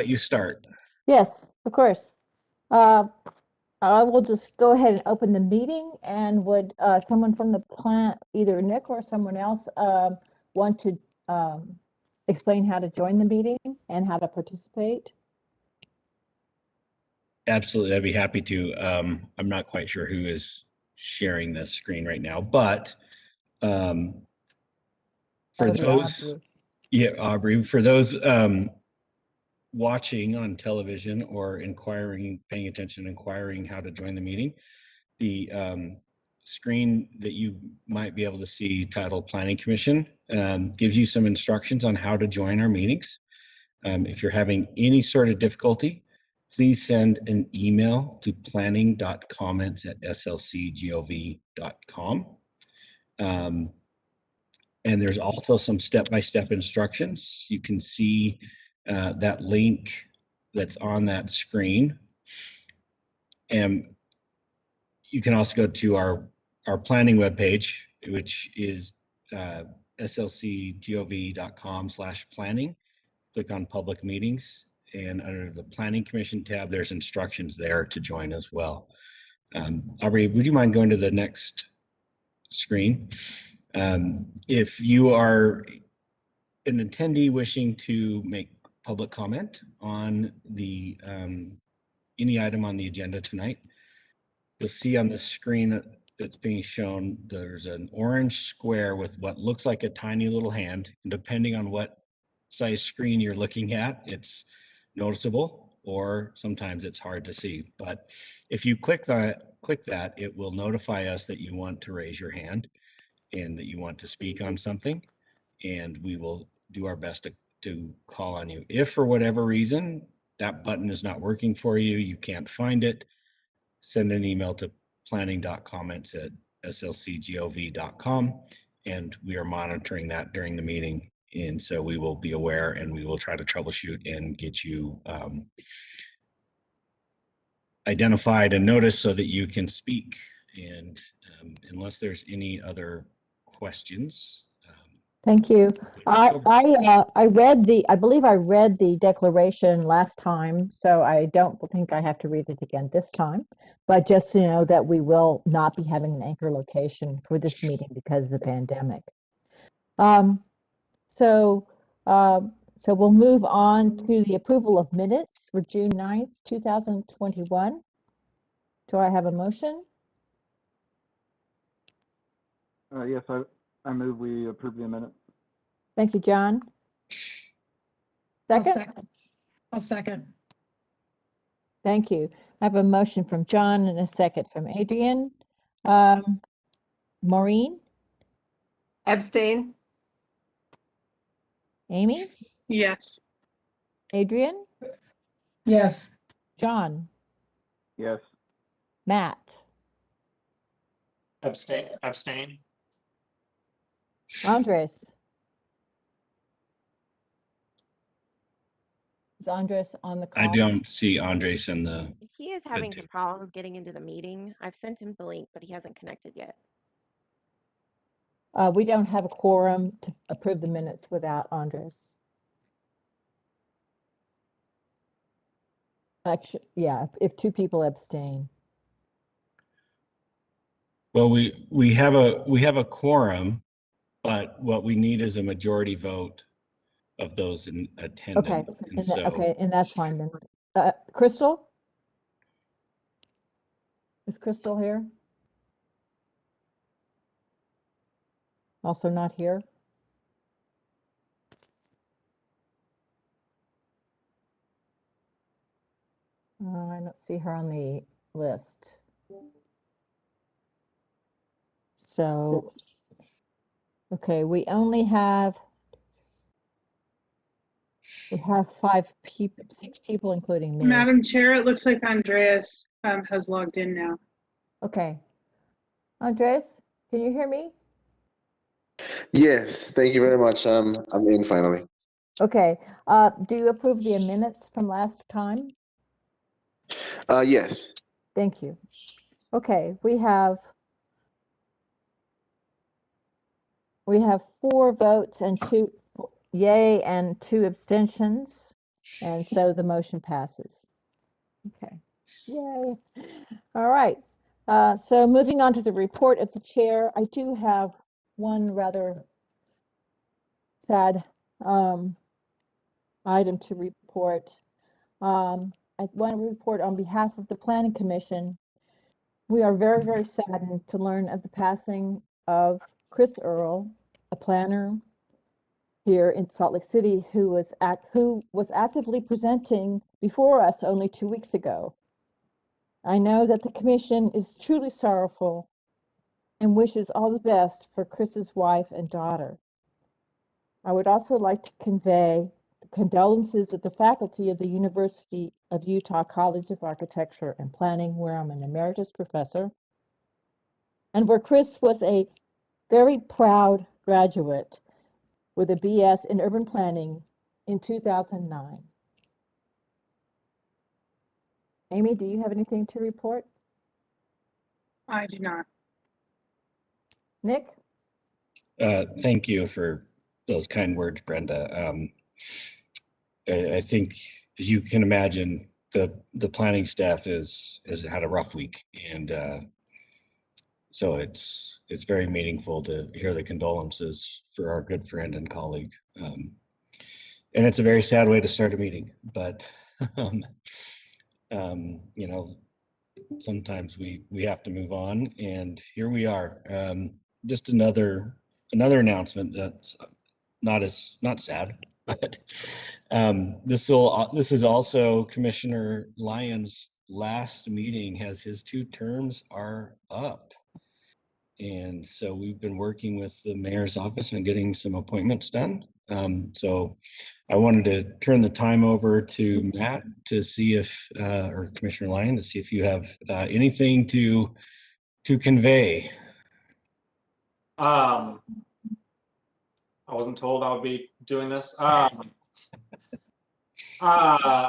let you start. Yes, of course. Uh, I will just go ahead and open the meeting, and would someone from the plant, either Nick or someone else, want to explain how to join the meeting and how to participate? Absolutely, I'd be happy to. I'm not quite sure who is sharing this screen right now, but for those, Aubrey, for those watching on television or paying attention, inquiring how to join the meeting, the screen that you might be able to see titled Planning Commission gives you some instructions on how to join our meetings. If you're having any sort of difficulty, please send an email to planning.comments@slcgov.com. And there's also some step-by-step instructions. You can see that link that's on that screen. And you can also go to our planning webpage, which is slcgov.com/planning. Click on public meetings, and under the Planning Commission tab, there's instructions there to join as well. Aubrey, would you mind going to the next screen? If you are an attendee wishing to make public comment on the any item on the agenda tonight, you'll see on the screen that's being shown, there's an orange square with what looks like a tiny little hand. And depending on what size screen you're looking at, it's noticeable, or sometimes it's hard to see. But if you click that, it will notify us that you want to raise your hand and that you want to speak on something, and we will do our best to call on you. If for whatever reason that button is not working for you, you can't find it, send an email to planning.comments@slcgov.com, and we are monitoring that during the meeting. And so we will be aware, and we will try to troubleshoot and get you identified and noticed so that you can speak. And unless there's any other questions. Thank you. I believe I read the declaration last time, so I don't think I have to read it again this time. But just to know that we will not be having an anchor location for this meeting because of the pandemic. So we'll move on to the approval of minutes for June 9th, 2021. Do I have a motion? Yes, I move we approve the minute. Thank you, John. Second? I'll second. Thank you. I have a motion from John and a second from Adrian. Maureen? Abstain. Amy? Yes. Adrian? Yes. John? Yes. Matt? Abstain. Andres? Is Andres on the call? I don't see Andres in the. He is having some problems getting into the meeting. I've sent him the link, but he hasn't connected yet. We don't have a quorum to approve the minutes without Andres. Actually, yeah, if two people abstain. Well, we have a quorum, but what we need is a majority vote of those in attendance. Okay, okay, and that's fine then. Crystal? Is Crystal here? Also not here? I don't see her on the list. So, okay, we have 6 people, including me. Madam Chair, it looks like Andreas has logged in now. Okay. Andres, can you hear me? Yes, thank you very much. I'm in finally. Okay. Do you approve the minutes from last time? Yes. Thank you. Okay, we have 4 votes and 2 yay and 2 abstentions. And so the motion passes. Okay, yay. All right, so moving on to the report of the chair, I do have one rather sad item to report. I want to report on behalf of the Planning Commission. We are very, very saddened to learn of the passing of Chris Earl, a planner here in Salt Lake City who was actively presenting before us only 2 weeks ago. I know that the commission is truly sorrowful and wishes all the best for Chris's wife and daughter. I would also like to convey the condolences of the faculty of the University of Utah College of Architecture and Planning, where I'm an emeritus professor, and where Chris was a very proud graduate with a BS in urban planning in 2009. Amy, do you have anything to report? I do not. Nick? Thank you for those kind words, Brenda. I think, as you can imagine, the planning staff has had a rough week, and so it's very meaningful to hear the condolences for our good friend and colleague. And it's a very sad way to start a meeting, but you know, sometimes we have to move on, and here we are. Just another announcement that's not sad, but this is also Commissioner Lyon's last meeting, as his 2 terms are up. And so we've been working with the mayor's office and getting some appointments done. So I wanted to turn the time over to Matt to see if, or Commissioner Lyon, to see if you have anything to convey. I wasn't told I would be doing this. I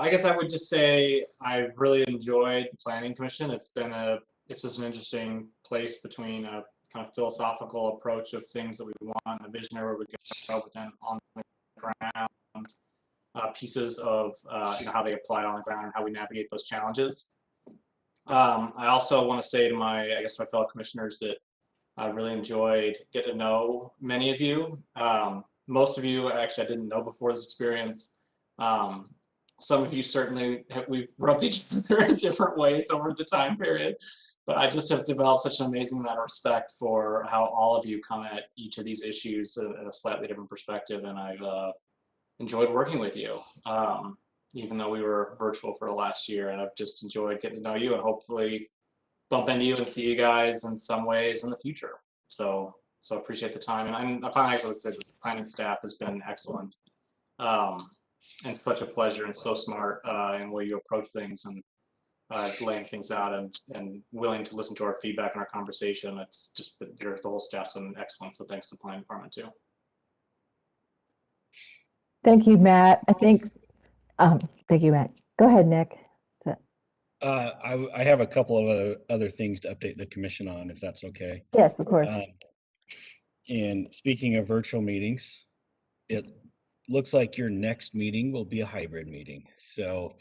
guess I would just say I've really enjoyed the Planning Commission. It's just an interesting place between a kind of philosophical approach of things that we want, a visionary where we go, but then on the ground, pieces of how they apply on the ground and how we navigate those challenges. I also want to say to my fellow commissioners that I've really enjoyed getting to know many of you. Most of you, actually, I didn't know before this experience. Some of you certainly we've rubbed each other in different ways over the time period, but I just have developed such an amazing amount of respect for how all of you come at each of these issues at a slightly different perspective, and I've enjoyed working with you, even though we were virtual for the last year, and I've just enjoyed getting to know you and hopefully bump into you and see you guys in some ways in the future. So I appreciate the time, and I finally would say this planning staff has been excellent, and such a pleasure and so smart in the way you approach things and laying things out and willing to listen to our feedback and our conversation. It's just the whole staff's been excellent. So thanks to the planning department too. Thank you, Matt. I think, thank you, Matt. Go ahead, Nick. I have a couple of other things to update the commission on, if that's okay. Yes, of course. And speaking of virtual meetings, it looks like your next meeting will be a hybrid meeting. So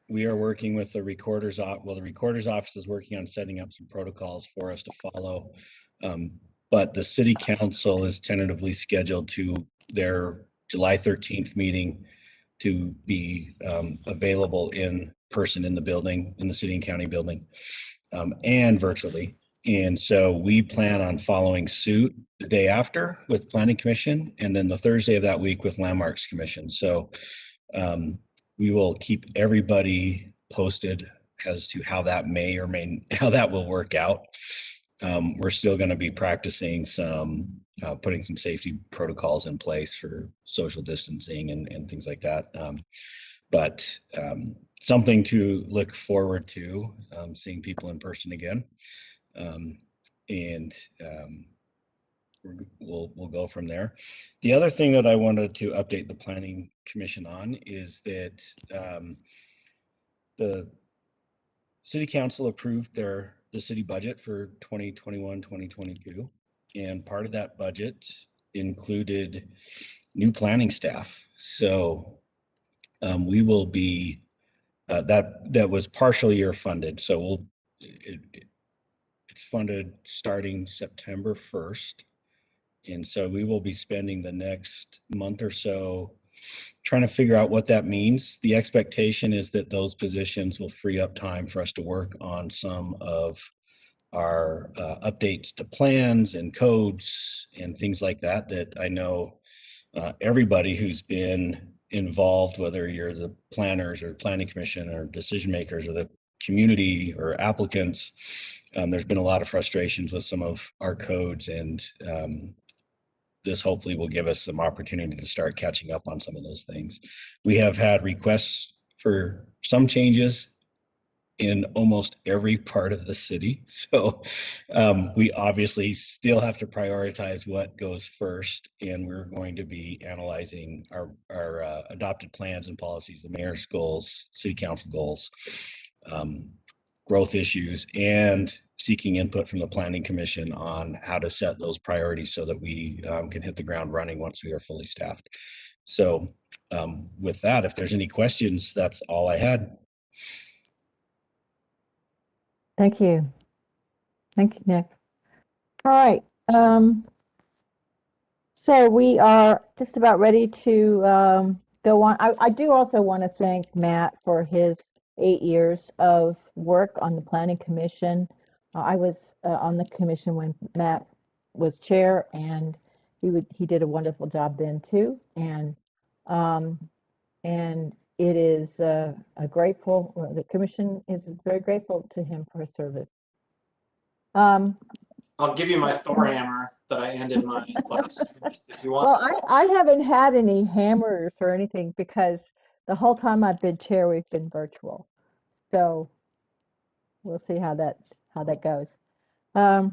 we are working with the recorder's office. Well, the recorder's office is working on setting up some protocols for us to follow. But the city council is tentatively scheduled to their July 13th meeting to be available in person in the building, in the city and county building, and virtually. And so we plan on following suit the day after with Planning Commission, and then the Thursday of that week with Landmarks Commission. So we will keep everybody posted as to how that how that will work out. We're still going to be practicing putting some safety protocols in place for social distancing and things like that. But something to look forward to, seeing people in person again. And we'll go from there. The other thing that I wanted to update the Planning Commission on is that the City Council approved the city budget for 2021-2022, and part of that budget included new planning staff. So we will be, that was partial year funded. So it's funded starting September 1st. And so we will be spending the next month or so trying to figure out what that means. The expectation is that those positions will free up time for us to work on some of our updates to plans and codes and things like that, that I know everybody who's been involved, whether you're the planners or planning commission or decision makers or the community or applicants, there's been a lot of frustrations with some of our codes, and this hopefully will give us some opportunity to start catching up on some of those things. We have had requests for some changes in almost every part of the city. So we obviously still have to prioritize what goes first, and we're going to be analyzing our adopted plans and policies, the mayor's goals, city council goals, growth issues, and seeking input from the planning commission on how to set those priorities so that we can hit the ground running once we are fully staffed. So with that, if there's any questions, that's all I had. Thank you. Thank you, Nick. All right. So we are just about ready to go on. I do also want to thank Matt for his 8 years of work on the Planning Commission. I was on the commission when Matt was chair, and he did a wonderful job then too. And it is the commission is very grateful to him for his service. I'll give you my Thor hammer that I ended my last if you want. Well, I haven't had any hammers or anything because the whole time I've been chair, we've been virtual. So we'll see how that goes. All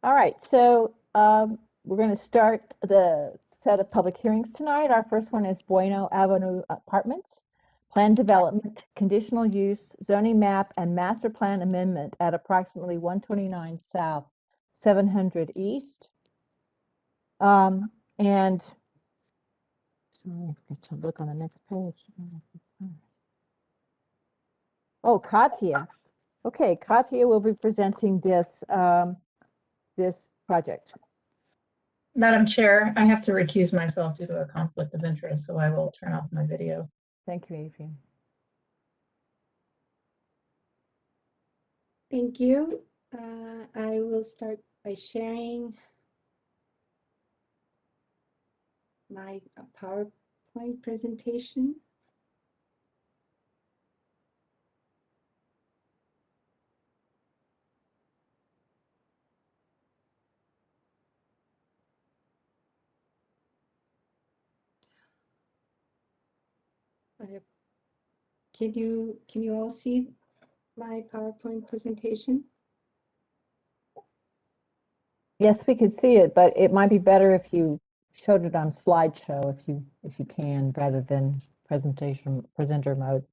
right, so we're going to start the set of public hearings tonight. Our first one is Bueno Avenue Apartments, Plan Development, Conditional Use, Zoning Map, and Master Plan Amendment at approximately 129 South, 700 East. And sorry, I forgot to look on the next page. Oh, Katia. Okay, Katia will be presenting this this project. Madam Chair, I have to recuse myself due to a conflict of interest, so I will turn off my video. Thank you, Adrian. Thank you. I will start by sharing my PowerPoint presentation. Can you all see my PowerPoint presentation? Yes, we could see it, but it might be better if you showed it on slideshow if you can, rather than presenter mode.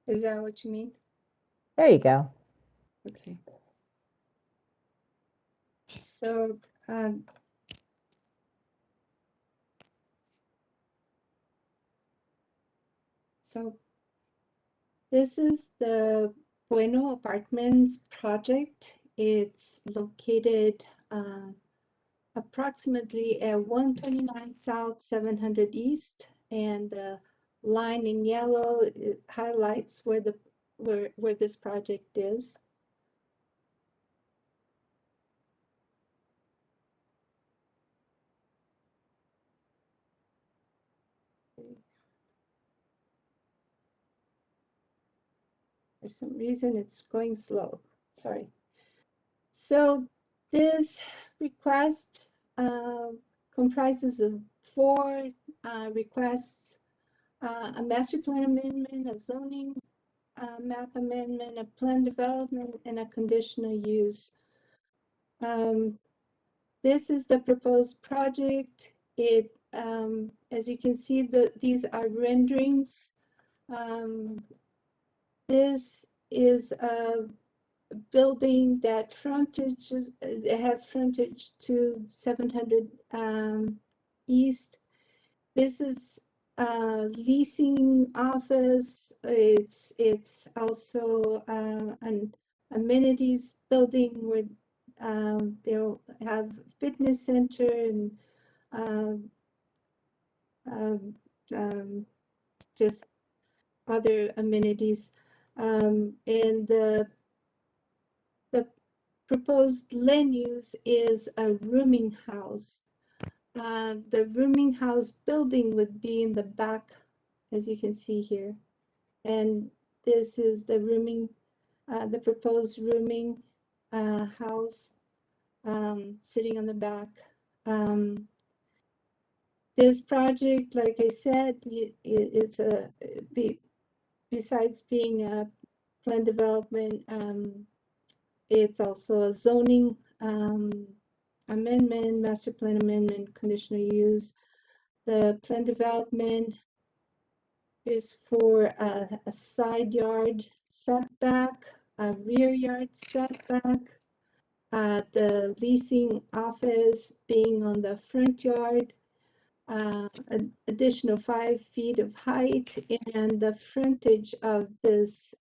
Is that what you mean? There you go. Okay. So this is the Bueno Apartments project. It's located approximately at 129 South, 700 East, and the line in yellow highlights where this project is. For some reason, it's going slow. Sorry. So this request comprises of 4 requests: a master plan amendment, a zoning map amendment, a plan development, and a conditional use. This is the proposed project. It, as you can see, these are renderings. This is a building that it has frontage to 700 East. This is leasing office. It's also an amenities building where they'll have fitness center and just other amenities. And the proposed land use is a rooming house. The rooming house building would be in the back, as you can see here. And this is the rooming, the proposed rooming house sitting on the back. This project, like I said, it's besides being a plan development, it's also a zoning amendment, master plan amendment, conditional use. The plan development is for a side yard setback, a rear yard setback, the leasing office being on the front yard, an additional 5 feet of height, and the frontage of this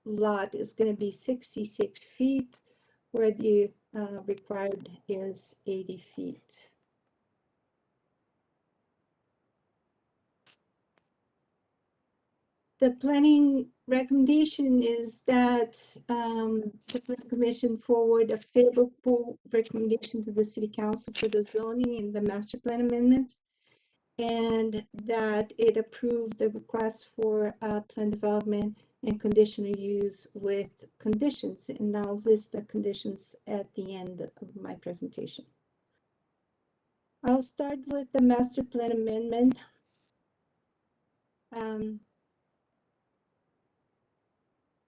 lot is going to be 66 feet, where the required is 80 feet. The planning recommendation is that the Plan Commission forward a favorable recommendation to the City Council for the zoning and the master plan amendments, and that it approved the request for plan development and conditional use with conditions. And I'll list the conditions at the end of my presentation. I'll start with the master plan amendment.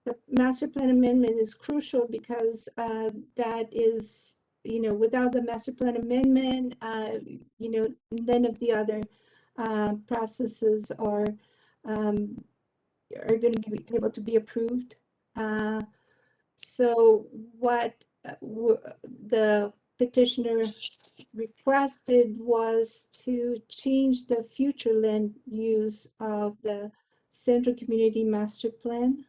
The master plan amendment is crucial because that is, without the master plan amendment, none of the other processes are going to be able to be approved. So what the petitioner requested was to change the future land use of the Central Community Master Plan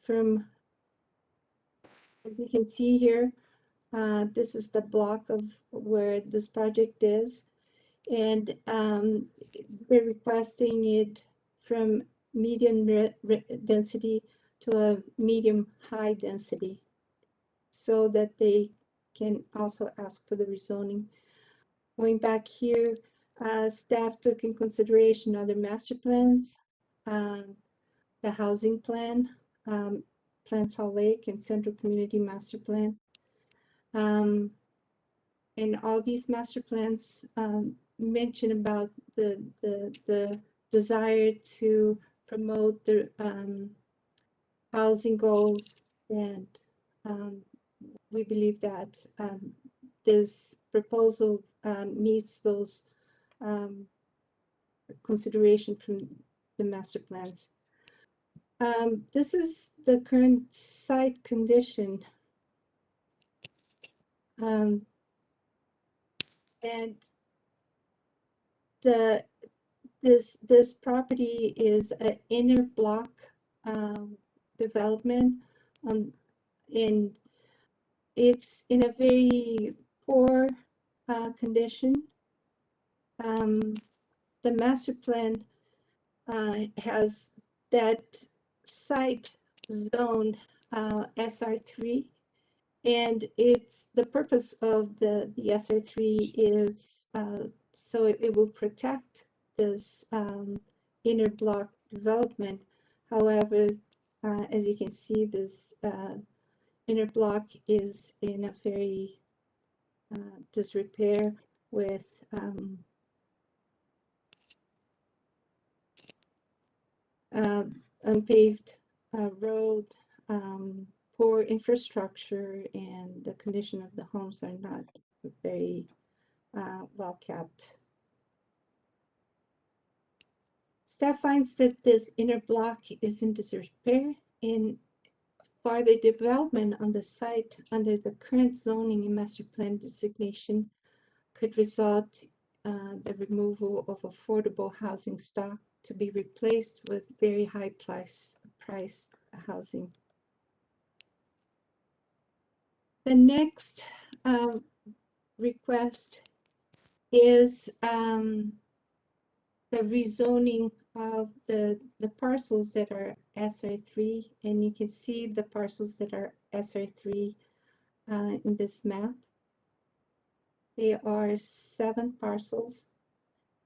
from, as you can see here, this is the block of where this project is, and we're requesting it from medium density to a medium high density so that they can also ask for the rezoning. Going back here, staff took in consideration other master plans, the housing plan, Plan Salt Lake and Central Community Master Plan. And all these master plans mention about the desire to promote the housing goals, and we believe that this proposal meets those consideration from the master plans. This is the current site condition. And this property is an inner block development, and it's in a very poor condition. The master plan has that site zoned SR3, and it's the purpose of the SR3 is so it will protect this inner block development. However, as you can see, this inner block is in a very disrepair with unpaved road, poor infrastructure, and the condition of the homes are not very well kept. Staff finds that this inner block is in disrepair, and Further development on the site under the current zoning and master plan designation could result the removal of affordable housing stock to be replaced with very high priced housing. The next request is the rezoning of the parcels that are SR3, and you can see the parcels that are SR3 in this map. There are 7 parcels,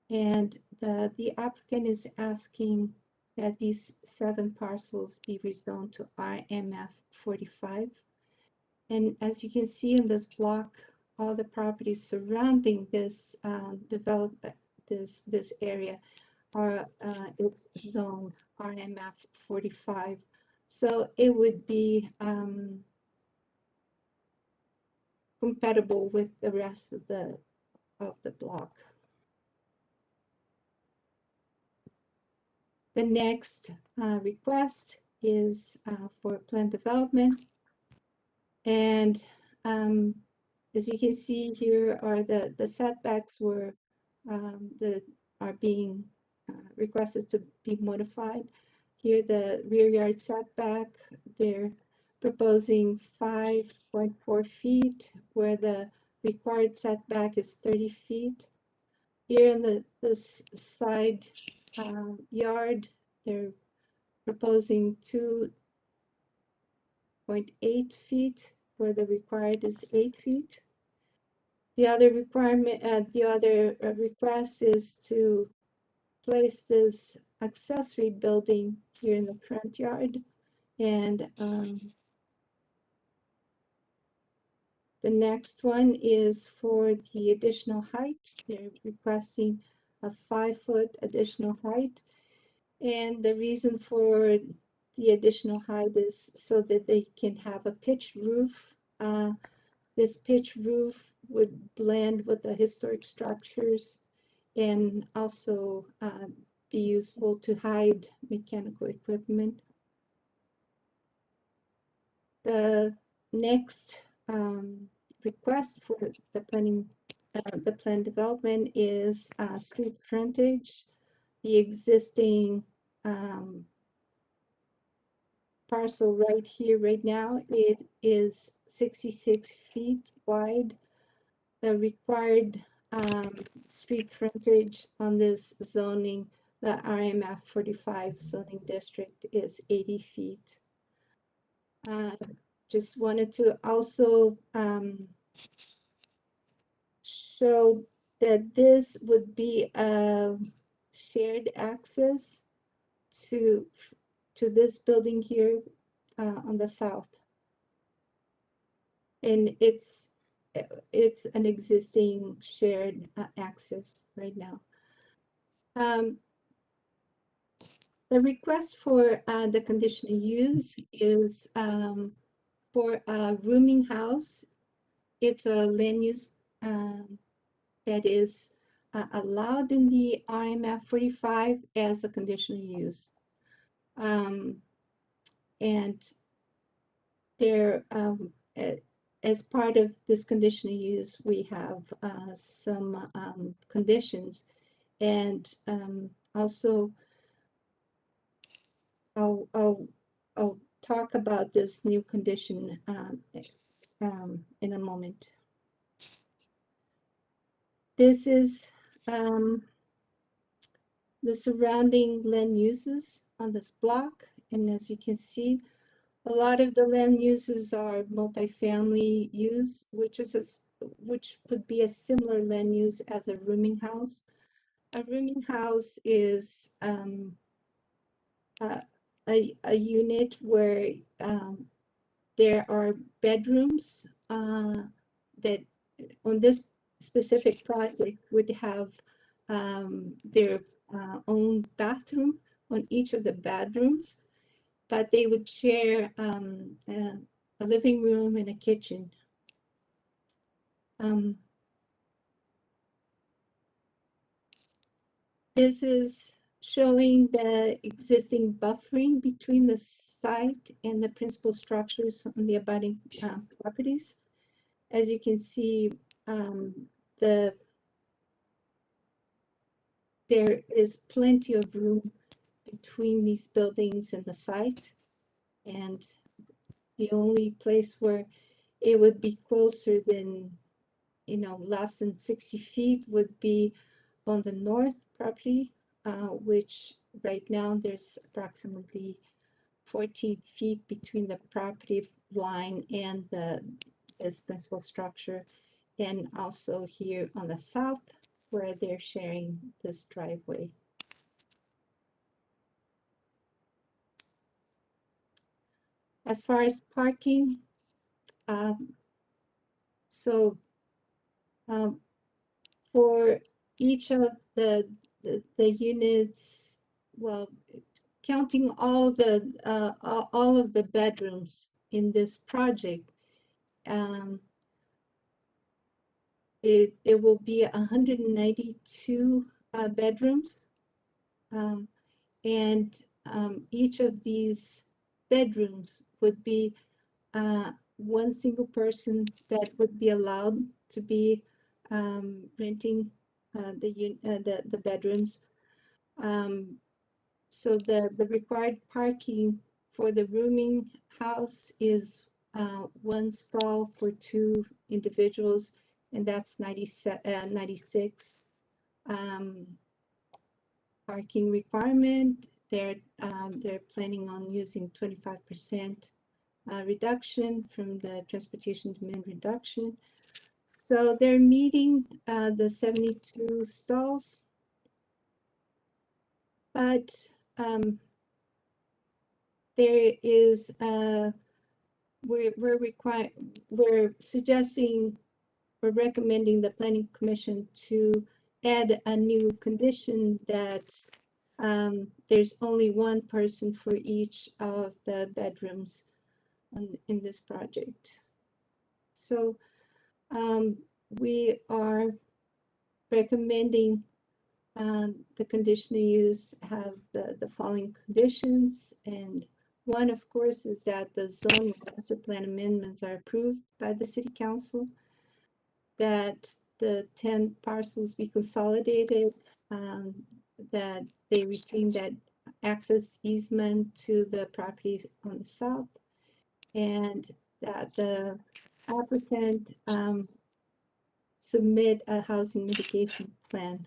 and the applicant is asking that these 7 parcels be rezoned to RMF 45. And as you can see in this block, all the properties surrounding this development, this area, are it's zone RMF 45. So it would be compatible with the rest of the block. The next request is for planned development. And as you can see, here are the setbacks that are being requested to be modified. Here, the rear yard setback, they're proposing 5.4 feet, where the required setback is 30 feet. Here in the side yard, they're proposing 2.8 feet, where the required is 8 feet. The other requirement, the other request is to place this accessory building here in the front yard, and the next one is for the additional height. They're requesting a 5-foot additional height, and the reason for the additional height is so that they can have a pitched roof. This pitched roof would blend with the historic structures and also be useful to hide mechanical equipment. The next request for the plan development is street frontage. The existing parcel right here, right now, it is 66 feet wide. The required street frontage on this zoning, the RMF 45 zoning district, is 80 feet. Just wanted to also show that this would be a shared access to this building here on the south, and it's an existing shared access right now. The request for the conditional use is for a rooming house. It's a land use that is allowed in the RMF 45 as a conditional use. And there, as part of this conditional use, we have some conditions, and also I'll talk about this new condition in a moment. This is the surrounding land uses on this block, and as you can see, a lot of the land uses are multifamily use, which would be a similar land use as a rooming house. A rooming house is a unit where there are bedrooms that on this specific project would have their own bathroom on each of the bedrooms, but they would share a living room and a kitchen. This is showing the existing buffering between the site and the principal structures on the abutting properties. As you can see, there is plenty of room between these buildings and the site. And the only place where it would be closer than, less than 60 feet would be on the north property, which right now there's approximately 14 feet between the property line and this principal structure. And also here on the south where they're sharing this driveway. As far as parking, for each of the units, well, counting all of the bedrooms in this project, it will be 192 bedrooms, and each of these bedrooms would be one single person that would be allowed to be renting the bedrooms. So the required parking for the rooming house is one stall for 2 individuals, and that's 96. Parking requirement, they're planning on using 25% reduction from the transportation demand reduction. So they're meeting the 72 stalls, but there is we're recommending the Planning Commission to add a new condition that there's only one person for each of the bedrooms in this project. So we are recommending the conditional use have the following conditions, and one, of course, is that the zoning master plan amendments are approved by the city council, that the 10 parcels be consolidated, that they retain that access easement to the property on the south, and that the applicant submit a housing mitigation plan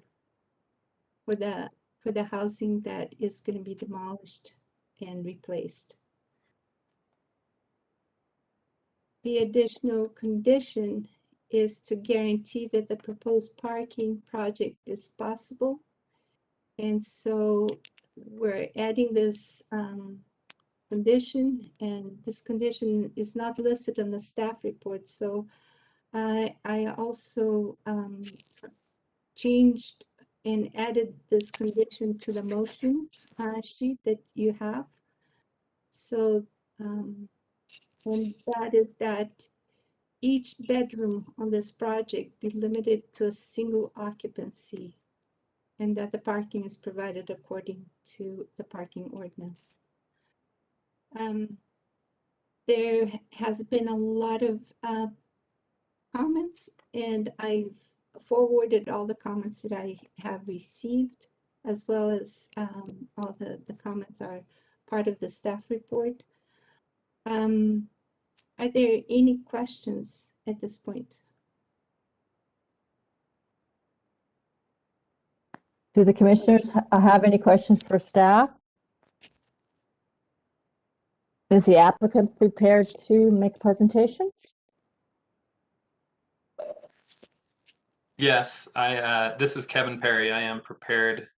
for the housing that is going to be demolished and replaced. The additional condition is to guarantee that the proposed parking project is possible. And so we're adding this condition, and this condition is not listed on the staff report. So I also changed and added this condition to the motion sheet that you have. So, and that is that each bedroom on this project be limited to a single occupancy, and that the parking is provided according to the parking ordinance. There has been a lot of comments, and I've forwarded all the comments that I have received, as well as all the comments are part of the staff report. Are there any questions at this point? Do the commissioners have any questions for staff? Is the applicant prepared to make a presentation? Yes, this is Kevin Perry. I am prepared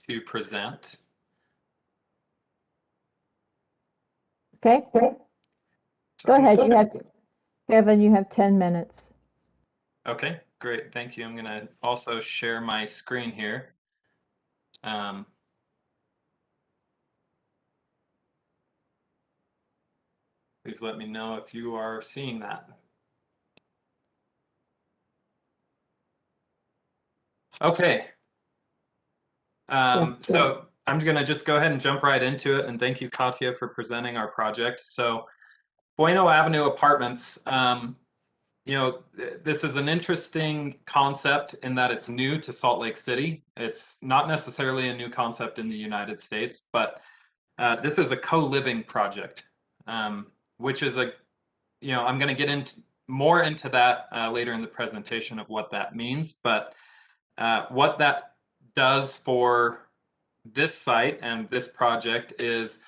to present. Okay, great. Go ahead. Kevin, you have 10 minutes. Okay, great. Thank you. I'm going to also share my screen here. Please let me know if you are seeing that. Okay. So I'm going to just go ahead and jump right into it. And thank you, Katya, for presenting our project. So Bueno Avenue Apartments, you know, this is an interesting concept in that it's new to Salt Lake City. It's not necessarily a new concept in the United States, but this is a co-living project, which is a, you know, I'm going to get into more into that later in the presentation of what that means. But what that does for this site and this project is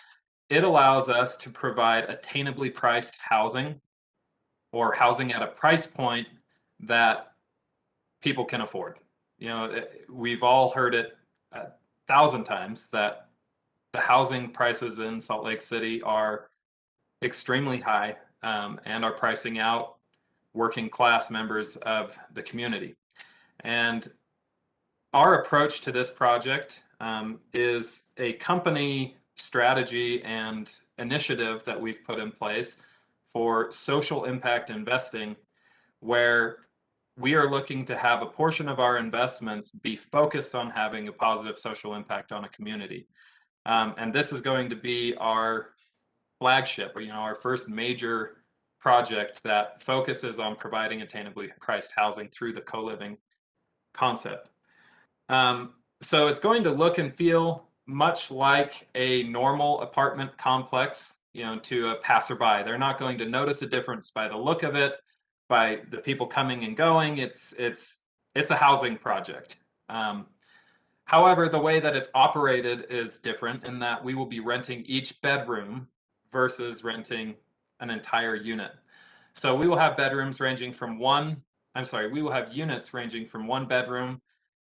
it allows us to provide attainably priced housing, or housing at a price point that people can afford. You know, we've all heard it 1,000 times that the housing prices in Salt Lake City are extremely high and are pricing out working class members of the community. And our approach to this project is a company strategy and initiative that we've put in place for social impact investing, where we are looking to have a portion of our investments be focused on having a positive social impact on a community. And this is going to be our flagship, or, you know, our first major project that focuses on providing attainably priced housing through the co-living concept. So it's going to look and feel much like a normal apartment complex, you know, to a passerby. They're not going to notice a difference by the look of it, by the people coming and going. It's a housing project. However, the way that it's operated is different in that we will be renting each bedroom versus renting an entire unit. So we will have bedrooms ranging from we will have units ranging from 1 bedroom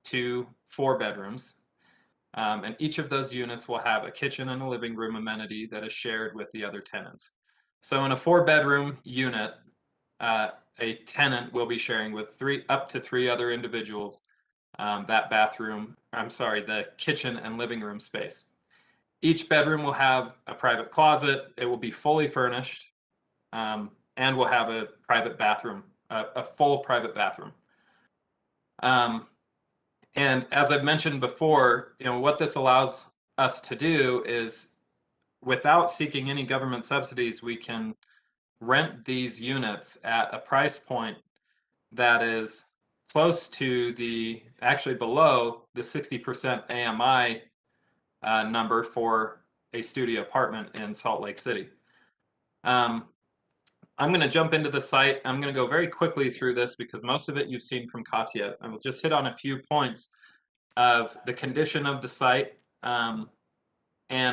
to 4 bedrooms. And each of those units will have a kitchen and a living room amenity that is shared with the other tenants. So in a 4-bedroom unit, a tenant will be sharing with up to 3 other individuals the kitchen and living room space. Each bedroom will have a private closet. It will be fully furnished, and will have a private bathroom, a full private bathroom. And as I've mentioned before, you know, what this allows us to do is, without seeking any government subsidies, we can rent these units at a price point that is close to actually below the 60% AMI number for a studio apartment in Salt Lake City. I'm going to jump into the site. I'm going to go very quickly through this because most of it you've seen from Katya. I will just hit on a few points of the condition of the site and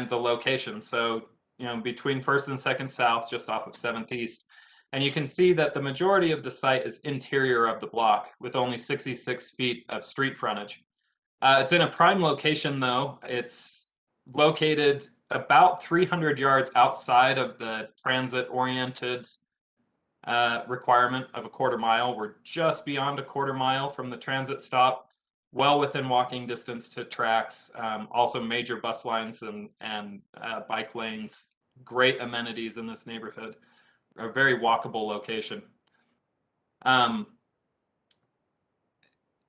the location. So, you know, between 1st and 2nd South, just off of 7th East. And you can see that the majority of the site is interior of the block with only 66 feet of street frontage. It's in a prime location, though. It's located about 300 yards outside of the transit-oriented requirement of a 1/4 mile. We're just beyond a 1/4 mile from the transit stop, well within walking distance to tracks, also major bus lines and bike lanes, great amenities in this neighborhood, a very walkable location. I'm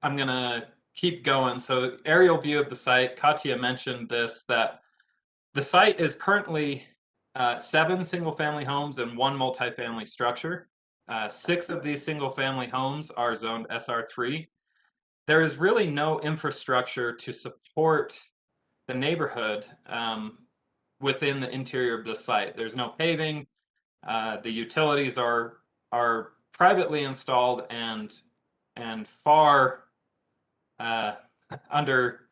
gonna keep going. So aerial view of the site, Katya mentioned this, that the site is currently 7 single-family homes and 1 multifamily structure. 6 of these single-family homes are zoned SR3. There is really no infrastructure to support the neighborhood within the interior of the site. There's no paving. The utilities are privately installed and far under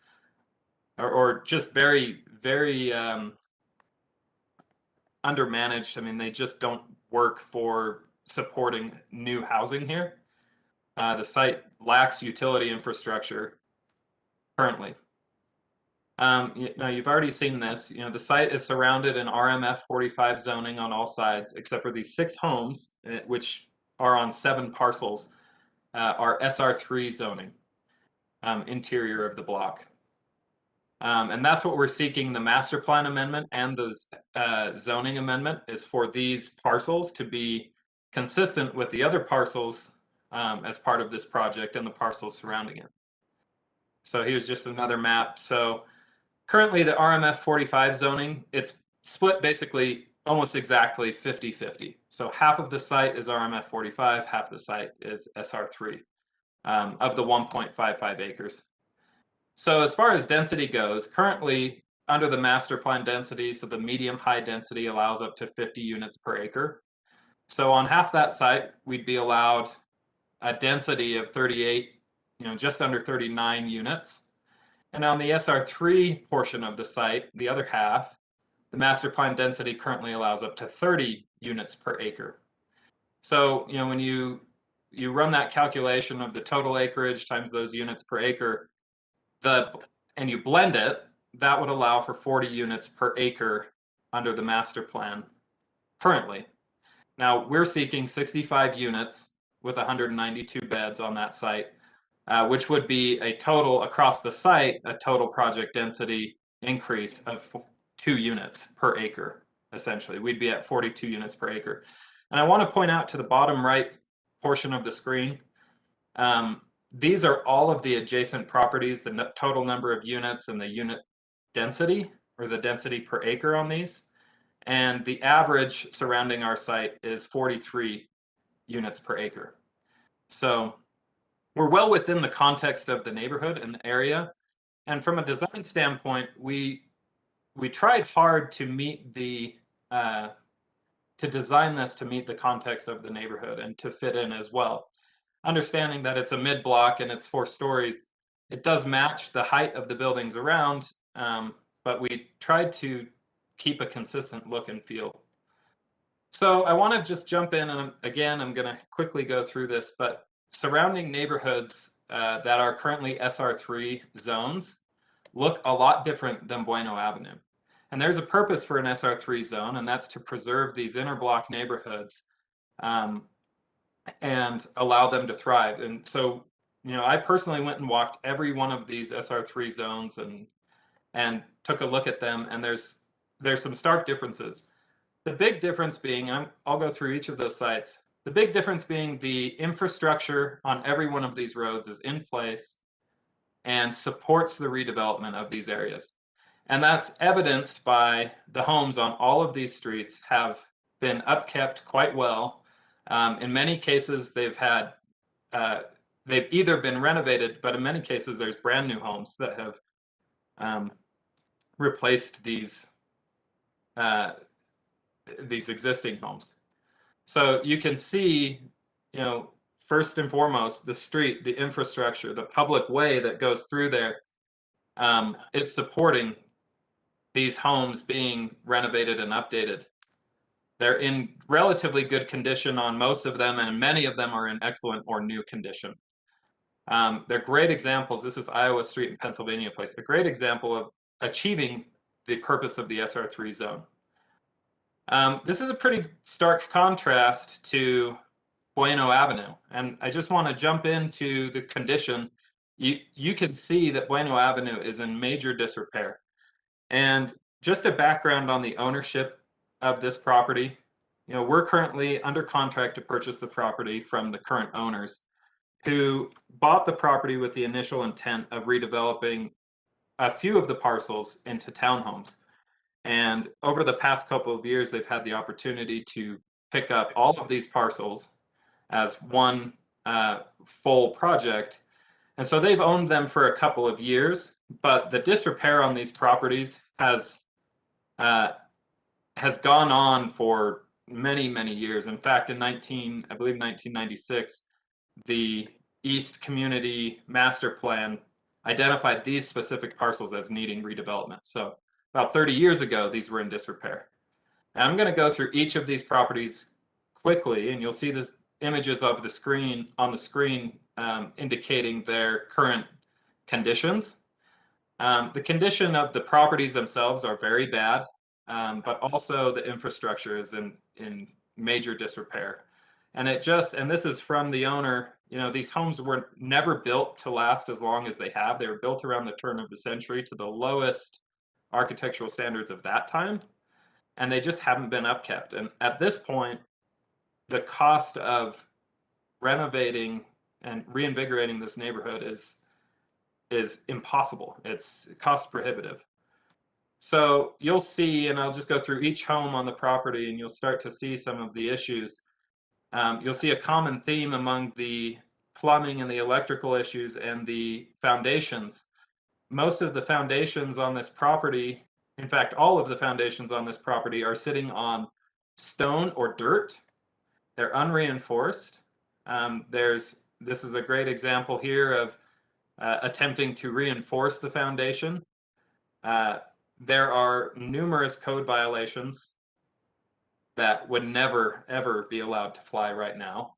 or just very undermanaged. I mean, they just don't work for supporting new housing here. The site lacks utility infrastructure currently. Now, you've already seen this. You know, the site is surrounded in RMF 45 zoning on all sides, except for these 6 homes, which are on 7 parcels, are SR3 zoning, interior of the block. And that's what we're seeking. The master plan amendment and the zoning amendment is for these parcels to be consistent with the other parcels as part of this project and the parcels surrounding it. So here's just another map. So currently the RMF 45 zoning, it's split basically almost exactly 50-50. So half of the site is RMF 45, half the site is SR3 of the 1.55 acres. So as far as density goes, currently under the master plan density, so the medium high density allows up to 50 units per acre. So on half that site, we'd be allowed a density of 38, just under 39 units. And on the SR3 portion of the site, the other half, the master plan density currently allows up to 30 units per acre. So, when you run that calculation of the total acreage times those units per acre, and you blend it, that would allow for 40 units per acre under the master plan currently. Now, we're seeking 65 units with 192 beds on that site, which would be a total across the site, a total project density increase of 2 units per acre, essentially. We'd be at 42 units per acre. And I want to point out to the bottom right portion of the screen, these are all of the adjacent properties, the total number of units and the unit density, or the density per acre on these. And the average surrounding our site is 43 units per acre. So we're well within the context of the neighborhood and the area. And from a design standpoint, we tried hard to meet to design this to meet the context of the neighborhood and to fit in as well. Understanding that it's a mid-block and it's 4 stories, it does match the height of the buildings around, but we tried to keep a consistent look and feel. So I want to just jump in, and again, I'm going to quickly go through this, but surrounding neighborhoods that are currently SR3 zones look a lot different than Bueno Avenue. And there's a purpose for an SR3 zone, and that's to preserve these inner-block neighborhoods and allow them to thrive. And so, I personally went and walked every one of these SR3 zones and took a look at them, and there's some stark differences. The big difference being, and I'll go through each of those sites, the big difference being the infrastructure on every one of these roads is in place and supports the redevelopment of these areas. And that's evidenced by the homes on all of these streets have been upkept quite well. In many cases, they've either been renovated, but in many cases, there's brand new homes that have replaced these existing homes. So you can see, first and foremost, the street, the infrastructure, the public way that goes through there is supporting these homes being renovated and updated. They're in relatively good condition on most of them, and many of them are in excellent or new condition. They're great examples. This is Iowa Street in Pennsylvania Place, a great example of achieving the purpose of the SR3 zone. This is a pretty stark contrast to Bueno Avenue, and I just want to jump into the condition. You can see that Bueno Avenue is in major disrepair. And just a background on the ownership of this property, we're currently under contract to purchase the property from the current owners, who bought the property with the initial intent of redeveloping a few of the parcels into townhomes. And over the past couple of years, they've had the opportunity to pick up all of these parcels as one full project. And so they've owned them for a couple of years, but the disrepair on these properties has gone on for many, many years. In fact, in 1996, the East Community Master Plan identified these specific parcels as needing redevelopment. So about 30 years ago, these were in disrepair. And I'm going to go through each of these properties quickly, and you'll see the images of the screen on the screen indicating their current conditions. The condition of the properties themselves are very bad, but also the infrastructure is in major disrepair. And this is from the owner, these homes were never built to last as long as they have. They were built around the turn of the century to the lowest architectural standards of that time, and they just haven't been upkept. And at this point, the cost of renovating and reinvigorating this neighborhood is impossible. It's cost prohibitive. So you'll see, and I'll just go through each home on the property and you'll start to see some of the issues. You'll see a common theme among the plumbing and the electrical issues and the foundations. Most of the foundations on this property, in fact, all of the foundations on this property are sitting on stone or dirt. They're unreinforced. This is a great example here of attempting to reinforce the foundation. There are numerous code violations that would never, ever be allowed to fly right now.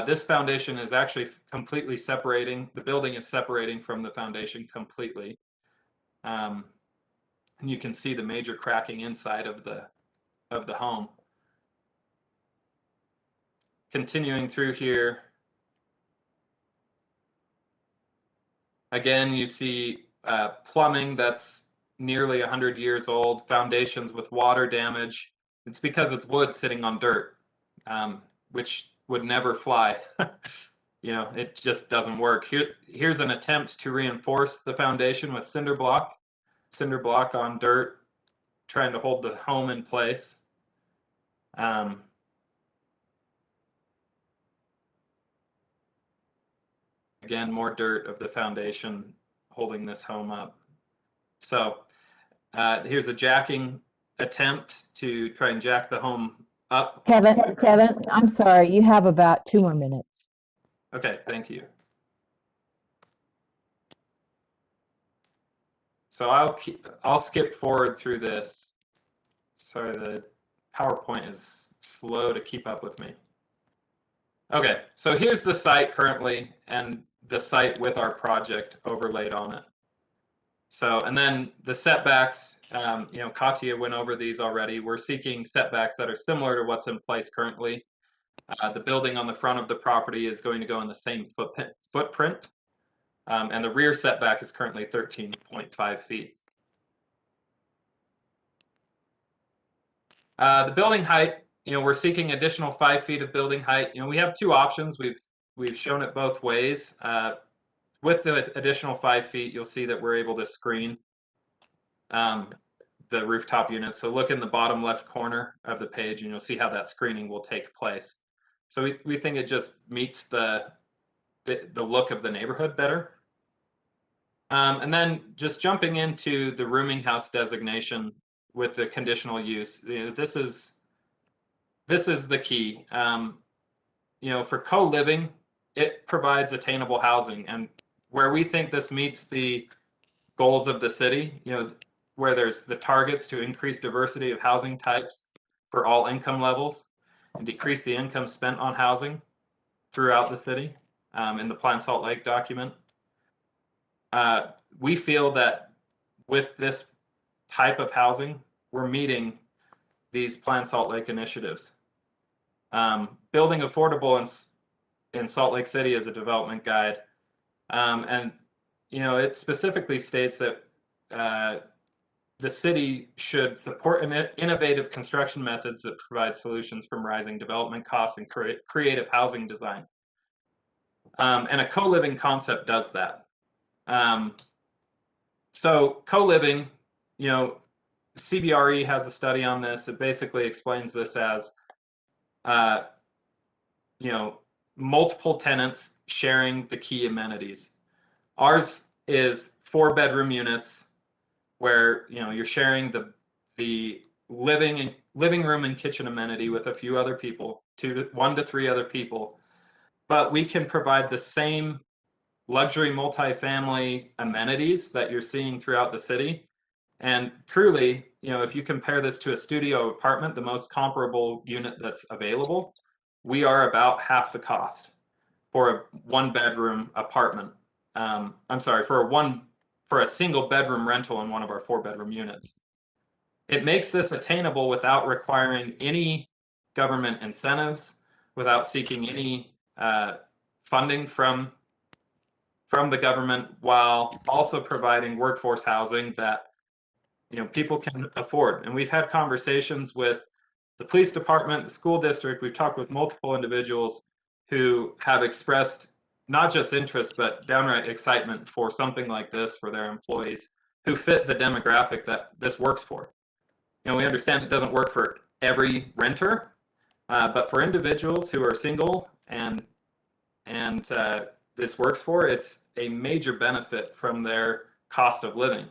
This foundation is actually completely separating. The building is separating from the foundation completely. And you can see the major cracking inside of the home. Continuing through here, again, you see plumbing that's nearly 100 years old, foundations with water damage. It's because it's wood sitting on dirt, which would never fly. You know, it just doesn't work. Here's an attempt to reinforce the foundation with cinder block on dirt, trying to hold the home in place. Again, more dirt of the foundation holding this home up. So here's a jacking attempt to try and jack the home up. Kevin, I'm sorry, you have about 2 more minutes. Okay, thank you. So I'll skip forward through this. Sorry, the PowerPoint is slow to keep up with me. Okay, so here's the site currently and the site with our project overlaid on it. So, and then the setbacks, you know, Katya went over these already. We're seeking setbacks that are similar to what's in place currently. The building on the front of the property is going to go in the same footprint. And the rear setback is currently 13.5 feet. The building height, you know, we're seeking additional 5 feet of building height. You know, we have two options. We've shown it both ways. With the additional 5 feet, you'll see that we're able to screen the rooftop units. So look in the bottom left corner of the page and you'll see how that screening will take place. So we think it just meets the look of the neighborhood better. And then just jumping into the rooming house designation with the conditional use, you know, this is the key. You know, for co-living, it provides attainable housing, and where we think this meets the goals of the city, you know, where there's the targets to increase diversity of housing types for all income levels and decrease the income spent on housing throughout the city in the Plan Salt Lake document. We feel that with this type of housing, we're meeting these Plan Salt Lake initiatives. Building affordable in Salt Lake City is a development guide. And, you know, it specifically states that the city should support innovative construction methods that provide solutions from rising development costs and creative housing design. And a co-living concept does that. So co-living, you know, CBRE has a study on this. It basically explains this as, you know, multiple tenants sharing the key amenities. Ours is 4-bedroom units where, you know, you're sharing the living room and kitchen amenity with a few other people, 1 to 3 other people. But we can provide the same luxury multifamily amenities that you're seeing throughout the city. And truly, you know, if you compare this to a studio apartment, the most comparable unit that's available, we are about half the cost for a 1-bedroom apartment. I'm sorry, for a single bedroom rental in one of our 4-bedroom units. It makes this attainable without requiring any government incentives, without seeking any funding from the government, while also providing workforce housing that, you know, people can afford. And we've had conversations with the police department, the school district. We've talked with multiple individuals who have expressed not just interest, but downright excitement for something like this for their employees who fit the demographic that this works for. You know, we understand it doesn't work for every renter, but for individuals who are single and this works for, it's a major benefit from their cost of living.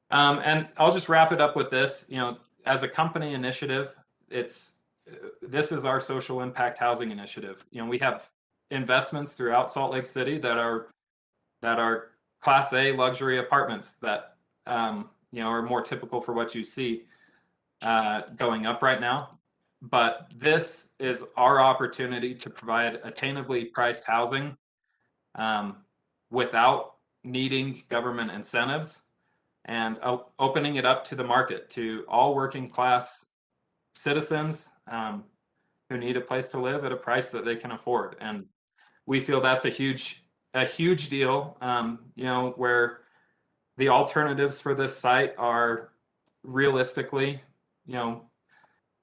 And I'll just wrap it up with this. You know, as a company initiative, this is our social impact housing initiative. You know, we have investments throughout Salt Lake City that are Class A luxury apartments that you know, are more typical for what you see going up right now. But this is our opportunity to provide attainably priced housing without needing government incentives, and opening it up to the market, to all working class citizens who need a place to live at a price that they can afford. And we feel that's a huge deal, you know, where the alternatives for this site are realistically, you know,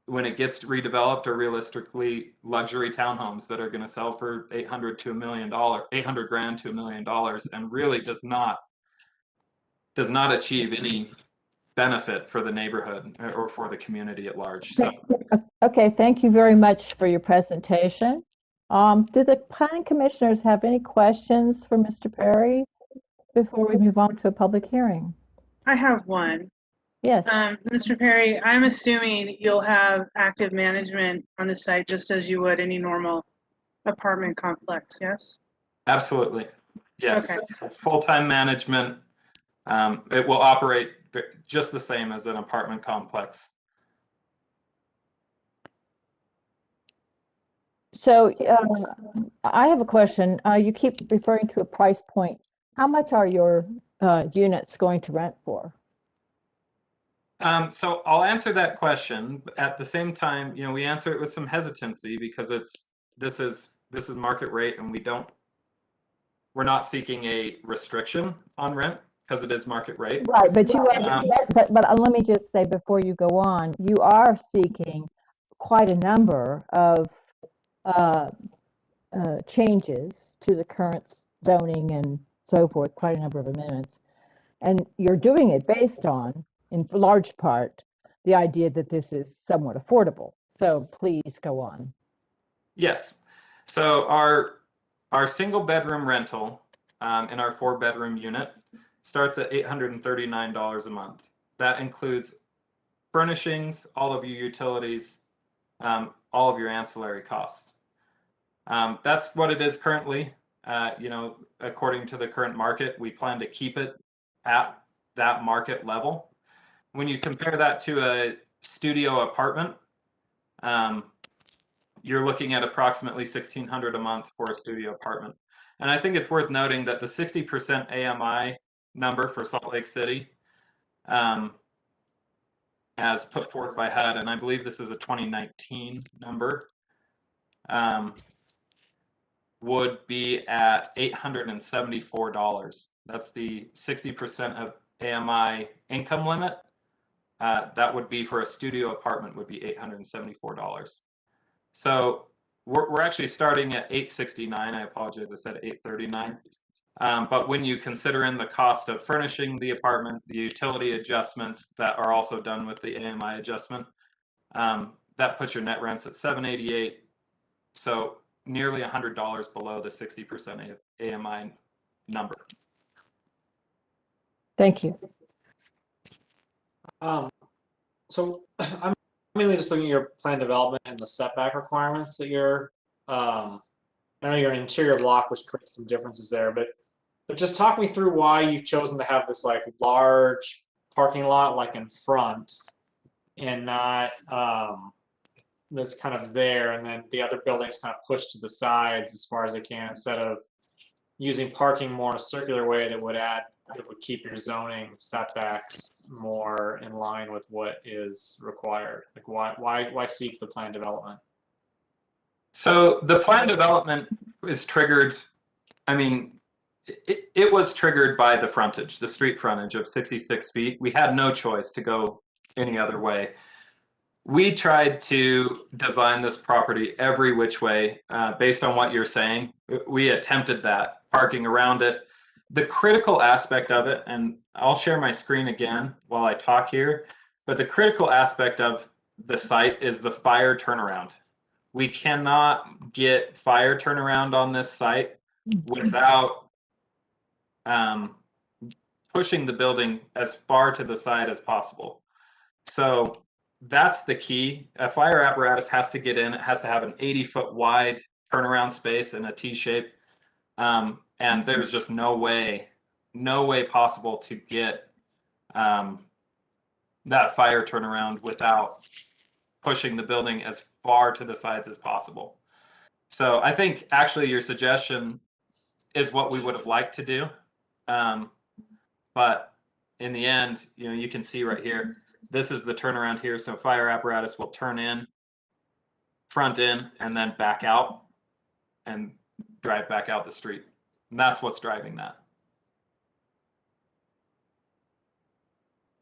when it gets redeveloped, are realistically luxury townhomes that are going to sell for $800,000 to $1 million, $800,000 to $1 million, and really does not achieve any benefit for the neighborhood or for the community at large. So, Okay, thank you very much for your presentation. Do the planning commissioners have any questions for Mr. Perry before we move on to a public hearing? I have one. Yes. Mr. Perry, I'm assuming you'll have active management on the site just as you would any normal apartment complex, yes? absolutely. Yes. Okay. So full-time management. It will operate just the same as an apartment complex. So I have a question. You keep referring to a price point. How much are your units going to rent for? So I'll answer that question. At the same time, you know, we answer it with some hesitancy because this is market rate, and we're not seeking a restriction on rent because it is market rate. Right, but you are, but let me just say before you go on, you are seeking quite a number of changes to the current zoning and so forth, quite a number of amendments. And you're doing it based on, in large part, the idea that this is somewhat affordable. So please go on. Yes. So our single bedroom rental in our 4-bedroom unit starts at $839 a month. That includes furnishings, all of your utilities, all of your ancillary costs. That's what it is currently. You know, according to the current market, we plan to keep it at that market level. When you compare that to a studio apartment, you're looking at approximately $1,600 a month for a studio apartment. And I think it's worth noting that the 60% AMI number for Salt Lake City, as put forth by HUD, and I believe this is a 2019 number, would be at $874. That's the 60% of AMI income limit. That would be for a studio apartment, would be $874. So we're actually starting at $869. I apologize, I said $839. But when you consider in the cost of furnishing the apartment, the utility adjustments that are also done with the AMI adjustment, that puts your net rents at $788. So nearly $100 below the 60% AMI number. Thank you. So I'm mainly just looking at your plan development and the setback requirements that you're, I know you're an interior block, which creates some differences there, but just talk me through why you've chosen to have this like large parking lot like in front and not this kind of there, and then the other buildings kind of pushed to the sides as far as they can, instead of using parking more in a circular way that would keep your zoning setbacks more in line with what is required. Like why seek the plan development? So the plan development is triggered, I mean, it was triggered by the frontage, the street frontage of 66 feet. We had no choice to go any other way. We tried to design this property every which way based on what you're saying. We attempted that, parking around it, The critical aspect of it, and I'll share my screen again while I talk here, but the critical aspect of the site is the fire turnaround. We cannot get fire turnaround on this site without pushing the building as far to the side as possible. So that's the key. A fire apparatus has to get in. It has to have an 80-foot wide turnaround space in a T shape. And there's just no way possible to get that fire turnaround without pushing the building as far to the sides as possible. So I think actually your suggestion is what we would have liked to do. But in the end, you know, you can see right here, this is the turnaround here. So fire apparatus will turn in, front in, and then back out and drive back out the street. And that's what's driving that.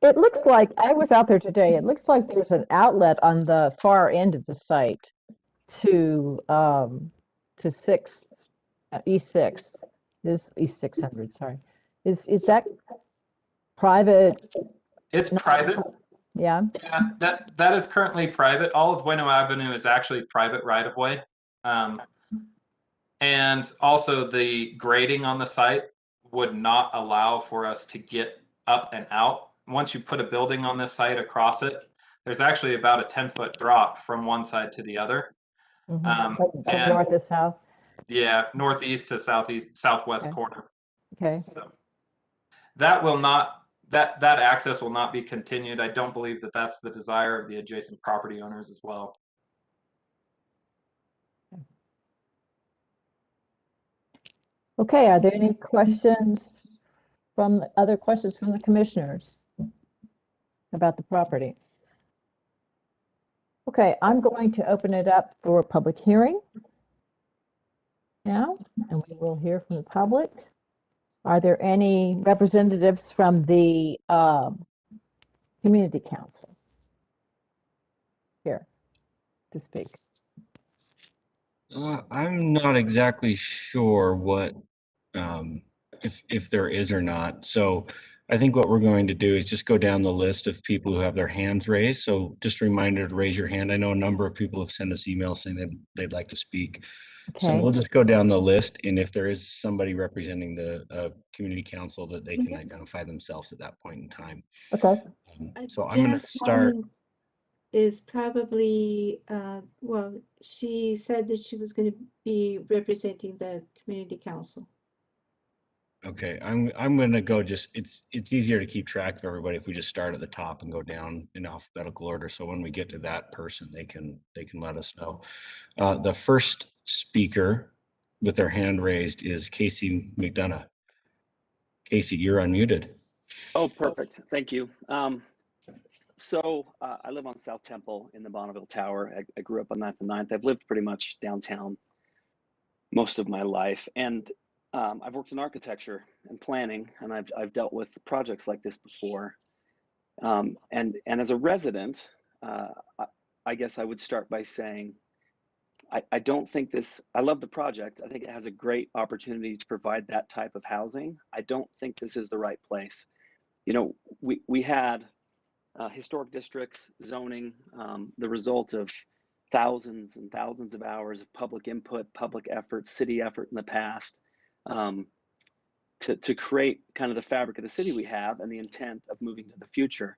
It looks like, I was out there today, it looks like there's an outlet on the far end of the site to East 6, this East 600, sorry. Is that private? It's private. Yeah. Yeah, that is currently private. All of Bueno Avenue is actually private right of way. And also the grading on the site would not allow for us to get up and out. Once you put a building on this site across it, there's actually about a 10-foot drop from one side to the other. From And north to south? yeah, northeast to southwest Okay. corner. Okay. So that will not, that access will not be continued. I don't believe that that's the desire of the adjacent property owners as well. Okay, are there any questions other questions from the commissioners about the property? Okay, I'm going to open it up for public hearing now, and we will hear from the public. Are there any representatives from the community council here to speak? I'm not exactly sure what, if there is or not. So I think what we're going to do is just go down the list of people who have their hands raised. So just a reminder to raise your hand. I know a number of people have sent us emails saying that they'd like to speak. So Okay. we'll just go down the list, and if there is somebody representing the community council, that they can identify themselves at that point in time. Okay. So I'm going to start. Is probably, well, she said that she was going to be representing the community council. Okay, I'm going to go it's easier to keep track of everybody if we just start at the top and go down in alphabetical order. So when we get to that person, they can let us know. The first speaker with their hand raised is Casey Mcdonough. Casey, you're unmuted. Oh, perfect. Thank you. I live on South Temple in the Bonneville Tower. I grew up on 9th and 9th. I've lived pretty much downtown most of my life. And I've worked in architecture and planning, and I've dealt with projects like this before. And as a resident, I guess I would start by saying, I don't think I love the project. I think it has a great opportunity to provide that type of housing. I don't think this is the right place. You know, we had historic districts zoning, the result of thousands and thousands of hours of public input, public effort, city effort in the past, to create kind of the fabric of the city we have and the intent of moving to the future.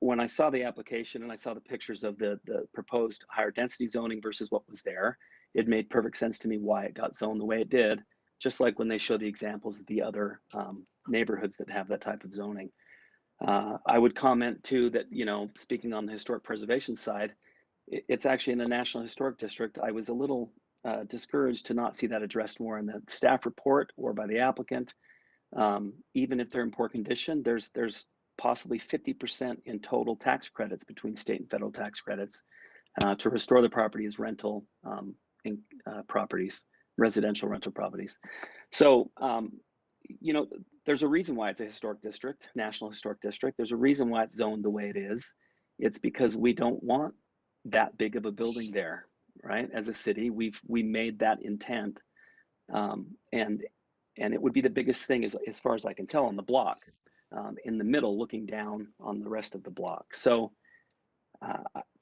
When I saw the application and I saw the pictures of the proposed higher density zoning versus what was there, it made perfect sense to me why it got zoned the way it did, just like when they show the examples of the other neighborhoods that have that type of zoning. I would comment too that, you know, speaking on the historic preservation side, it's actually in the National Historic District. I was a little discouraged to not see that addressed more in the staff report or by the applicant. Even if they're in poor condition, there's possibly 50% in total tax credits between state and federal tax credits to restore the property as rental properties, residential rental properties. So, you know, there's a reason why it's a historic district, National Historic District. There's a reason why it's zoned the way it is. It's because we don't want that big of a building there, right? As a city, we made that intent, and And it would be the biggest thing as far as I can tell on the block, in the middle, looking down on the rest of the block. So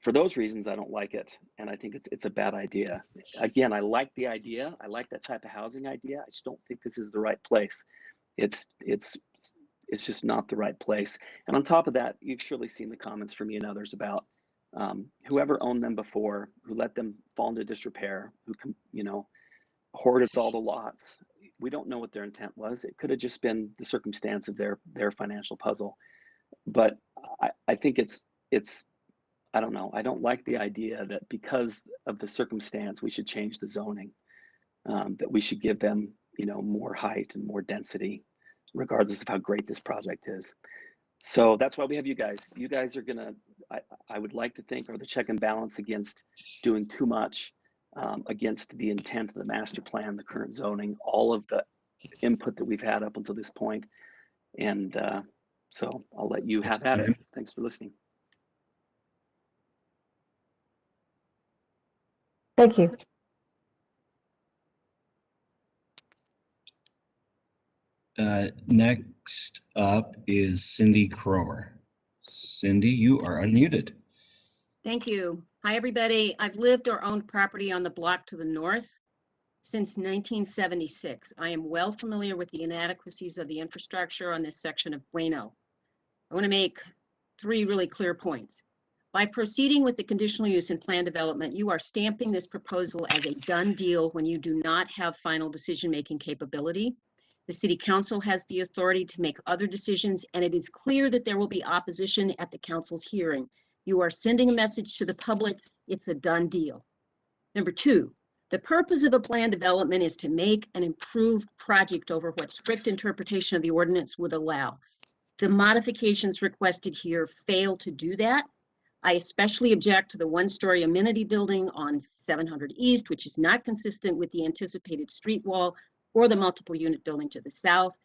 for those reasons, I don't like it. And I think it's a bad idea. Again, I like the idea. I like that type of housing idea. I just don't think this is the right place. It's just not the right place. And on top of that, you've surely seen the comments from me and others about whoever owned them before, who let them fall into disrepair, who hoarded all the lots. We don't know what their intent was. It could have just been the circumstance of their financial puzzle. But I think it's I don't know. I don't like the idea that because of the circumstance, we should change the zoning, that we should give them, more height and more density, regardless of how great this project is. So that's why we have you guys. You guys are gonna, I would like to think, are the check and balance against doing too much, against the intent of the master plan, the current zoning, all of the input that we've had up until this point. And so I'll let you have at it. Thanks for listening. Thank you. Next up is Cindy Cromer. Cindy, you are unmuted. Thank you. Hi, everybody. I've lived or owned property on the block to the north since 1976. I am well familiar with the inadequacies of the infrastructure on this section of Bueno. I want to make 3 really clear points. By proceeding with the conditional use and plan development, you are stamping this proposal as a done deal when you do not have final decision-making capability. The City Council has the authority to make other decisions, and it is clear that there will be opposition at the council's hearing. You are sending a message to the public, it's a done deal. Number 2, the purpose of a plan development is to make an improved project over what strict interpretation of the ordinance would allow. The modifications requested here fail to do that. I especially object to the 1-story amenity building on 700 East, which is not consistent with the anticipated street wall or the multiple unit building to the south.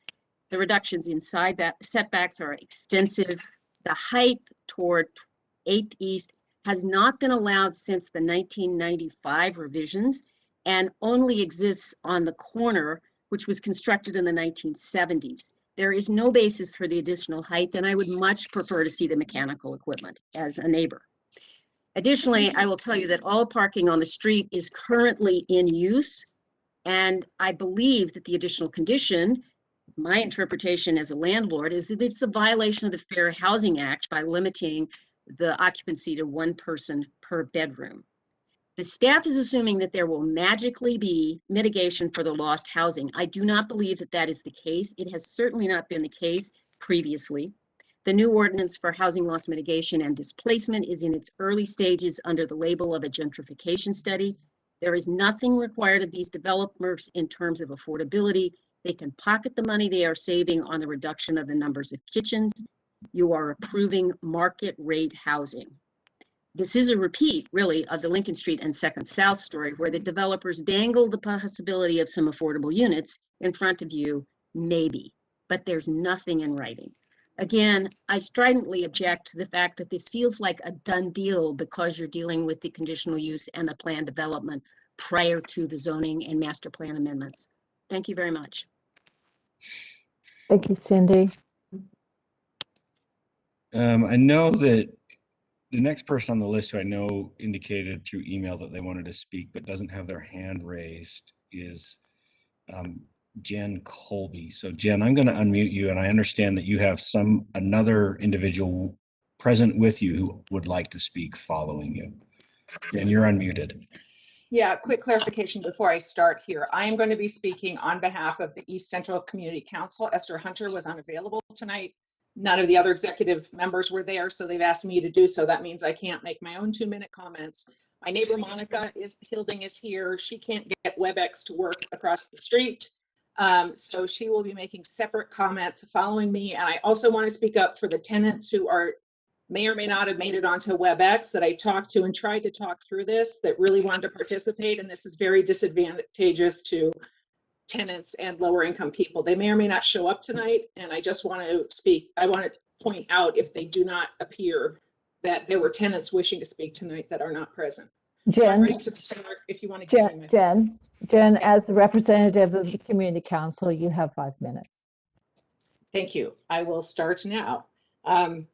The reductions in setbacks are extensive. The height toward 8th East has not been allowed since the 1995 revisions and only exists on the corner, which was constructed in the 1970s. There is no basis for the additional height, and I would much prefer to see the mechanical equipment as a neighbor. Additionally, I will tell you that all parking on the street is currently in use, and I believe that the additional condition, my interpretation as a landlord, is that it's a violation of the Fair Housing Act by limiting the occupancy to 1 person per bedroom. The staff is assuming that there will magically be mitigation for the lost housing. I do not believe that that is the case. It has certainly not been the case previously. The new ordinance for housing loss mitigation and displacement is in its early stages under the label of a gentrification study. There is nothing required of these developers in terms of affordability. They can pocket the money they are saving on the reduction of the numbers of kitchens. You are approving market rate housing. This is a repeat, really, of the Lincoln Street and 2nd South story, where the developers dangle the possibility of some affordable units in front of you, maybe, but there's nothing in writing. Again, I stridently object to the fact that this feels like a done deal because you're dealing with the conditional use and the plan development prior to the zoning and master plan amendments. Thank you very much. Thank you, Cindy. I know that the next person on the list who I know indicated through email that they wanted to speak but doesn't have their hand raised is Jen Colby. So Jen, I'm going to unmute you, and I understand that you have another individual present with you who would like to speak following you. Jen, you're unmuted. Yeah, quick clarification before I start here. I am going to be speaking on behalf of the East Central Community Council. Esther Hunter was unavailable tonight. None of the other executive members were there, so they've asked me to do so. That means I can't make my own 2-minute comments. My neighbor Monica Hilding is here. She can't get WebEx to work across the street. So she will be making separate comments following me. And I also want to speak up for the tenants who may or may not have made it onto WebEx that I talked to and tried to talk through this, that really wanted to participate. And this is very disadvantageous to tenants and lower income people. They may or may not show up tonight. And I just want to I want to point out, if they do not appear, that there were tenants wishing to speak tonight that are not present. So I'm Jen, ready to start if you want to give me my. Jen, as the representative of the community council, you have 5 minutes. Thank you. I will start now. The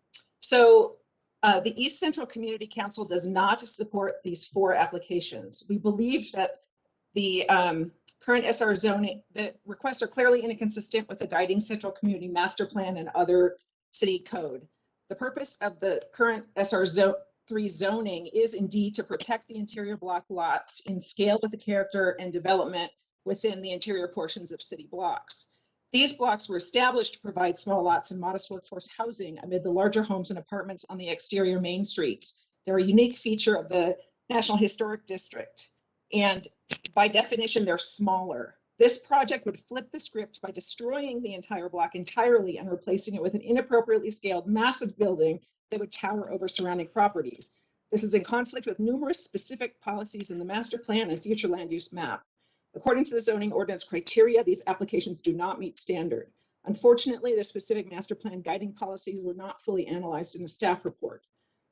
East Central Community Council does not support these 4 applications. We believe that the current SR zoning, the requests are clearly inconsistent with the guiding Central Community Master Plan and other city code. The purpose of the current SR3 zoning is indeed to protect the interior block lots in scale with the character and development within the interior portions of city blocks. These blocks were established to provide small lots and modest workforce housing amid the larger homes and apartments on the exterior main streets. They're a unique feature of the National Historic District, and by definition, they're smaller. This project would flip the script by destroying the entire block entirely and replacing it with an inappropriately scaled massive building that would tower over surrounding properties. This is in conflict with numerous specific policies in the master plan and future land use map. According to the zoning ordinance criteria, these applications do not meet standard. Unfortunately, the specific master plan guiding policies were not fully analyzed in the staff report.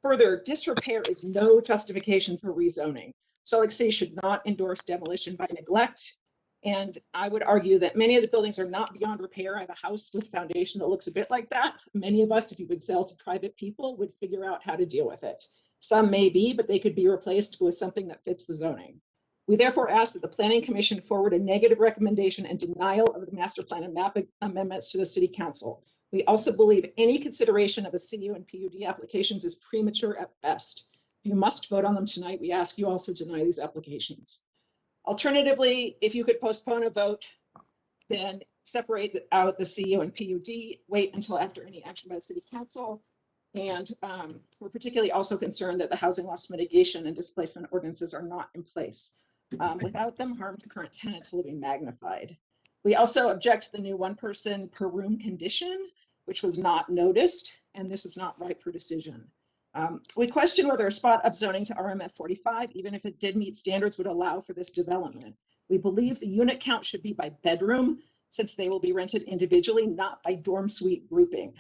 Further, disrepair is no justification for rezoning. Salt Lake City should not endorse demolition by neglect. And I would argue that many of the buildings are not beyond repair. I have a house with foundation that looks a bit like that. Many of us, if you would sell to private people, would figure out how to deal with it. Some may be, but they could be replaced with something that fits the zoning. We therefore ask that the Planning Commission forward a negative recommendation and denial of the master plan and map amendments to the City Council. We also believe any consideration of the CU and PUD applications is premature at best. If you must vote on them tonight, we ask you also deny these applications. Alternatively, if you could postpone a vote, then separate out the CU and PUD, wait until after any action by the City Council. And we're particularly also concerned that the housing loss mitigation and displacement ordinances are not in place. Without them, harm to current tenants will be magnified. We also object to the new 1 person per room condition, which was not noticed, and this is not ripe for decision. We question whether a spot upzoning to RMF 45, even if it did meet standards, would allow for this development. We believe the unit count should be by bedroom, since they will be rented individually, not by dorm suite grouping.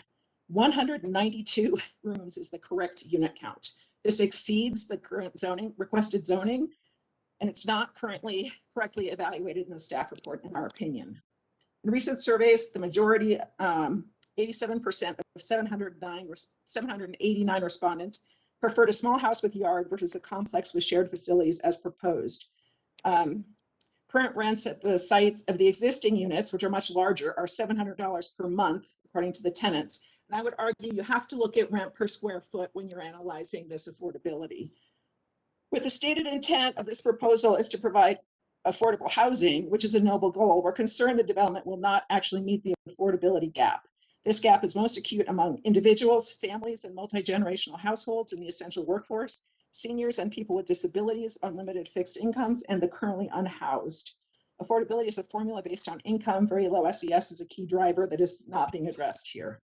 192 rooms is the correct unit count. This exceeds the current zoning, requested zoning, and it's not currently correctly evaluated in the staff report, in our opinion. In recent surveys, the majority, 87% of 789 respondents preferred a small house with yard versus a complex with shared facilities as proposed. Current rents at the sites of the existing units, which are much larger, are $700 per month, according to the tenants. And I would argue you have to look at rent per square foot when you're analyzing this affordability. With the stated intent of this proposal is to provide affordable housing, which is a noble goal, we're concerned the development will not actually meet the affordability gap. This gap is most acute among individuals, families, and multi-generational households in the essential workforce, seniors and people with disabilities, unlimited fixed incomes, and the currently unhoused. Affordability is a formula based on income. Very low SES is a key driver that is not being addressed here.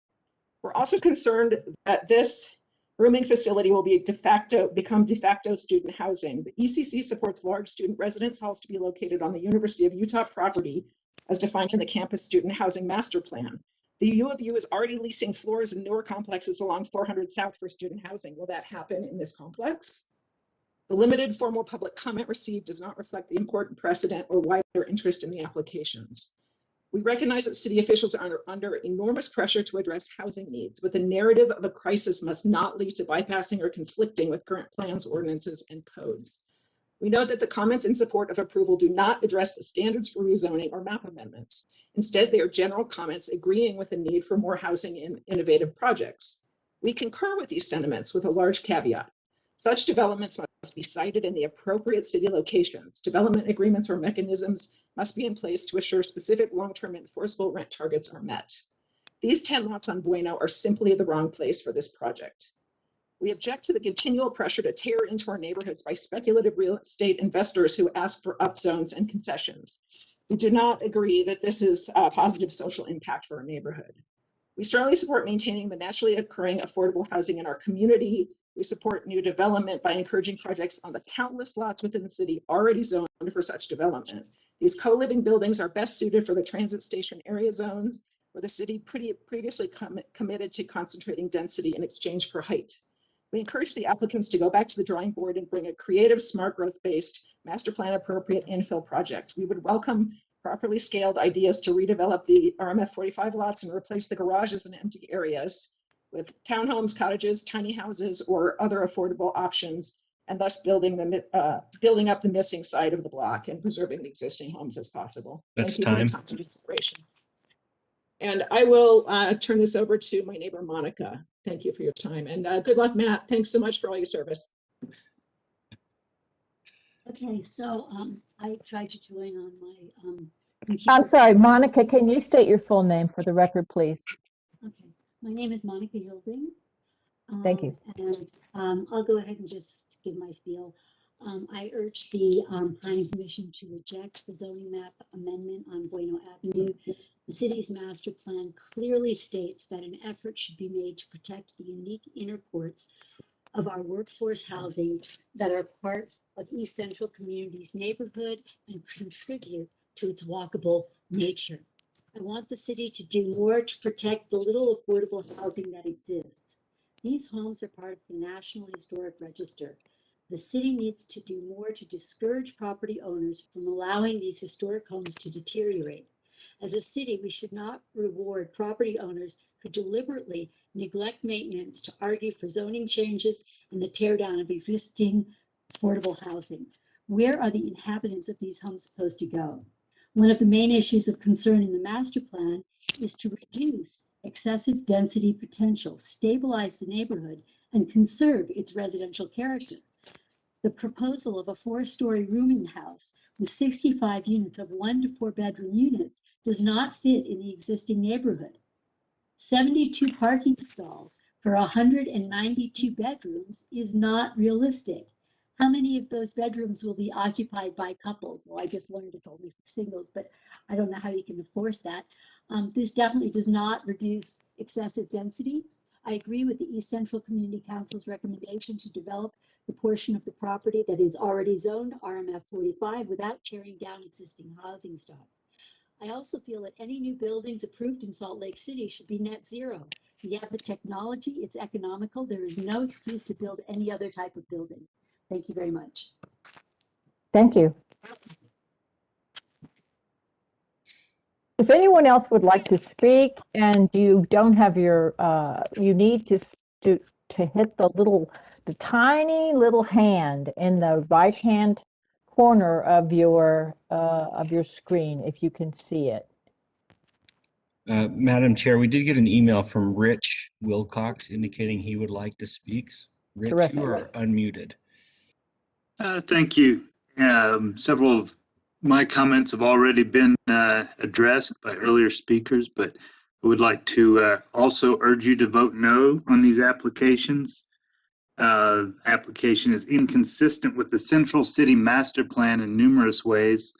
We're also concerned that this rooming facility will become de facto student housing. The ECC supports large student residence halls to be located on the University of Utah property as defined in the campus student housing master plan. The U of U is already leasing floors in newer complexes along 400 South for student housing. Will that happen in this complex? The limited formal public comment received does not reflect the important precedent or wider interest in the applications. We recognize that city officials are under enormous pressure to address housing needs, but the narrative of a crisis must not lead to bypassing or conflicting with current plans, ordinances, and codes. We note that the comments in support of approval do not address the standards for rezoning or map amendments. Instead, they are general comments agreeing with the need for more housing in innovative projects. We concur with these sentiments with a large caveat. Such developments must be sited in the appropriate city locations. Development agreements or mechanisms must be in place to assure specific long-term enforceable rent targets are met. These 10 lots on Bueno are simply the wrong place for this project. We object to the continual pressure to tear into our neighborhoods by speculative real estate investors who ask for upzones and concessions. We do not agree that this is a positive social impact for our neighborhood. We strongly support maintaining the naturally occurring affordable housing in our community. We support new development by encouraging projects on the countless lots within the city already zoned for such development. These co-living buildings are best suited for the transit station area zones, where the city previously committed to concentrating density in exchange for height. We encourage the applicants to go back to the drawing board and bring a creative, smart growth-based, master plan appropriate infill project. We would welcome properly scaled ideas to redevelop the RMF 45 lots and replace the garages and empty areas with townhomes, cottages, tiny houses, or other affordable options, and thus building up the missing side of the block and preserving the existing homes as possible. That's Thank you for time. your time and consideration. And I will turn this over to my neighbor, Monica. Thank you for your time, and good luck, Matt. Thanks so much for all your service. Okay, so I tried to join on my I'm sorry, Monica, can you state your full name for the record, please? Okay, my name is Monica Hilding. Thank you. And I'll go ahead and just give my spiel. I urge the Planning Commission to reject the zoning map amendment on Bueno Avenue. The city's master plan clearly states that an effort should be made to protect the unique inner courts of our workforce housing that are part of East Central Community's neighborhood and contribute to its walkable nature. I want the city to do more to protect the little affordable housing that exists. These homes are part of the National Historic Register. The city needs to do more to discourage property owners from allowing these historic homes to deteriorate. As a city, we should not reward property owners who deliberately neglect maintenance to argue for zoning changes and the tear down of existing affordable housing. Where are the inhabitants of these homes supposed to go? One of the main issues of concern in the master plan is to reduce excessive density potential, stabilize the neighborhood, and conserve its residential character. The proposal of a 4-story rooming house with 65 units of 1 to 4 bedroom units does not fit in the existing neighborhood. 72 parking stalls for 192 bedrooms is not realistic. How many of those bedrooms will be occupied by couples? Well, I just learned it's only for singles, but I don't know how you can enforce that. This definitely does not reduce excessive density. I agree with the East Central Community Council's recommendation to develop the portion of the property that is already zoned RMF 45 without tearing down existing housing stock. I also feel that any new buildings approved in Salt Lake City should be net zero. We have the technology, it's economical. There is no excuse to build any other type of building. Thank you very much. Thank you. If anyone else would like to speak and you don't have your, you need to hit the tiny little hand in the right-hand corner of your screen, if you can see it. Madam Chair, we did get an email from Rich Wilcox indicating he would like to speak. Rich, Terrific. you are unmuted. Thank you. Several of my comments have already been addressed by earlier speakers, but I would like to also urge you to vote no on these applications. Application is inconsistent with the Central City Master Plan in numerous ways.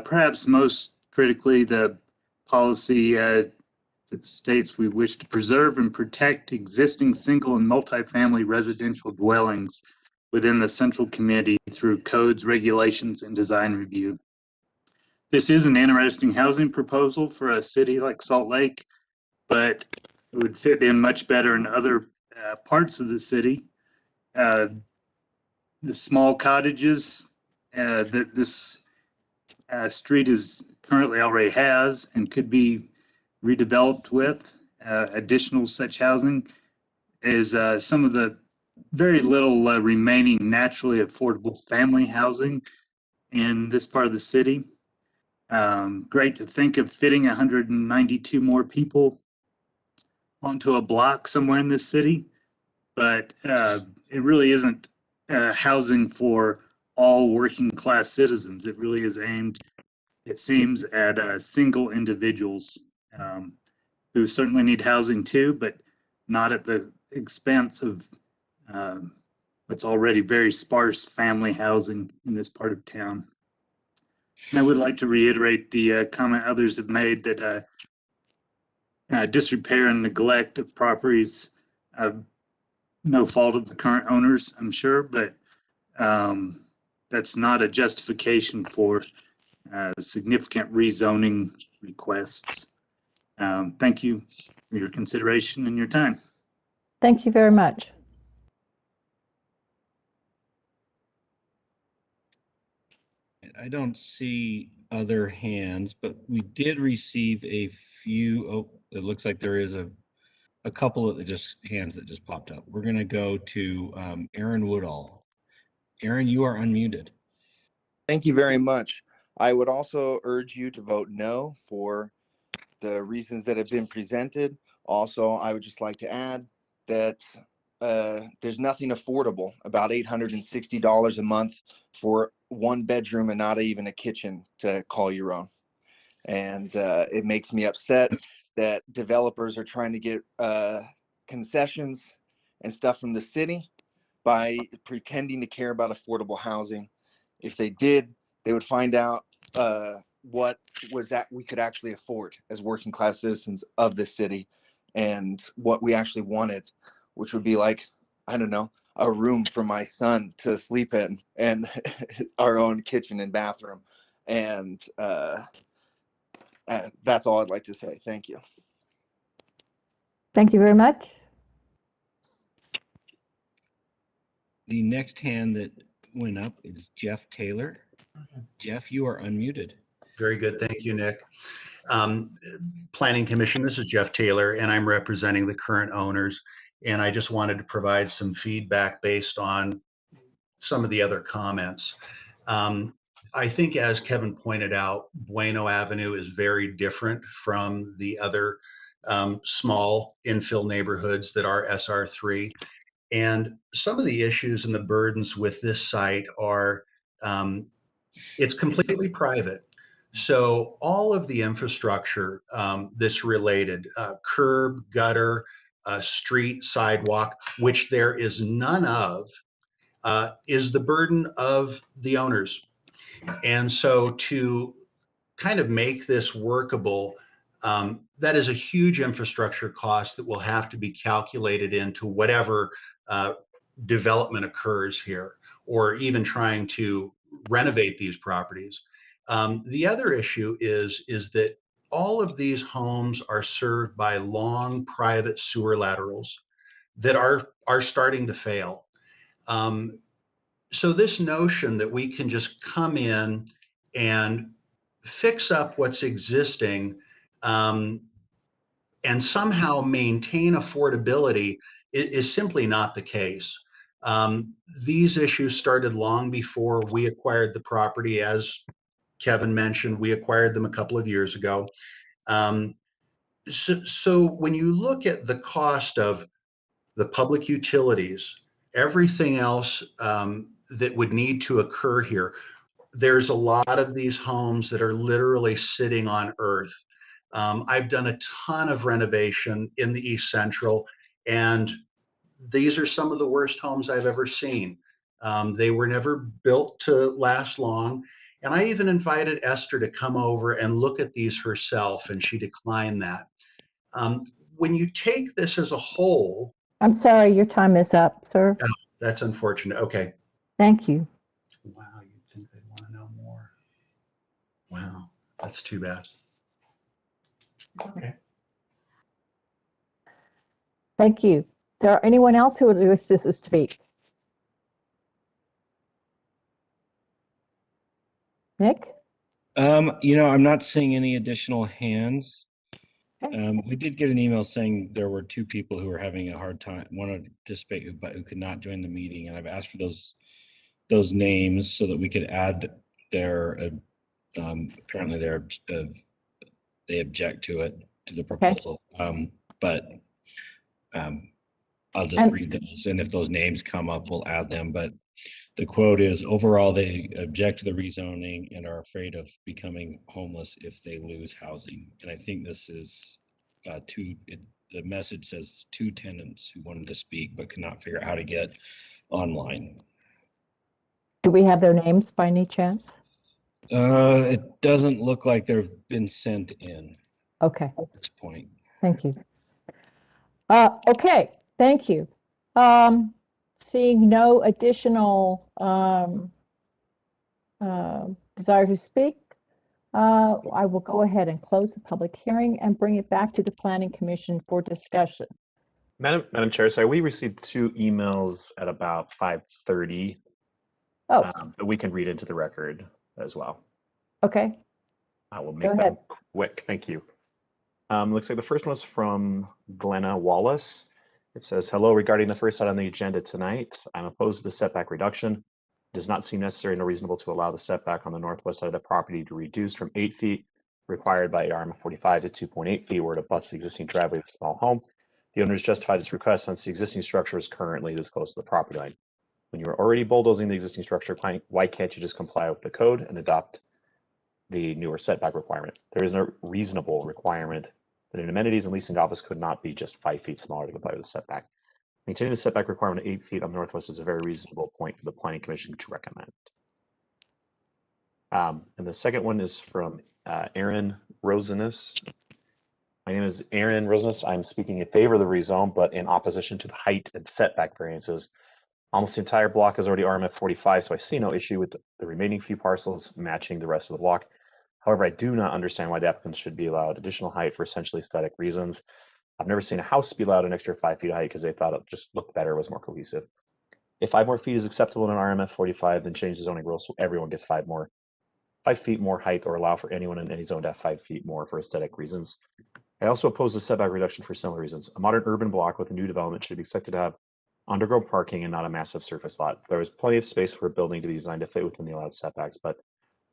Perhaps most critically, the policy that states we wish to preserve and protect existing single and multifamily residential dwellings within the central community through codes, regulations, and design review. This is an interesting housing proposal for a city like Salt Lake, but it would fit in much better in other parts of the city. The small cottages that this street is currently already has and could be redeveloped with additional such housing is some of the very little remaining naturally affordable family housing in this part of the city. Great to think of fitting 192 more people onto a block somewhere in this city, but it really isn't housing for all working class citizens. It really is aimed, it seems, at single individuals who certainly need housing too, but not at the expense of what's already very sparse family housing in this part of town. And I would like to reiterate the comment others have made that disrepair and neglect of properties, no fault of the current owners, I'm sure, but that's not a justification for significant rezoning requests. Thank you for your consideration and your time. Thank you very much. I don't see other hands, but we did receive a few. Oh, it looks like there is a couple of hands that just popped up. We're going to go to Aaron Woodall. Aaron, you are unmuted. Thank you very much. I would also urge you to vote no for the reasons that have been presented. Also, I would just like to add that there's nothing affordable about $860 a month for one bedroom and not even a kitchen to call your own. And it makes me upset that developers are trying to get concessions and stuff from the city by pretending to care about affordable housing. If they did, they would find out what was that we could actually afford as working class citizens of this city, and what we actually wanted, which would be like, I don't know, a room for my son to sleep in and our own kitchen and bathroom. And that's all I'd like to say. Thank you. Thank you very much. The next hand that went up is Jeff Taylor. Jeff, you are unmuted. Very good. Thank you, Nick. Planning Commission, this is Jeff Taylor, and I'm representing the current owners. And I just wanted to provide some feedback based on some of the other comments. I think, as Kevin pointed out, Bueno Avenue is very different from the other small infill neighborhoods that are SR3. And some of the issues and the burdens with this site are it's completely private. So all of the infrastructure that's related, curb, gutter, street, sidewalk, which there is none of, is the burden of the owners. And so to kind of make this workable, that is a huge infrastructure cost that will have to be calculated into whatever development occurs here, or even trying to renovate these properties. The other issue is that all of these homes are served by long private sewer laterals that are starting to fail. So this notion that we can just come in and fix up what's existing and somehow maintain affordability is simply not the case. These issues started long before we acquired the property. As Kevin mentioned, we acquired them a couple of years ago. So when you look at the cost of the public utilities, everything else that would need to occur here, there's a lot of these homes that are literally sitting on earth. I've done a ton of renovation in the East Central, and these are some of the worst homes I've ever seen. They were never built to last long. And I even invited Esther to come over and look at these herself, and she declined that. When you take this as a whole. I'm sorry, your time is up, sir. Oh, that's unfortunate. Okay. Thank you. Wow, you'd think they'd want to know more. Wow, that's too bad. Okay. Thank you. Is there anyone else who would wish to speak? Nick? I'm not seeing any additional hands. We did get an email saying there were two people who were having a hard time, wanted to participate, but who could not join the meeting. And I've asked for those names so that we could add their, apparently they object to it, to the proposal. But I'll just read those, and if those names come up, we'll add them. But the quote is, overall, they object to the rezoning and are afraid of becoming homeless if they lose housing. And I think this is the message says two tenants who wanted to speak but could not figure out how to get online. Do we have their names by any chance? It doesn't look like they've been sent in. Okay. At this point. Thank you. Okay, thank you. Seeing no additional desire to speak, I will go ahead and close the public hearing and bring it back to the Planning Commission for discussion. Madam Chair, sorry, we received two emails at about 5:30 that we can read into the record. as well. Okay. I will Go make them ahead. quick. Thank you. Looks like the first one was from Glenna Wallace. It says, hello, regarding the first item on the agenda tonight, I'm opposed to the setback reduction. It does not seem necessary nor reasonable to allow the setback on the northwest side of the property to reduce from 8 feet required by ARM 45 to 2.8 feet where it abuts the existing driveway of a small home. The owner has justified this request since the existing structure is currently this close to the property line. When you are already bulldozing the existing structure, why can't you just comply with the code and adopt the newer setback requirement? There is no reasonable requirement that an amenities and leasing office could not be just 5 feet smaller to comply with the setback. Maintaining the setback requirement of 8 feet on the northwest is a very reasonable point for the Planning Commission to recommend. And the second one is from Aaron Rosinus. My name is Aaron Rosinus. I'm speaking in favor of the rezone, but in opposition to the height and setback variances. Almost the entire block is already RMF 45, so I see no issue with the remaining few parcels matching the rest of the block. However, I do not understand why the applicants should be allowed additional height for essentially aesthetic reasons. I've never seen a house be allowed an extra 5 feet of height because they thought it just looked better, was more cohesive. If 5 more feet is acceptable in an RMF 45, then change the zoning rules so everyone gets 5 feet more height, or allow for anyone in any zone to have 5 feet more for aesthetic reasons. I also oppose the setback reduction for similar reasons. A modern urban block with a new development should be expected to have underground parking and not a massive surface lot. There is plenty of space for a building to be designed to fit within the allowed setbacks, but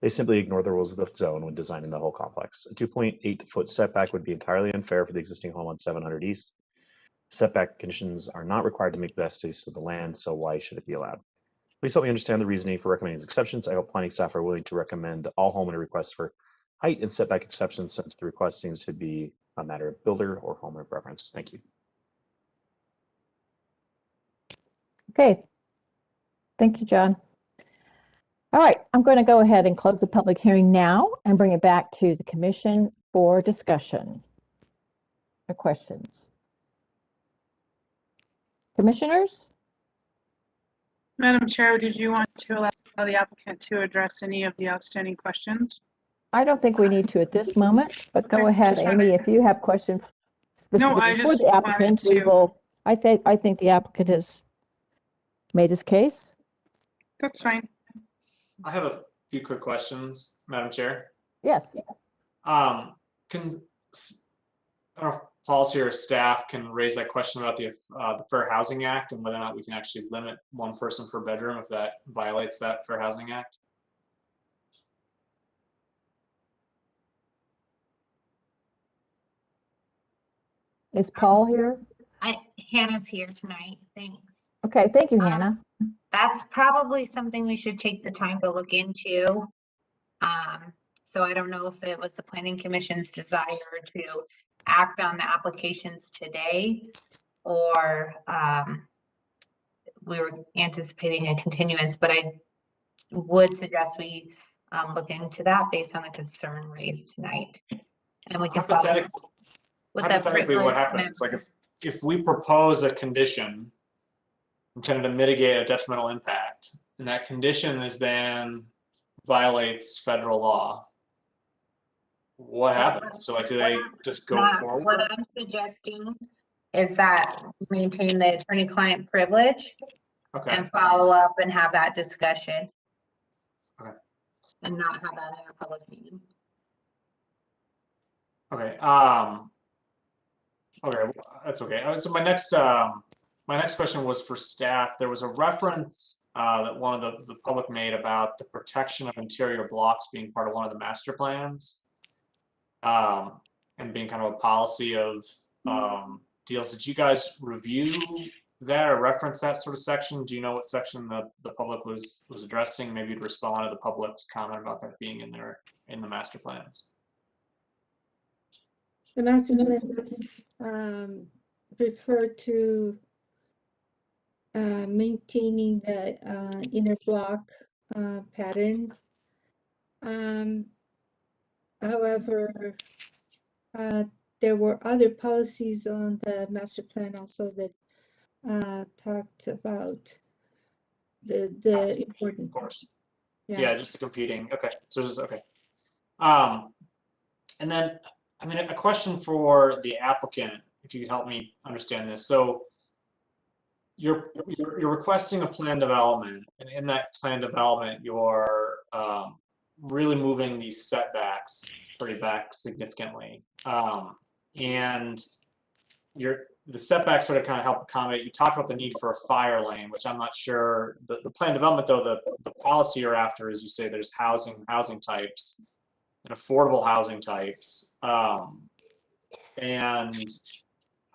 they simply ignore the rules of the zone when designing the whole complex. A 2.8 foot setback would be entirely unfair for the existing home on 700 East. Setback conditions are not required to make best use of the land, so why should it be allowed? Please help me understand the reasoning for recommending these exceptions. I hope planning staff are willing to recommend all homeowner requests for height and setback exceptions, since the request seems to be a matter of builder or homeowner preference. Thank you. Okay. Thank you, John. All right, I'm going to go ahead and close the public hearing now and bring it back to the commission for discussion or questions. Commissioners? Madam Chair, did you want to allow the applicant to address any of the outstanding questions? I don't think we need to at this moment, but go ahead, Amy, if you have questions specifically for the applicant, we will. I think the applicant has made his case. That's fine. I have a few quick questions, Madam Chair. Yes. Can our policy or staff can raise that question about the Fair Housing Act and whether or not we can actually limit one person per bedroom if that violates that Fair Housing Act? Is Paul here? Hannah's here tonight. Thanks. Okay, thank you, Hannah. That's probably something we should take the time to look into. So I don't know if it was the Planning Commission's desire to act on the applications today, or we were anticipating a continuance, but I would suggest we look into that based on the concern raised tonight. And we can follow with hypothetically, what happens? Like if we propose a condition intended to mitigate a detrimental impact, and that condition is then violates federal law, what happens? So like, do they just go forward? What I'm suggesting is that we maintain the attorney-client privilege and follow up and have that discussion. Okay. And not have that in a public meeting. Okay. Okay, that's okay. So my next question was for staff. There was a reference that one of the public made about the protection of interior blocks being part of one of the master plans, and being kind of a policy of deals. Did you guys review that or reference that sort of section? Do you know what section the public was addressing? Maybe you'd respond to the public's comment about that being in there in the master plans. The master plan does refer to maintaining the inner block pattern. However, there were other policies on the master plan also that talked about the importance. Of course. Yeah. Yeah, just the competing. Okay, so just okay. And then, I mean, a question for the applicant, if you could help me understand this. So you're requesting a plan development, and in that plan development, you're really moving these setbacks pretty back significantly. And the setbacks sort of kind of help accommodate. You talked about the need for a fire lane, which I'm not sure. The plan development, though, the policy you're after is, you say there's housing types and affordable housing types. And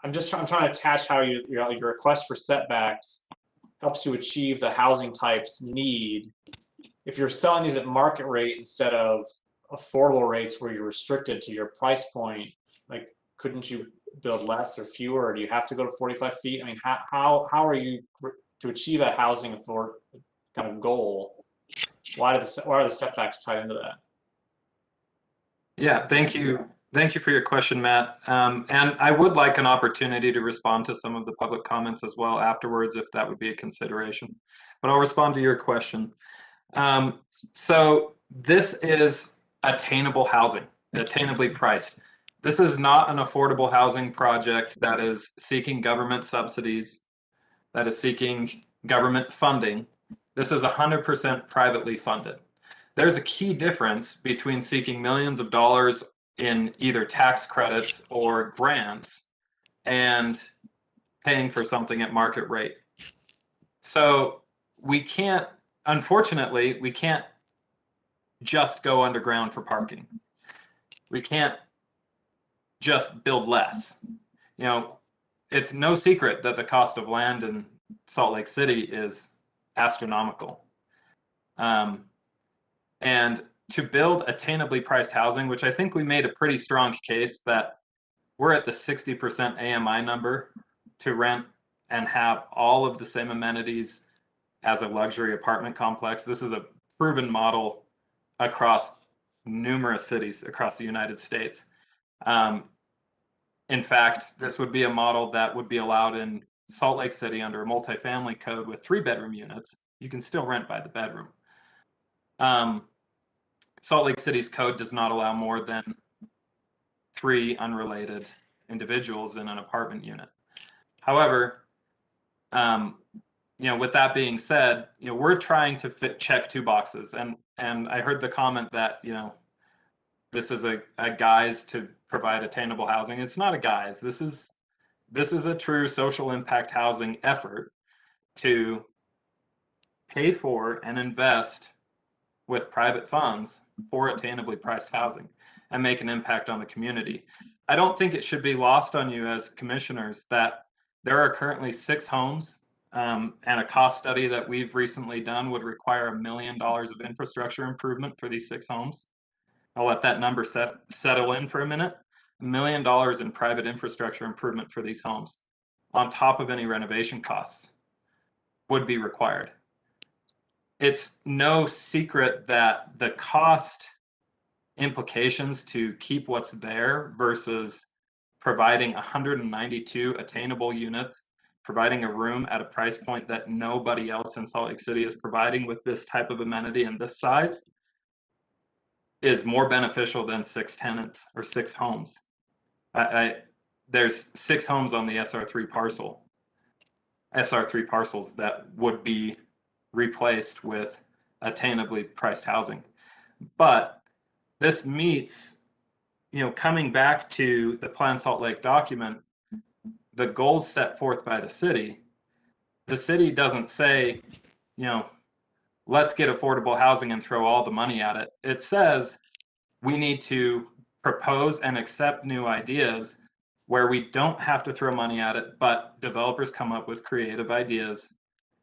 I'm trying to attach how your request for setbacks helps you achieve the housing types need. If you're selling these at market rate instead of affordable rates where you're restricted to your price point, like, couldn't you build less or fewer, or do you have to go to 45 feet? I mean, how are you to achieve that housing afford kind of goal? Why are the setbacks tied into that? Yeah, thank you. Thank you for your question, Matt. And I would like an opportunity to respond to some of the public comments as well afterwards, if that would be a consideration. But I'll respond to your question. So this is attainable housing, attainably priced. This is not an affordable housing project that is seeking government subsidies, that is seeking government funding. This is 100% privately funded. There's a key difference between seeking millions of dollars in either tax credits or grants and paying for something at market rate. So unfortunately, we can't just go underground for parking. We can't just build less. You know, it's no secret that the cost of land in Salt Lake City is astronomical. And to build attainably priced housing, which I think we made a pretty strong case that we're at the 60% AMI number to rent and have all of the same amenities as a luxury apartment complex. This is a proven model across numerous cities across the United States. In fact, this would be a model that would be allowed in Salt Lake City under a multifamily code with 3-bedroom units. You can still rent by the bedroom. Salt Lake City's code does not allow more than 3 unrelated individuals in an apartment unit. However, with that being said, we're trying to check 2 boxes, and I heard the comment that this is a guise to provide attainable housing. It's not a guise. This is a true social impact housing effort to pay for and invest with private funds for attainably priced housing and make an impact on the community. I don't think it should be lost on you as commissioners that there are currently 6 homes, and a cost study that we've recently done would require $1 million of infrastructure improvement for these 6 homes. I'll let that number settle in for a minute. $1 million in private infrastructure improvement for these homes, on top of any renovation costs, would be required. It's no secret that the cost implications to keep what's there versus providing 192 attainable units, providing a room at a price point that nobody else in Salt Lake City is providing with this type of amenity and this size, is more beneficial than 6 tenants or 6 homes. There's 6 homes on the SR3 parcels that would be replaced with attainably priced housing. But this meets, coming back to the Plan Salt Lake document, the goals set forth by the city doesn't say, let's get affordable housing and throw all the money at it. It says we need to propose and accept new ideas where we don't have to throw money at it, but developers come up with creative ideas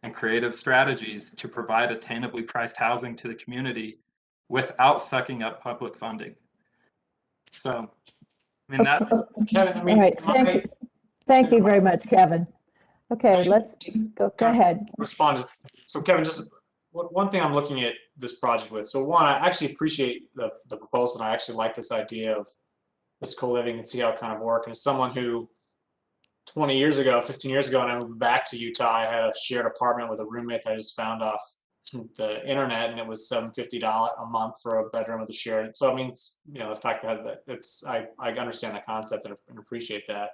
and creative strategies to provide attainably priced housing to the community without sucking up public funding. So, Kevin, All right, thank you very much, Kevin. Okay, let's go ahead. Respond. So Kevin, just one thing I'm looking at this project with. So one, I actually appreciate the proposal, and I actually like this idea of this co-living and see how it kind of works. And as someone who 15 years ago, when I moved back to Utah, I had a shared apartment with a roommate that I just found off the internet, and it was $750 a month for a bedroom with a shared. So I mean, the fact that I understand the concept and appreciate that.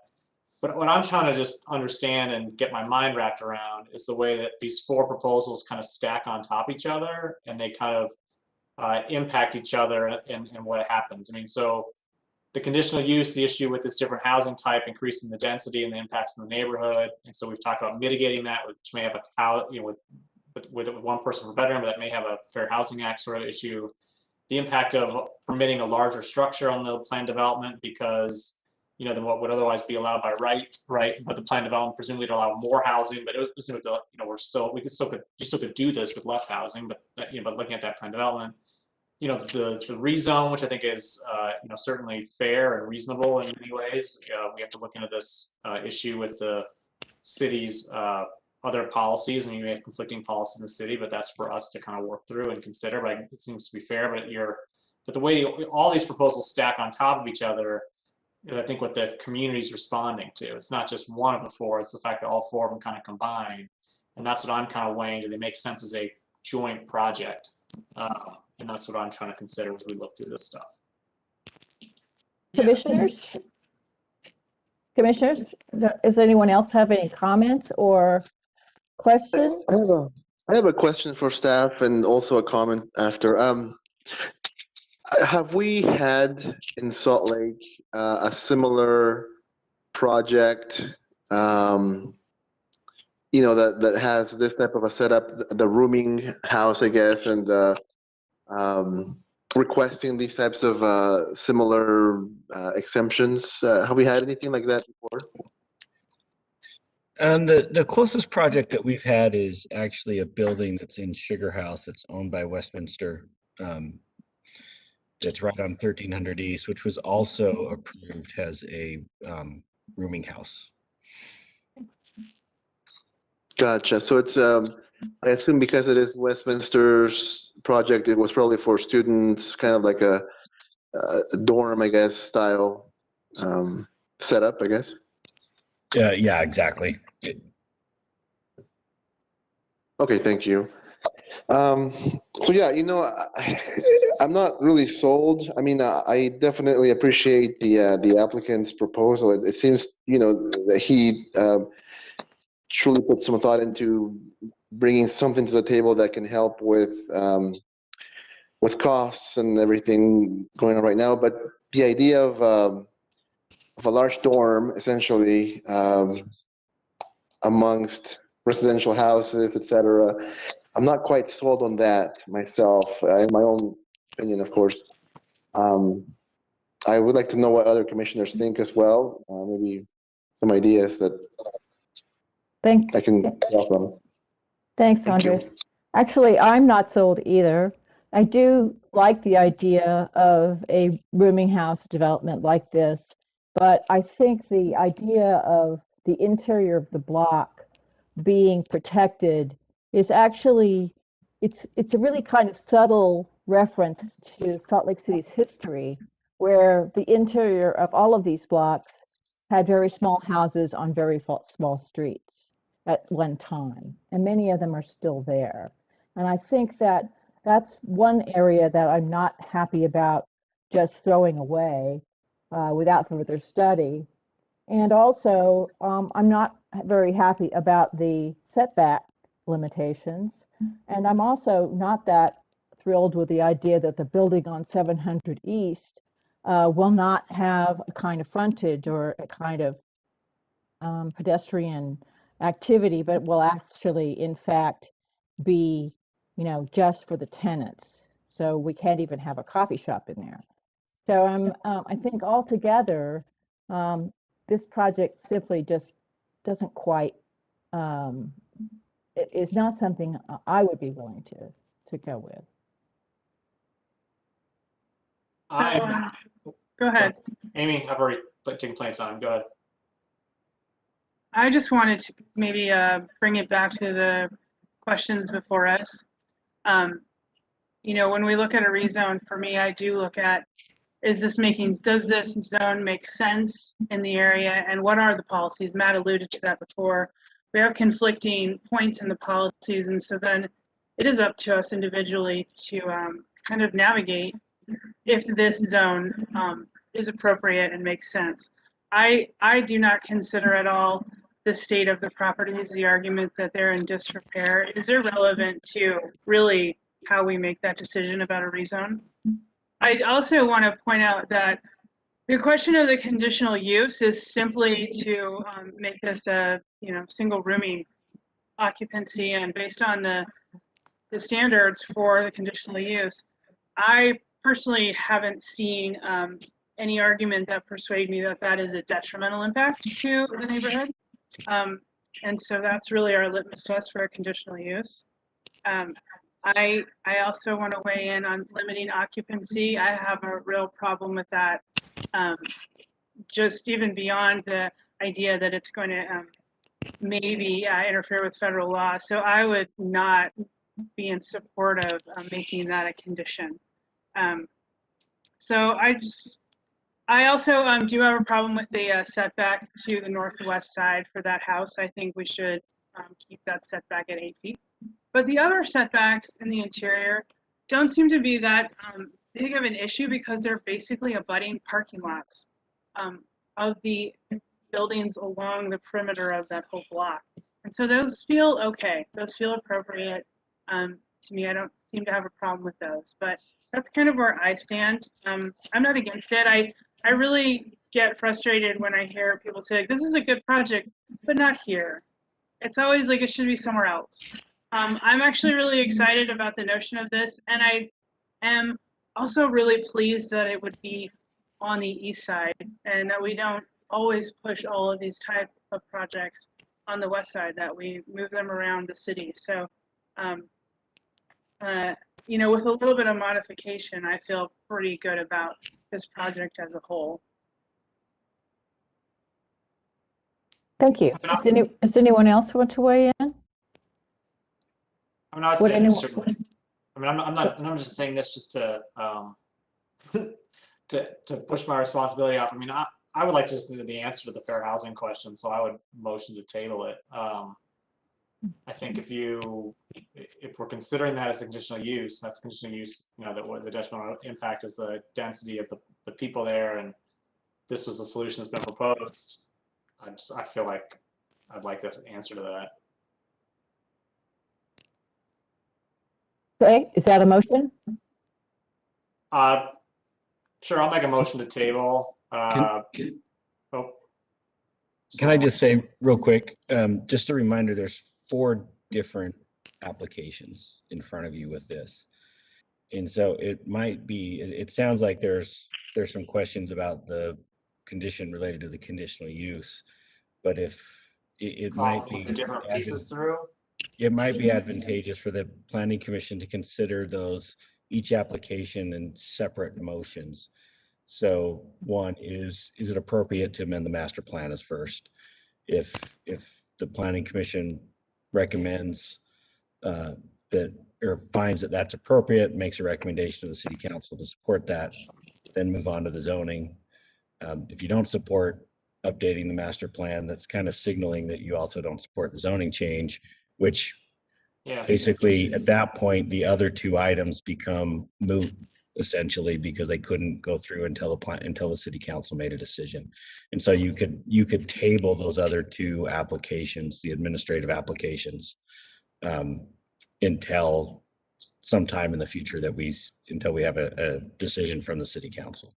But what I'm trying to just understand and get my mind wrapped around is the way that these 4 proposals kind of stack on top of each other, and they kind of impact each other and what happens. I mean, so the conditional use, the issue with this different housing type, increasing the density and the impacts in the neighborhood. And so we've talked about mitigating that, which may have with one person per bedroom, but that may have a Fair Housing Act sort of issue. The impact of permitting a larger structure on the planned development because, than what would otherwise be allowed by right? But the planned development presumably to allow more housing, but it was, you still could do this with less housing, but but looking at that planned development, the rezone, which I think is, certainly fair and reasonable in many ways. We have to look into this issue with the city's other policies, and you may have conflicting policies in the city, but that's for us to kind of work through and consider. But it seems to be fair. But the way all these proposals stack on top of each other is, I think, what the community's responding to. It's not just one of the four; it's the fact that all four of them kind of combine, and that's what I'm kind of weighing. Do they make sense as a joint project? And that's what I'm trying to consider as we look through this stuff. Commissioners, does anyone else have any comments or questions? I have a question for staff and also a comment after. Have we had in Salt Lake a similar project, that has this type of a setup, the rooming house, I guess, and requesting these types of similar exemptions? Have we had anything like that before? The closest project that we've had is actually a building that's in Sugar House that's owned by Westminster. That's right on 1300 East, which was also approved as a rooming house. Gotcha. So it's, I assume because it is Westminster's project, it was probably for students, kind of like a dorm, I guess, style setup, I guess. Yeah, exactly. Okay, thank you. So yeah, I'm not really sold. I mean, I definitely appreciate the applicant's proposal. It seems, that he truly put some thought into bringing something to the table that can help with costs and everything going on right now. But the idea of a large dorm, essentially, amongst residential houses, etc., I'm not quite sold on that myself, in my own opinion, of course. I would like to know what other commissioners think as well. Maybe some ideas that I can draw from. Thanks, Andres. Actually, I'm not sold either. I do like the idea of a rooming house development like this, but I think the idea of the interior of the block being protected is actually, it's a really kind of subtle reference to Salt Lake City's history, where the interior of all of these blocks had very small houses on very small streets at one time, and many of them are still there. And I think that that's one area that I'm not happy about just throwing away without further study. And also, I'm not very happy about the setback limitations. And I'm also not that thrilled with the idea that the building on 700 East will not have a kind of frontage or a kind of pedestrian activity, but will actually, in fact, be, just for the tenants. So we can't even have a coffee shop in there. So I think altogether, this project simply just doesn't quite, it is not something I would be willing to go with. Go ahead. Amy, I've already taken plenty of time. Go ahead. I just wanted to maybe bring it back to the questions before us. When we look at a rezone, for me, I do look at, does this zone make sense in the area, and what are the policies? Matt alluded to that before. We have conflicting points in the policies, and so then it is up to us individually to kind of navigate if this zone is appropriate and makes sense. I do not consider at all the state of the properties, the argument that they're in disrepair is irrelevant to really, how we make that decision about a rezone. I also want to point out that the question of the conditional use is simply to make this a single rooming occupancy, and based on the standards for the conditional use, I personally haven't seen any argument that persuade me that that is a detrimental impact to the neighborhood. And so that's really our litmus test for a conditional use. I also want to weigh in on limiting occupancy. I have a real problem with that, just even beyond the idea that it's going to maybe interfere with federal law. So I would not be in support of making that a condition. So I also do have a problem with the setback to the northwest side for that house. I think we should keep that setback at 8 feet. But the other setbacks in the interior don't seem to be that big of an issue because they're basically abutting parking lots of the buildings along the perimeter of that whole block. And so those feel okay. Those feel appropriate to me. I don't seem to have a problem with those, but that's kind of where I stand. I'm not against it. I really get frustrated when I hear people say, like, this is a good project, but not here. It's always like it should be somewhere else. I'm actually really excited about the notion of this, and I am also really pleased that it would be on the east side and that we don't always push all of these type of projects on the west side, that we move them around the city. So, with a little bit of modification, I feel pretty good about this project as a whole. Thank you. Does anyone else want to weigh in? I'm not Would saying anyone- certainly. I mean, I'm not just saying this just to to push my responsibility off. I mean, I would like to just know the answer to the fair housing question, so I would motion to table it. I think if we're considering that as a conditional use, that's conditional use, that what the detrimental impact is the density of the people there, and this was the solution that's been proposed. I feel like I'd like the answer to that. Okay, is that a motion? Sure, I'll make a motion to table. Can I just say real quick, just a reminder, there's 4 different applications in front of you with this. And so it sounds like there's some questions about the condition related to the conditional use, but if it might be the different pieces through. It might be advantageous for the Planning Commission to consider each application in separate motions. So one is it appropriate to amend the master plan as first? If the Planning Commission recommends that, or finds that that's appropriate, makes a recommendation to the City Council to support that, then move on to the zoning. If you don't support updating the master plan, that's kind of signaling that you also don't support the zoning change, which basically at that point, the other 2 items become moot essentially because they couldn't go through until the City Council made a decision. And so you could table those other 2 applications, the administrative applications, until sometime in the future until we have a decision from the City Council.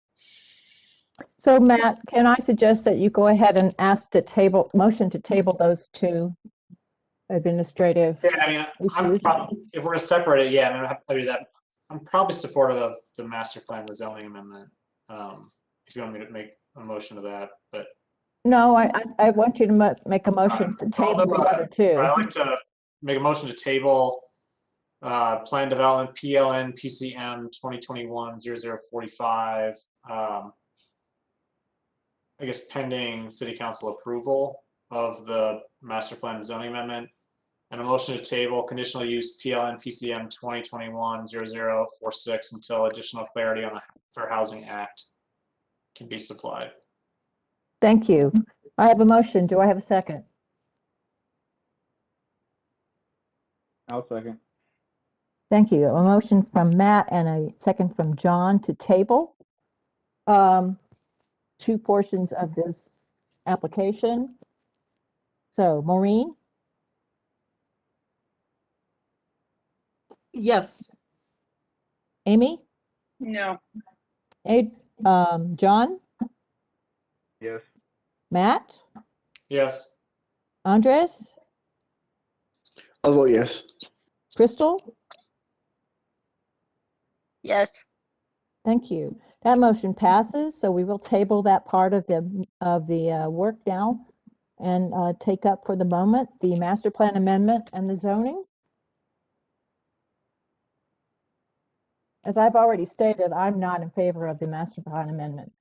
So Matt, can I suggest that you go ahead and motion to table those 2 administrative Yeah, I mean, if we're gonna separate it, I'm gonna do that. I'm probably supportive of the master plan, the zoning amendment. If you want me to make a motion to that, but no, I want you to make a motion to table the other 2. I'd like to make a motion to table plan development PLN PCM 2021-0045. I guess pending City Council approval of the master plan and zoning amendment, and a motion to table conditional use PLN PCM 2021-0046 until additional clarity on the Fair Housing Act can be supplied. Thank you. I have a motion. Do I have a second? I'll second. Thank you. A motion from Matt and a second from John to table 2 portions of this application. So Maureen? Yes. Amy? No. John? Yes. Matt? Yes. Andres? I'll vote yes. Crystal? Yes. Thank you. That motion passes, so we will table that part of the work now and take up for the moment the master plan amendment and the zoning. As I've already stated, I'm not in favor of the master plan amendment,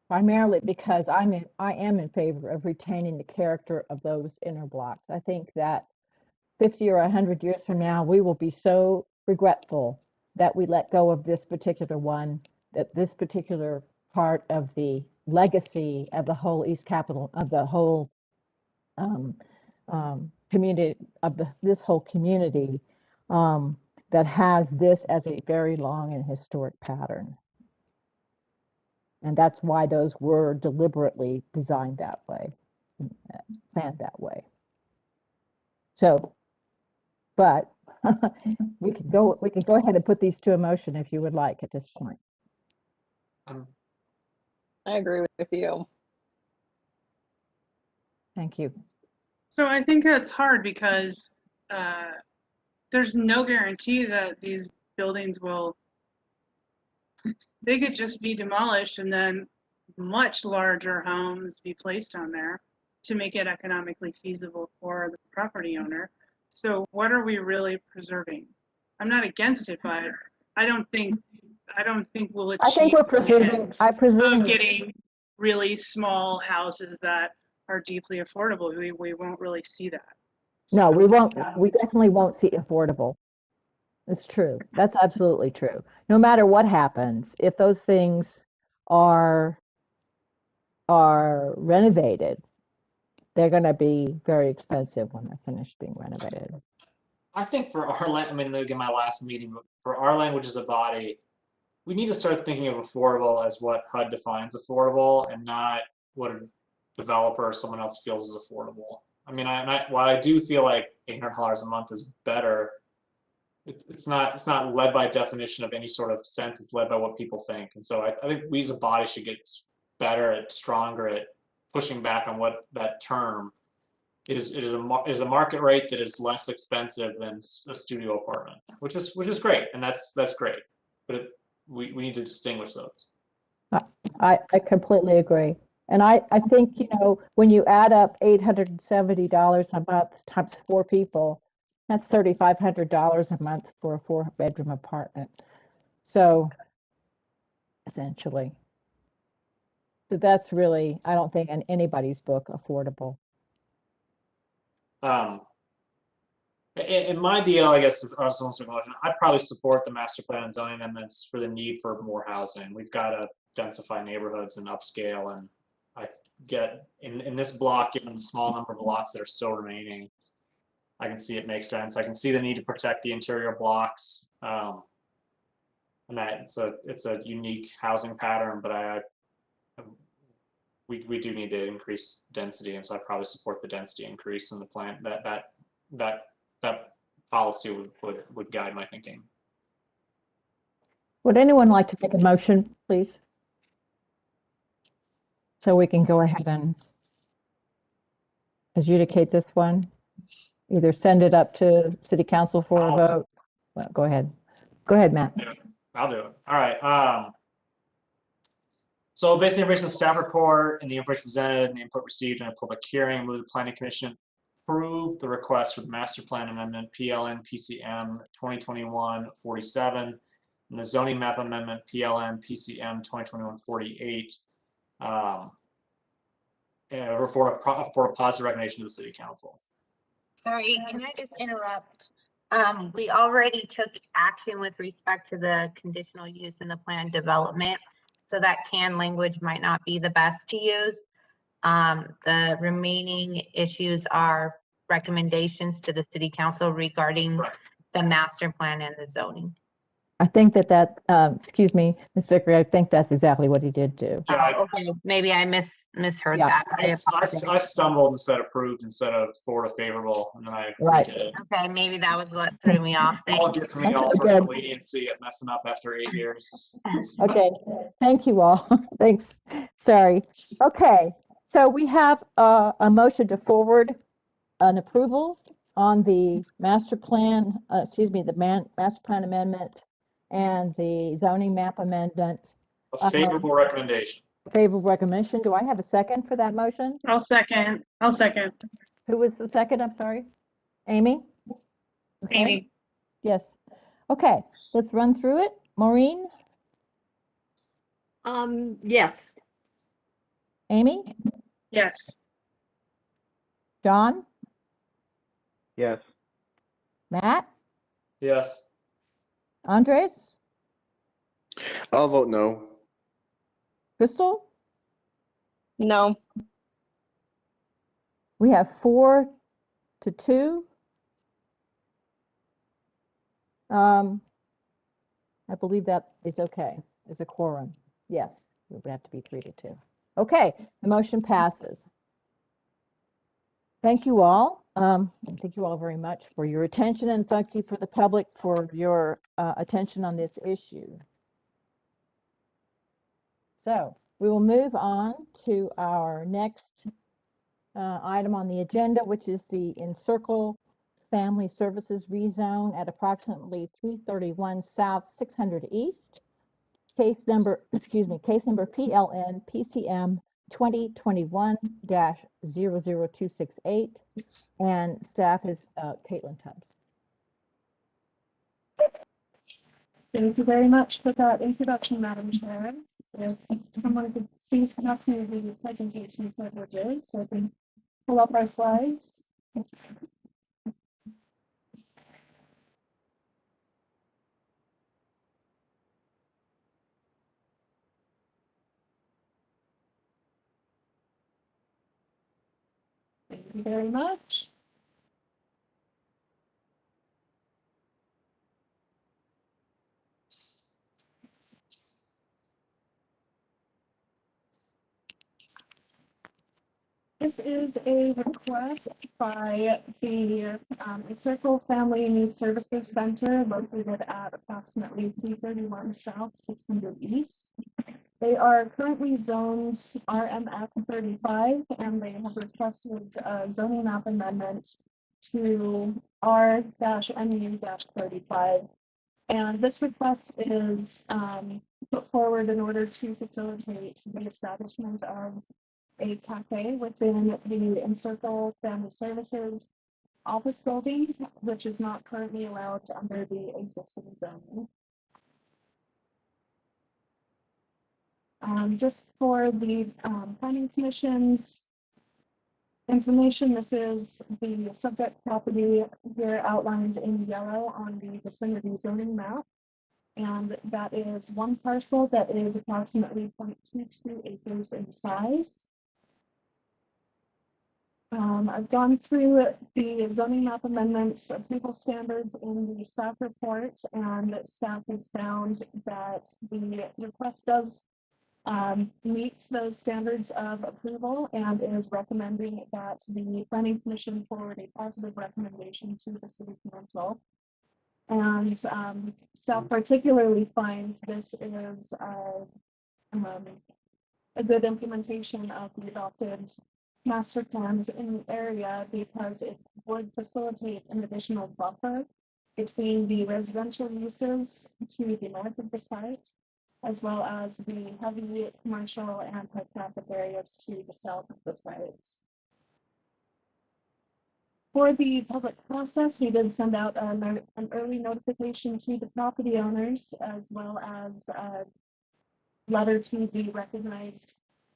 primarily because I am in favor of retaining the character of those inner blocks. I think that 50 or 100 years from now, we will be so regretful that we let go of this particular one, that this particular part of the legacy of the whole East Capitol, of the whole community, of this whole community that has this as a very long and historic pattern. And that's why those were deliberately designed that way, planned that way. So, but we can go ahead and put these to a motion if you would like at this point. I agree with you. Thank you. So I think that's hard because there's no guarantee that these buildings will, they could just be demolished and then much larger homes be placed on there to make it economically feasible for the property owner. So what are we really preserving? I'm not against it, but I don't think we'll achieve I think we're preserving, of getting really small houses that are deeply affordable. We won't really see that. no, we won't, we definitely won't see affordable. It's true. That's absolutely true. No matter what happens, if those things are renovated, they're going to be very expensive when they're finished being renovated. I think for our I mean, again, my last meeting, but for our language as a body, we need to start thinking of affordable as what HUD defines affordable and not what a developer or someone else feels is affordable. I mean, while I do feel like $800 a month is better, it's not led by definition of any sort of sense. It's led by what people think. And so I think we as a body should get better at, stronger at pushing back on what that term is. It is a market rate that is less expensive than a studio apartment, which is great, and that's great. But we need to distinguish those. I completely agree. And I think, you know, when you add up $870 a month times 4 people, that's $3,500 a month for a 4-bedroom apartment. So essentially, so that's really, I don't think in anybody's book affordable. In my deal, I guess, I'd probably support the master plan and zoning amendments for the need for more housing. We've got to densify neighborhoods and upscale, and I get in this block, given the small number of lots that are still remaining, I can see it makes sense. I can see the need to protect the interior blocks, and that it's a unique housing pattern. But we do need to increase density, and so I probably support the density increase in the plan. That policy would guide my thinking. Would anyone like to make a motion, please? So we can go ahead and adjudicate this one. Either send it up to City Council for a vote. Well, go ahead. Go ahead, Matt. I'll do it. All right. So based on the information in the staff report and the information presented and the input received in a public hearing, move the Planning Commission approve the request for the Master Plan Amendment PLN PCM 2021-47 and the Zoning Map Amendment PLN PCM 2021-48 for a positive recommendation to the City Council. Sorry, can I just interrupt? We already took action with respect to the conditional use in the plan development, so that can language might not be the best to use. The remaining issues are recommendations to the City Council regarding the master plan and the zoning. I think that, excuse me, Ms. Vickery, I think that's exactly what he did do. Yeah, Oh, okay, maybe I misheard Yeah. that. I apologize. I stumbled and said approved instead of forward to favorable, and then I Right. redid it. Okay, maybe that was what threw me off. All Thanks. gets me all Okay, sorts of good. leniency at messing up after 8 years. Okay, thank you all. Thanks. Sorry. Okay, so we have a motion to forward an approval on the master plan, the master plan amendment and the zoning map amendment. A favorable recommendation. Favorable recommendation. Do I have a second for that motion? I'll second. Who was the second? I'm sorry. Amy? Okay. Amy. Yes. Okay, let's run through it. Maureen? Yes. Amy? Yes. John? Yes. Matt? Yes. Andres? I'll vote no. Crystal? No. We have 4-2. I believe that is okay, is a quorum. Yes, it would have to be 3-2. Okay, the motion passes. Thank you all. Thank you all very much for your attention, and thank you for the public for your attention on this issue. So we will move on to our next item on the agenda, which is the Encircle Family Services rezone at approximately 331 South 600 East. Case number PLN PCM 2021-00268, and staff is Caitlin Tubbs. Thank you very much for that introduction, Madam Chair. If someone could please pass me the presentation privileges so I can pull up our slides. Thank you very much. This is a request by the Encircle Family Needs Services Center located at approximately 331 South 600 East. They are currently zoned RMF 35, and they have requested a zoning map amendment to R-MU-35. And this request is put forward in order to facilitate the establishment of a cafe within the Encircle Family Services office building, which is not currently allowed under the existing zoning. Just for the Planning Commission's information, this is the subject property here outlined in yellow on the vicinity zoning map. And that is one parcel that is approximately 0.22 acres in size. I've gone through the zoning map amendments approval standards in the staff report, and staff has found that the request does meet those standards of approval and is recommending that the Planning Commission forward a positive recommendation to the City Council. And staff particularly finds this is a good implementation of the adopted master plans in the area, because it would facilitate an additional buffer between the residential uses to the north of the site, as well as the heavy commercial and high traffic areas to the south of the site. For the public process, we did send out an early notification to the property owners, as well as a letter to the recognized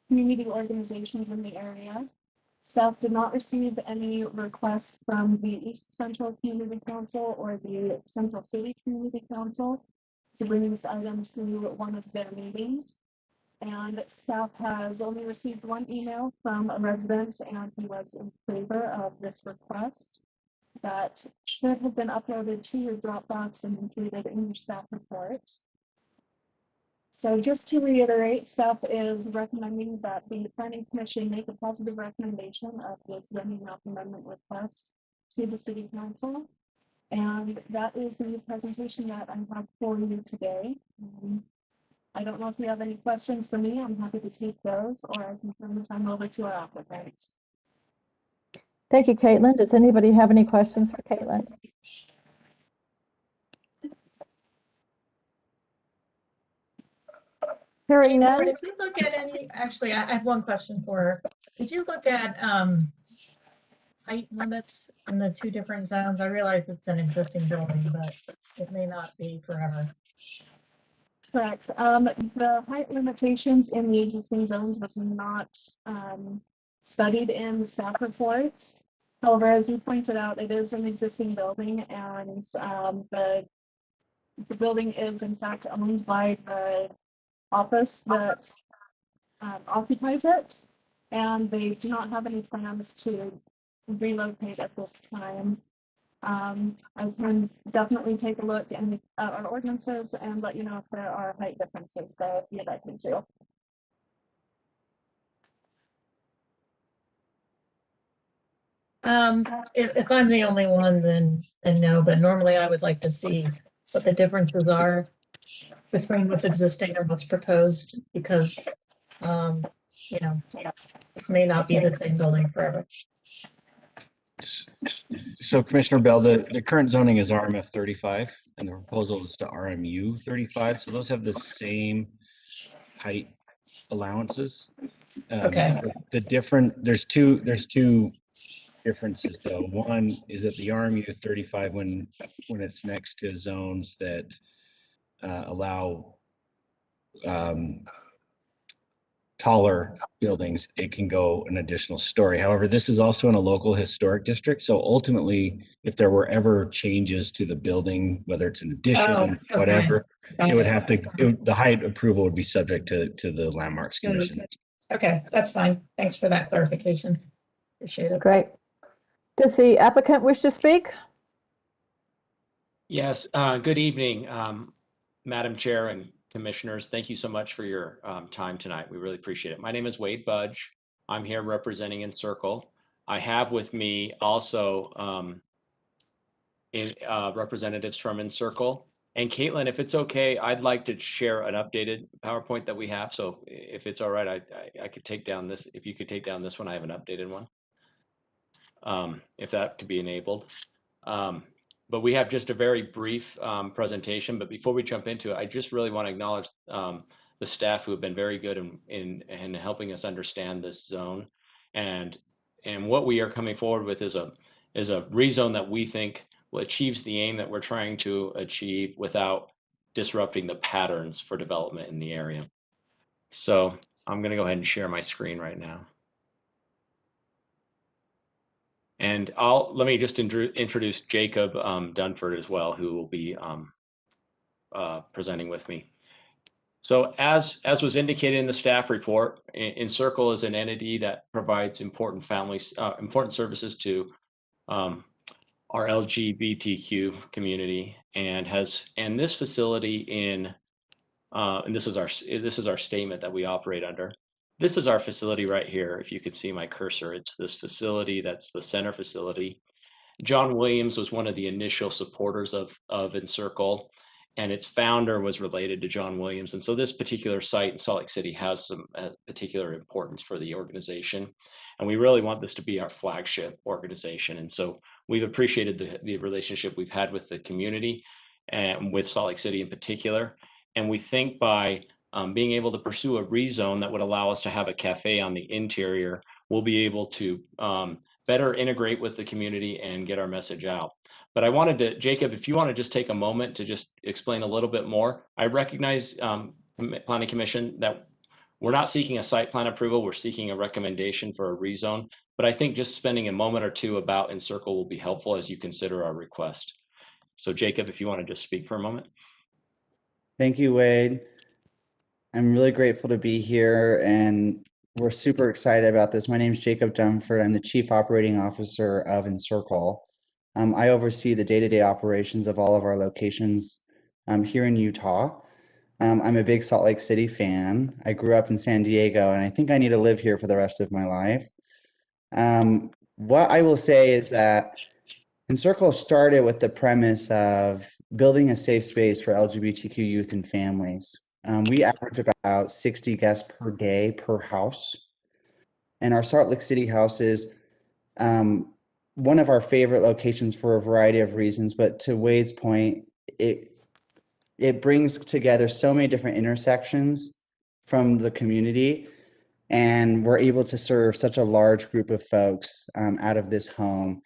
community organizations in the area. Staff did not receive any request from the East Central Community Council or the Central City Community Council to bring this item to one of their meetings. And staff has only received one email from a resident, and he was in favor of this request. that should have been uploaded to your Dropbox and included in your staff report. So just to reiterate, staff is recommending that the Planning Commission make a positive recommendation of this zoning map amendment request to the City Council. And that is the presentation that I have for you today. I don't know if you have any questions for me. I'm happy to take those, or I can turn the time over to our applicant. Thank you, Caitlin. Does anybody have any questions for Caitlin? Hearing none. Did you look at any, actually, I have one question for her. Did you look at height limits in the two different zones? I realize it's an existing building, but it may not be forever. Correct. The height limitations in the existing zones was not studied in the staff report. However, as you pointed out, it is an existing building, and the building is in fact owned by the office that occupies it, and they do not have any plans to relocate at this time. I can definitely take a look at our ordinances and let you know if there are height differences that you'd like me to. If I'm the only one, then no, but normally I would like to see what the differences are between what's existing and what's proposed, because, you know, this may not be the same building forever. So Commissioner Bell, the current zoning is RMF 35 and the proposal is to RMU 35. So those have the same height allowances. Okay. There's two differences though. One is that the RMU 35, when it's next to zones that allow taller buildings, it can go an additional story. However, this is also in a local historic district. So ultimately, if there were ever changes to the building, whether it's an addition, whatever, it would have to, the height approval would be subject to the Landmarks Commission. Okay, that's fine. Thanks for that clarification. Appreciate it. Great. Does the applicant wish to speak? Yes, good evening, Madam Chair and Commissioners. Thank you so much for your time tonight. We really appreciate it. My name is Wade Budge. I'm here representing Encircle. I have with me also representatives from Encircle. And Caitlin, if it's okay, I'd like to share an updated PowerPoint that we have. So if it's all right, I could take down this. If you could take down this one, I have an updated one. If that could be enabled. But we have just a very brief presentation. But before we jump into it, I just really want to acknowledge the staff who have been very good in helping us understand this zone. And what we are coming forward with is a rezone that we think achieves the aim that we're trying to achieve without disrupting the patterns for development in the area. So I'm going to go ahead and share my screen right now. And let me just introduce Jacob Dunford as well, who will be presenting with me. So as was indicated in the staff report, Encircle is an entity that provides important services to our LGBTQ community, and this facility and this is our statement that we operate under. This is our facility right here. If you could see my cursor, it's this facility. That's the center facility. John Williams was one of the initial supporters of Encircle, and its founder was related to John Williams. And so this particular site in Salt Lake City has some particular importance for the organization. And we really want this to be our flagship organization. And so we've appreciated the relationship we've had with the community and with Salt Lake City in particular. And we think by being able to pursue a rezone that would allow us to have a cafe on the interior, we'll be able to better integrate with the community and get our message out. But I wanted to, Jacob, if you want to just take a moment to just explain a little bit more. I recognize, Planning Commission, that we're not seeking a site plan approval, we're seeking a recommendation for a rezone. But I think just spending a moment or two about Encircle will be helpful as you consider our request. So Jacob, if you want to just speak for a moment. Thank you, Wade. I'm really grateful to be here, and we're super excited about this. My name is Jacob Dunford. I'm the Chief Operating Officer of Encircle. I oversee the day-to-day operations of all of our locations here in Utah. I'm a big Salt Lake City fan. I grew up in San Diego, and I think I need to live here for the rest of my life. What I will say is that Encircle started with the premise of building a safe space for LGBTQ youth and families. We average about 60 guests per day per house. And our Salt Lake City house is one of our favorite locations for a variety of reasons. But to Wade's point, it brings together so many different intersections from the community. And we're able to serve such a large group of folks out of this home.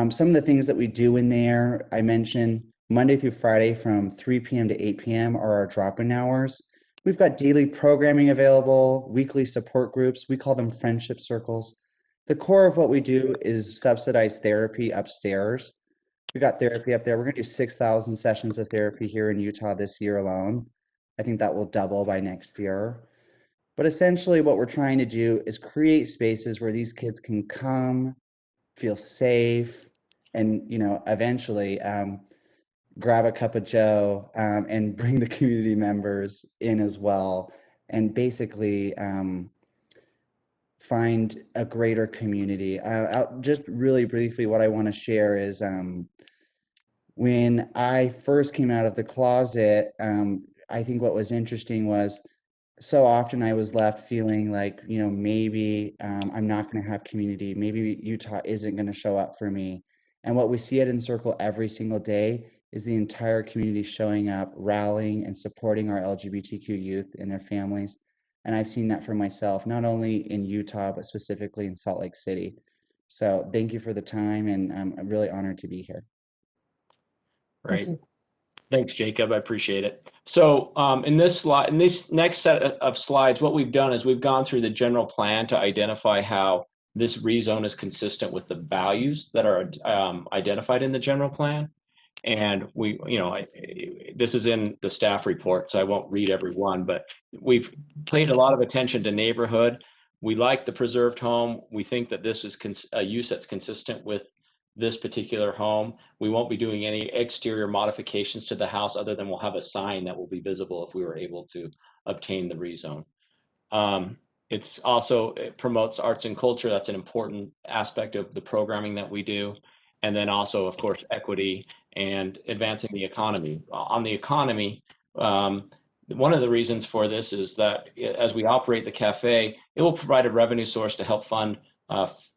Some of the things that we do in there, I mentioned Monday through Friday from 3 p.m. to 8 p.m. are our drop-in hours. We've got daily programming available, weekly support groups. We call them friendship circles. The core of what we do is subsidized therapy upstairs. We got therapy up there. We're going to do 6,000 sessions of therapy here in Utah this year alone. I think that will double by next year. But essentially what we're trying to do is create spaces where these kids can come, feel safe, and, you know, eventually grab a cup of joe and bring the community members in as well, and basically find a greater community. Just really briefly, what I want to share is when I first came out of the closet, I think what was interesting was so often I was left feeling like, you know, maybe I'm not going to have community. Maybe Utah isn't going to show up for me. And what we see at Encircle every single day is the entire community showing up, rallying and supporting our LGBTQ youth and their families. And I've seen that for myself, not only in Utah, but specifically in Salt Lake City. So thank you for the time, and I'm really honored to be here. Right. Thanks, Jacob. I appreciate it. So in this next set of slides, what we've done is we've gone through the general plan to identify how this rezone is consistent with the values that are identified in the general plan. And we, you know, this is in the staff report, so I won't read every one, but we've paid a lot of attention to neighborhood. We like the preserved home. We think that this is a use that's consistent with this particular home. We won't be doing any exterior modifications to the house other than we'll have a sign that will be visible if we were able to obtain the rezone. It promotes arts and culture. That's an important aspect of the programming that we do. And then also, of course, equity and advancing the economy. On the economy, one of the reasons for this is that as we operate the cafe, it will provide a revenue source to help fund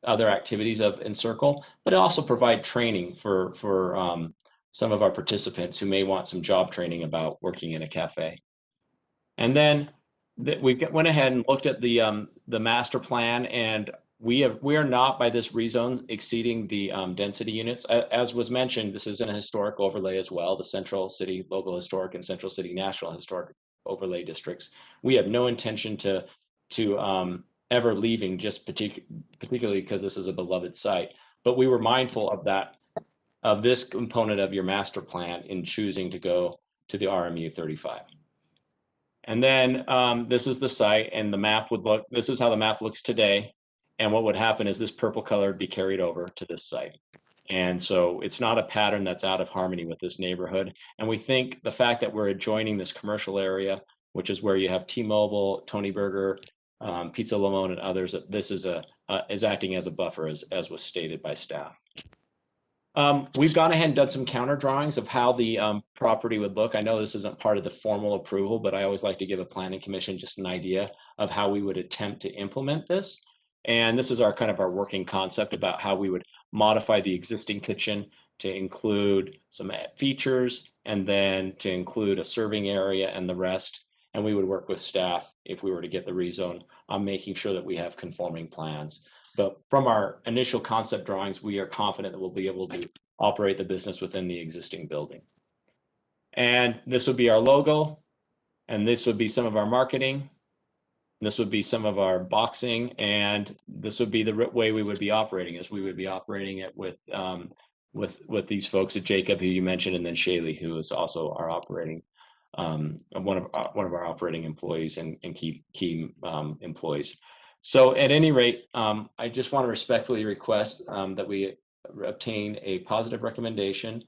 other activities of Encircle, but it also provide training for some of our participants who may want some job training about working in a cafe. And then we went ahead and looked at the master plan, and we are not by this rezone exceeding the density units. As was mentioned, this is in a historic overlay as well, the Central City Local Historic and Central City National Historic Overlay districts. We have no intention to ever leaving, just particularly because this is a beloved site. But we were mindful of this component of your master plan in choosing to go to the RMU 35. And then this is the site, and the map would look, this is how the map looks today. And what would happen is this purple color would be carried over to this site. And so it's not a pattern that's out of harmony with this neighborhood. And we think the fact that we're adjoining this commercial area, which is where you have T-Mobile, Tony Burger, Pizza Limon, and others, this is acting as a buffer, as was stated by staff. We've gone ahead and done some counter drawings of how the property would look. I know this isn't part of the formal approval, but I always like to give a planning commission just an idea of how we would attempt to implement this. And this is our kind of our working concept about how we would modify the existing kitchen to include some features, and then to include a serving area and the rest. And we would work with staff if we were to get the rezone on making sure that we have conforming plans. But from our initial concept drawings, we are confident that we'll be able to operate the business within the existing building. And this would be our logo, and this would be some of our marketing. This would be some of our boxing, and this would be the way we would be operating, as we would be operating it with these folks at Jacob, who you mentioned, and then Shaylee, who is also our operating one of our operating employees and key employees. So at any rate, I just want to respectfully request that we obtain a positive recommendation,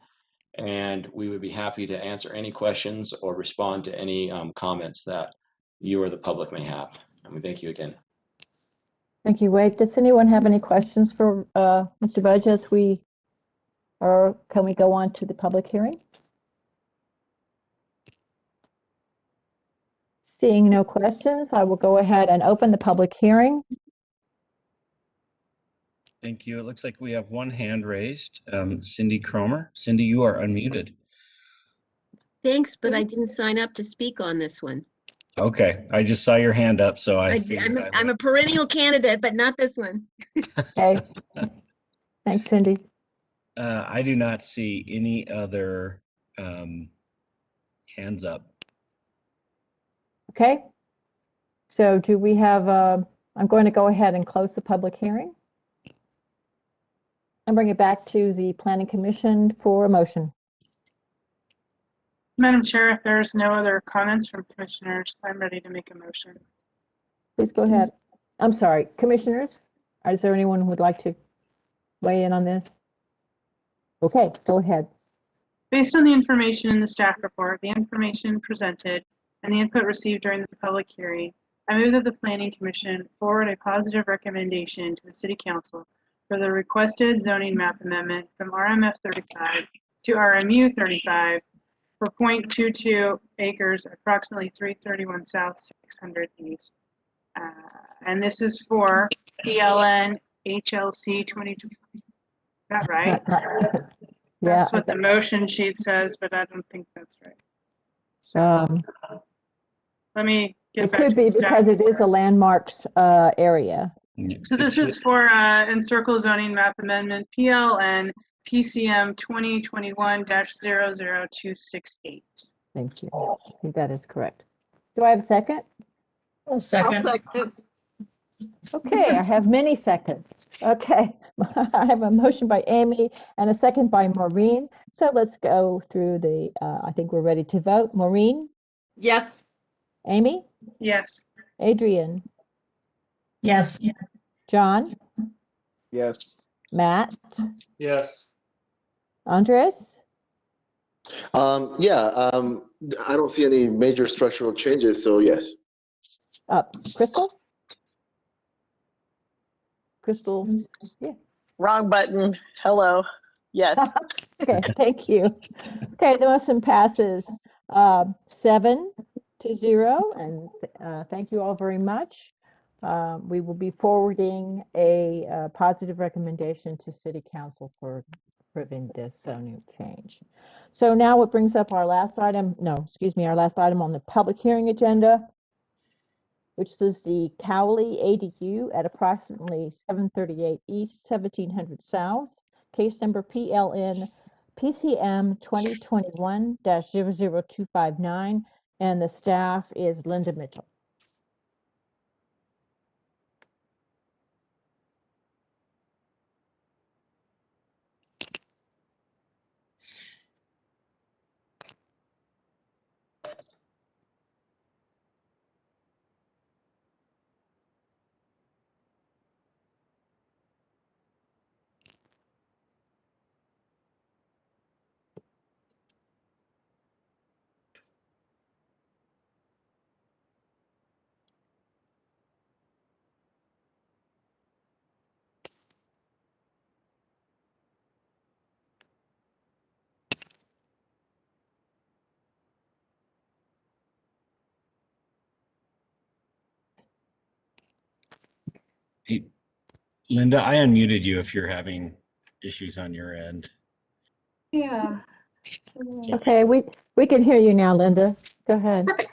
and we would be happy to answer any questions or respond to any comments that you or the public may have. And we thank you again. Thank you, Wade. Does anyone have any questions for Mr. Budge as or can we go on to the public hearing? Seeing no questions, I will go ahead and open the public hearing. Thank you. It looks like we have one hand raised. Cindy Cromer. Cindy, you are unmuted. Thanks, but I didn't sign up to speak on this one. Okay, I just saw your hand up, so I'm a perennial candidate, but not this one. Okay. Thanks, Cindy. I do not see any other hands up. Okay. So do we have, I'm going to go ahead and close the public hearing and bring it back to the Planning Commission for a motion. Madam Chair, if there's no other comments from commissioners, I'm ready to make a motion. Please go ahead. I'm sorry, commissioners, is there anyone who would like to weigh in on this? Okay, go ahead. Based on the information in the staff report, the information presented, and the input received during the public hearing, I move that the Planning Commission forward a positive recommendation to the City Council for the requested zoning map amendment from RMF 35 to RMU 35 for 0.22 acres, approximately 331 South, 600 East. And this is for PLN HLC 22. Is that right? That's what the motion sheet says, but I don't think that's right. So let me get back to the staff. It could be because it is a landmarked area. So this is for Encircle Zoning Map Amendment PLN PCM 2021-00268. Thank you. I think that is correct. Do I have a second? I'll second. Okay, I have many seconds. Okay, I have a motion by Amy and a second by Maureen. So let's go through the, I think we're ready to vote. Maureen? Yes. Amy? Yes. Adrian? Yes. John? Yes. Matt? Yes. Andres? Yeah, I don't see any major structural changes, so yes. Crystal? Crystal? Yeah. Wrong button. Hello. Yes. Okay, thank you. Okay, the motion passes 7-0, and thank you all very much. We will be forwarding a positive recommendation to City Council for approving this zoning change. So now it brings up our last item, our last item on the public hearing agenda, which is the Cowley ADU at approximately 738 East, 1700 South, case number PLN PCM 2021-00259, and the staff is Linda Mitchell. Hey, Linda, I unmuted you if you're having issues on your end. Yeah. Okay, we can hear you now, Linda. Go ahead. Perfect.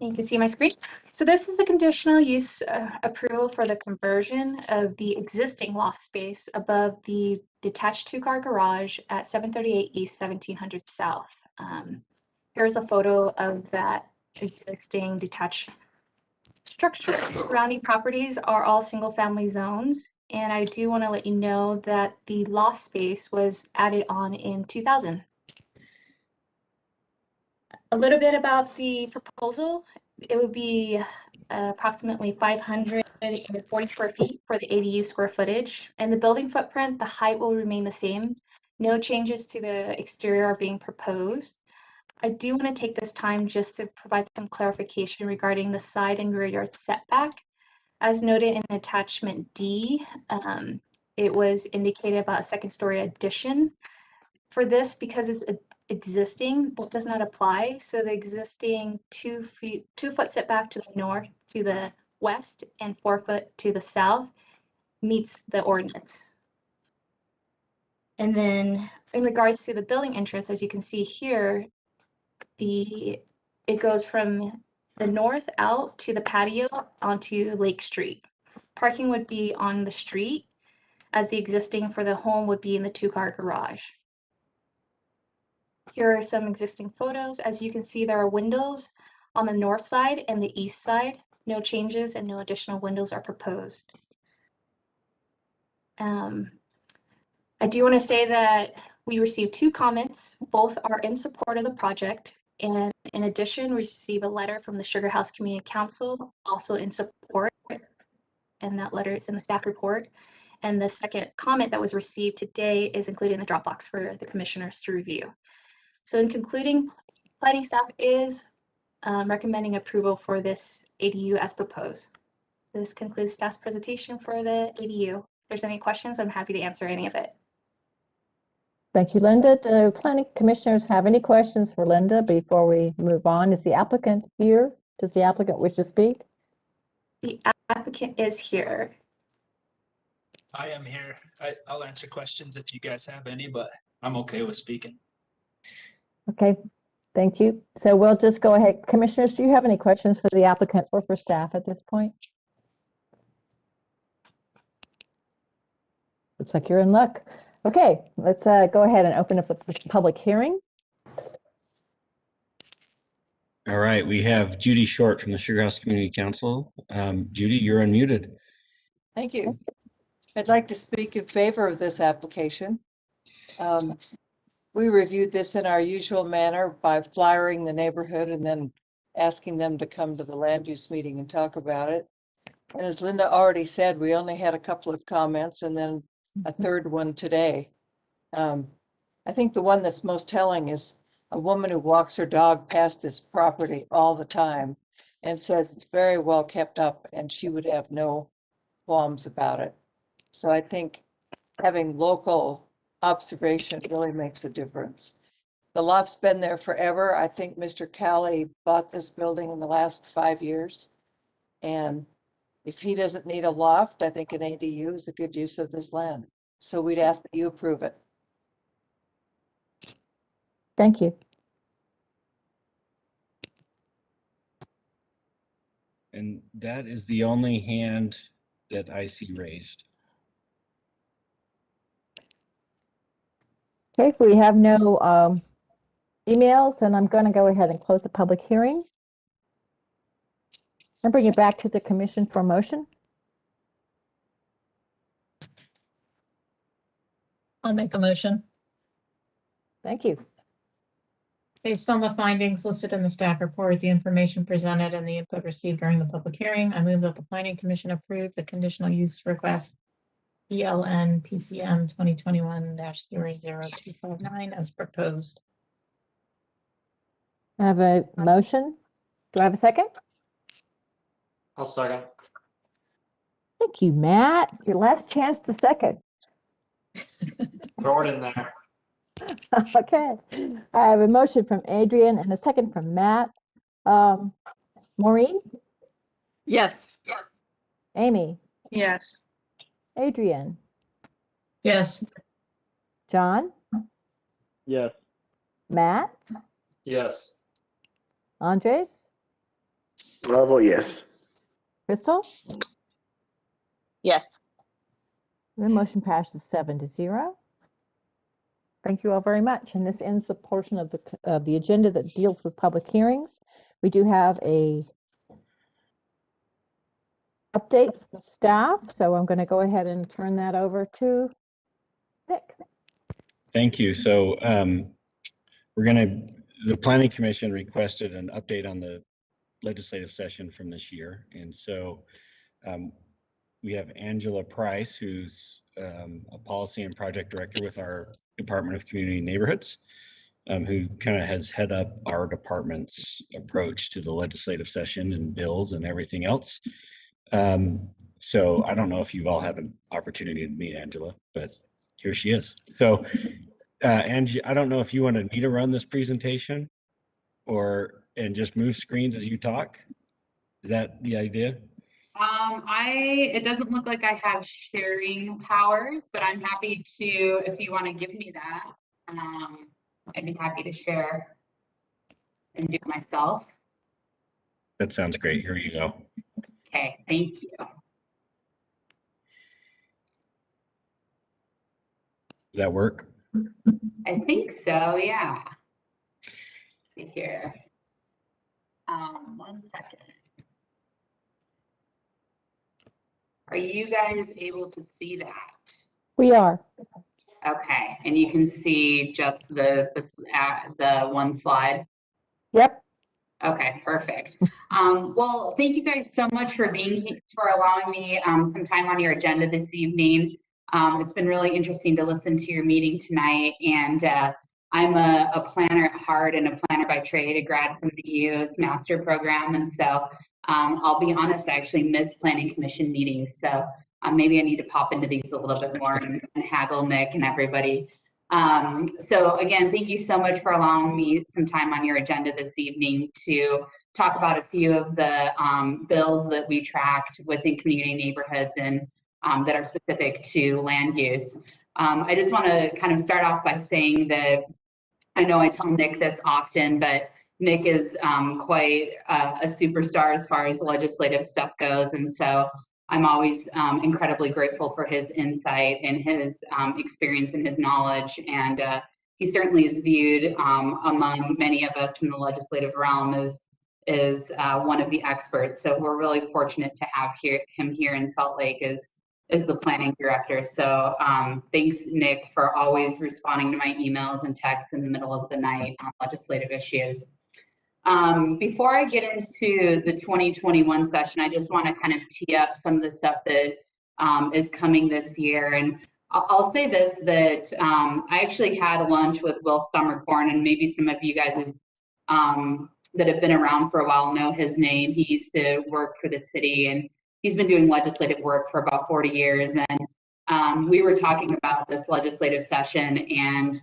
You can see my screen. So this is a conditional use approval for the conversion of the existing loft space above the detached two-car garage at 738 East, 1700 South. Here's a photo of that existing detached structure. Surrounding properties are all single-family zones, and I do want to let you know that the loft space was added on in 2000. A little bit about the proposal. It would be approximately 540 square feet for the ADU square footage. And the building footprint, the height will remain the same. No changes to the exterior are being proposed. I do want to take this time just to provide some clarification regarding the side and rear yard setback. As noted in attachment D, it was indicated about a second story addition. For this, because it's existing, that does not apply. So the existing 2 foot setback to the north, to the west, and 4 foot to the south meets the ordinance. And then in regards to the building entrance, as you can see here, it goes from the north out to the patio onto Lake Street. Parking would be on the street, as the existing for the home would be in the 2-car garage. Here are some existing photos. As you can see, there are windows on the north side and the east side. No changes and no additional windows are proposed. I do want to say that we received 2 comments. Both are in support of the project. And in addition, we received a letter from the Sugar House Community Council, also in support. And that letter is in the staff report. And the second comment that was received today is included in the Dropbox for the commissioners to review. So in concluding, planning staff is recommending approval for this ADU as proposed. This concludes staff's presentation for the ADU. If there's any questions, I'm happy to answer any of it. Thank you, Linda. Do planning commissioners have any questions for Linda before we move on? Is the applicant here? Does the applicant wish to speak? The applicant is here. I am here. I'll answer questions if you guys have any, but I'm okay with speaking. Okay, thank you. So we'll just go ahead. Commissioners, do you have any questions for the applicant or for staff at this point? Looks like you're in luck. Okay, let's go ahead and open up the public hearing. All right, we have Judy Short from the Sugar House Community Council. Judy, you're unmuted. Thank you. I'd like to speak in favor of this application. We reviewed this in our usual manner by flyering the neighborhood and then asking them to come to the land use meeting and talk about it. And as Linda already said, we only had a couple of comments and then a third one today. I think the one that's most telling is a woman who walks her dog past this property all the time and says it's very well kept up and she would have no qualms about it. So I think having local observation really makes a difference. The loft's been there forever. I think Mr. Calley bought this building in the last 5 years. And if he doesn't need a loft, I think an ADU is a good use of this land. So we'd ask that you approve it. Thank you. And that is the only hand that I see raised. Okay, if we have no emails, then I'm going to go ahead and close the public hearing and bring it back to the commission for motion. I'll make a motion. Thank you. Based on the findings listed in the staff report, the information presented and the input received during the public hearing, I move that the planning commission approve the conditional use request ELN PCM 2021-00259 as proposed. I have a motion. Do I have a second? I'll second. Thank you, Matt. Your last chance to second. Throw it in there. Okay. I have a motion from Adrian and a second from Matt. Maureen? Yes. Amy? Yes. Adrian? Yes. John? Yes. Matt? Yes. Andres? I'll vote yes. Crystal? Yes. The motion passes 7-0. Thank you all very much. And this ends the portion of the agenda that deals with public hearings. We do have a update from staff, so I'm going to go ahead and turn that over to Nick. Thank you. So the Planning Commission requested an update on the legislative session from this year. And so we have Angela Price, who's a policy and project director with our Department of Community and Neighborhoods, who kind of has head up our department's approach to the legislative session and bills and everything else. So I don't know if you've all had an opportunity to meet Angela, but here she is. So Angie, I don't know if you wanted me to run this presentation and just move screens as you talk. Is that the idea? It doesn't look like I have sharing powers, but I'm happy to, if you want to give me that, I'd be happy to share and do it myself. That sounds great. Here you go. Okay, thank you. Does that work? I think so, yeah. See here. 1 second. Are you guys able to see that? We are. Okay, and you can see just the one slide? Yep. Okay, perfect. Well, thank you guys so much for allowing me some time on your agenda this evening. It's been really interesting to listen to your meeting tonight, and I'm a planner at heart and a planner by trade, a grad from the EU's master program, and so I'll be honest, I actually miss planning commission meetings, so maybe I need to pop into these a little bit more and haggle Nick and everybody. So again, thank you so much for allowing me some time on your agenda this evening to talk about a few of the bills that we tracked within community neighborhoods and that are specific to land use. I just want to kind of start off by saying that I know I tell Nick this often, but Nick is quite a superstar as far as legislative stuff goes. And so I'm always incredibly grateful for his insight and his experience and his knowledge. And he certainly is viewed among many of us in the legislative realm as one of the experts. So we're really fortunate to have him here in Salt Lake as the planning director. So thanks, Nick, for always responding to my emails and texts in the middle of the night on legislative issues. Before I get into the 2021 session, I just want to kind of tee up some of the stuff that is coming this year. And I'll say this, that I actually had a lunch with Will Summercorn, and maybe some of you guys that have been around for a while know his name. He used to work for the city, and he's been doing legislative work for about 40 years. And we were talking about this legislative session, and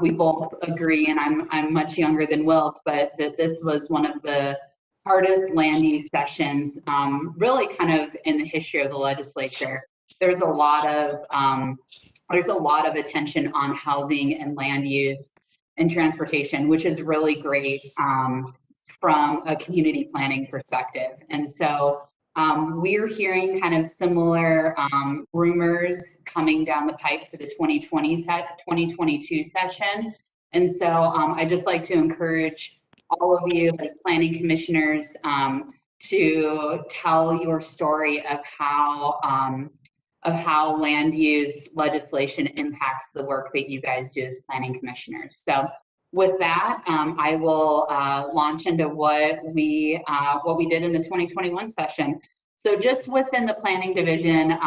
we both agree, and I'm much younger than Wilf, but that this was one of the hardest land use sessions, really kind of in the history of the legislature. There's a lot of attention on housing and land use and transportation, which is really great from a community planning perspective. And so we're hearing kind of similar rumors coming down the pipe for the 2022 session. And so I'd just like to encourage all of you as planning commissioners to tell your story of how land use legislation impacts the work that you guys do as planning commissioners. So with that, I will launch into what we did in the 2021 session. So just within the planning division,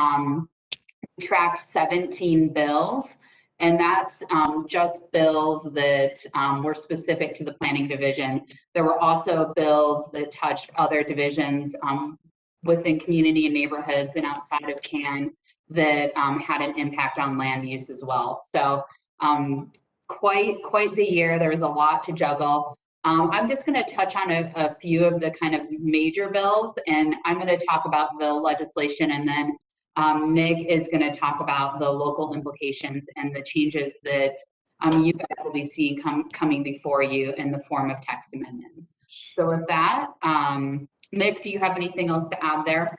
we tracked 17 bills, and that's just bills that were specific to the planning division. There were also bills that touched other divisions within community and neighborhoods and outside of CAN that had an impact on land use as well. So quite the year. There was a lot to juggle. I'm just going to touch on a few of the kind of major bills, and I'm going to talk about the legislation, and then Nick is going to talk about the local implications and the changes that you guys will be seeing coming before you in the form of text amendments. So with that, Nick, do you have anything else to add there?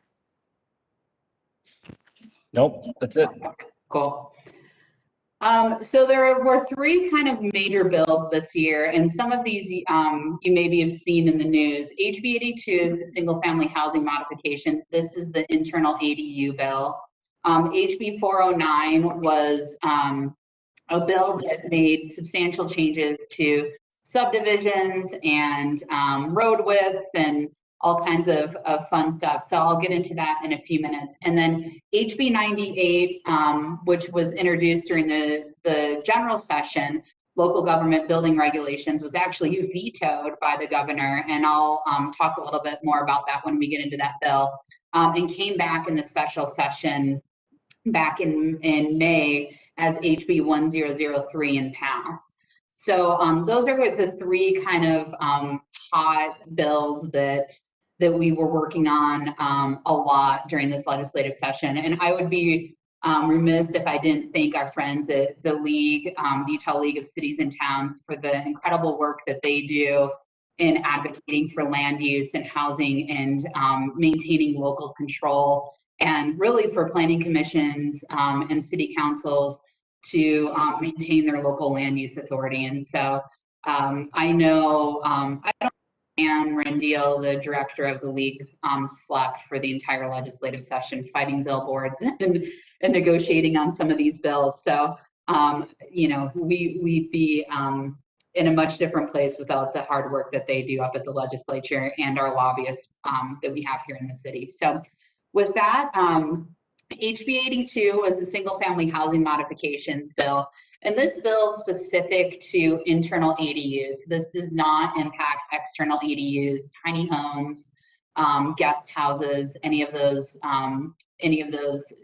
Nope, that's it. Cool. So there were three kind of major bills this year, and some of these you maybe have seen in the news. HB 82 is the single family housing modifications. This is the internal ADU bill. HB 409 was a bill that made substantial changes to subdivisions and road widths and all kinds of fun stuff. So I'll get into that in a few minutes. And then HB 98, which was introduced during the general session, local government building regulations, was actually vetoed by the governor. And I'll talk a little bit more about that when we get into that bill, and came back in the special session back in May as HB 1003 and passed. So those are the three kind of hot bills that we were working on a lot during this legislative session. And I would be remiss if I didn't thank our friends at the League, the Utah League of Cities and Towns, for the incredible work that they do in advocating for land use and housing and maintaining local control, and really for planning commissions and city councils to maintain their local land use authority. And so I know, I don't Anne Rendiel, the director of the league, slept for the entire legislative session fighting billboards and negotiating on some of these bills. So, you know, we'd be in a much different place without the hard work that they do up at the legislature and our lobbyists that we have here in the city. So with that, HB 82 was a single family housing modifications bill. And this bill is specific to internal ADUs. This does not impact external ADUs, tiny homes, guest houses, any of those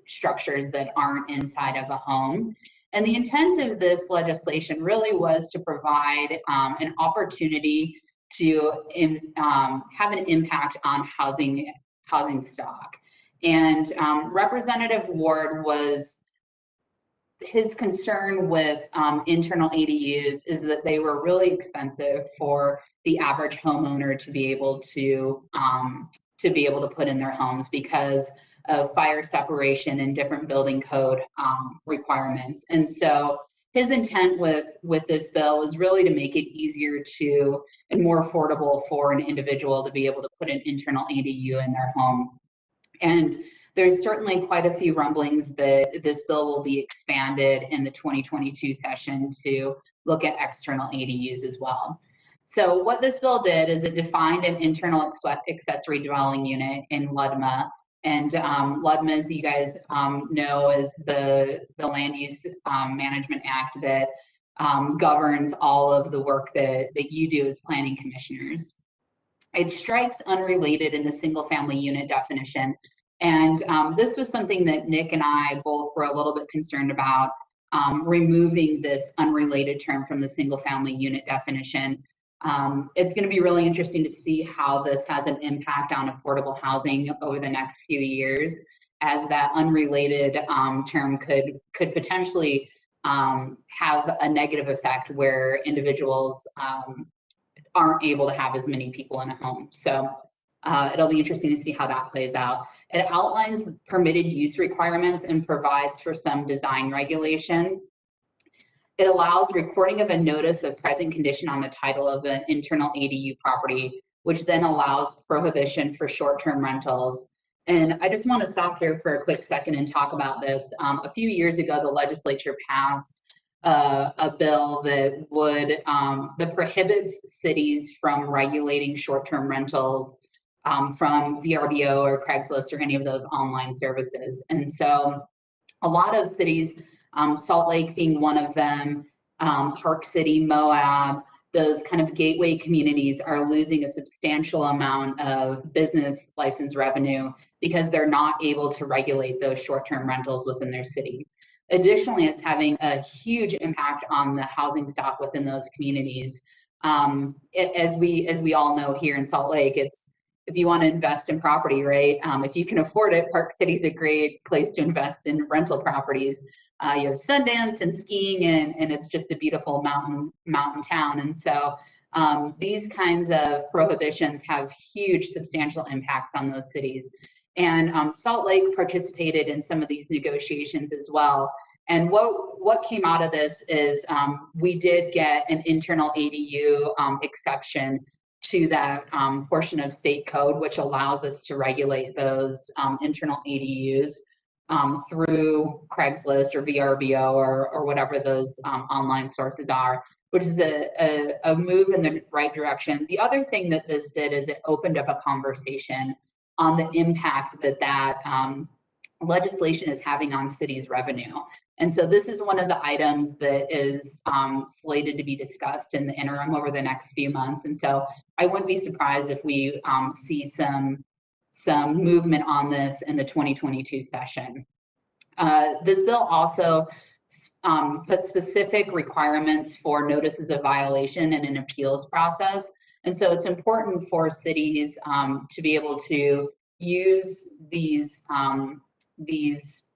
structures that aren't inside of a home. And the intent of this legislation really was to provide an opportunity to have an impact on housing stock. And Representative Ward his concern with internal ADUs is that they were really expensive for the average homeowner to be able to put in their homes because of fire separation and different building code requirements. And so his intent with this bill was really to make it easier to and more affordable for an individual to be able to put an internal ADU in their home. And there's certainly quite a few rumblings that this bill will be expanded in the 2022 session to look at external ADUs as well. So what this bill did is it defined an internal accessory dwelling unit in LUDMA. And LUDMA, as you guys know, is the Land Use Management Act that governs all of the work that you do as planning commissioners. It strikes unrelated in the single family unit definition. And this was something that Nick and I both were a little bit concerned about, removing this unrelated term from the single family unit definition. It's going to be really interesting to see how this has an impact on affordable housing over the next few years, as that unrelated term could potentially have a negative effect where individuals aren't able to have as many people in a home. So it'll be interesting to see how that plays out. It outlines the permitted use requirements and provides for some design regulation. It allows recording of a notice of present condition on the title of an internal ADU property, which then allows prohibition for short-term rentals. And I just want to stop here for a quick second and talk about this. A few years ago, the legislature passed a bill that prohibits cities from regulating short-term rentals from VRBO or Craigslist or any of those online services. And so a lot of cities, Salt Lake being one of them, Park City, Moab, those kind of gateway communities are losing a substantial amount of business license revenue because they're not able to regulate those short-term rentals within their city. Additionally, it's having a huge impact on the housing stock within those communities. As we all know here in Salt Lake, if you want to invest in property, right? If you can afford it, Park City's a great place to invest in rental properties. You have Sundance and skiing, and it's just a beautiful mountain town. And so these kinds of prohibitions have huge, substantial impacts on those cities. And Salt Lake participated in some of these negotiations as well. And what came out of this is we did get an internal ADU exception to that portion of state code, which allows us to regulate those internal ADUs through Craigslist or VRBO or whatever those online sources are. which is a move in the right direction. The other thing that this did is it opened up a conversation on the impact that legislation is having on cities' revenue. And so this is one of the items that is slated to be discussed in the interim over the next few months. And so I wouldn't be surprised if we see some movement on this in the 2022 session. This bill also put specific requirements for notices of violation and an appeals process. And so it's important for cities to be able to use these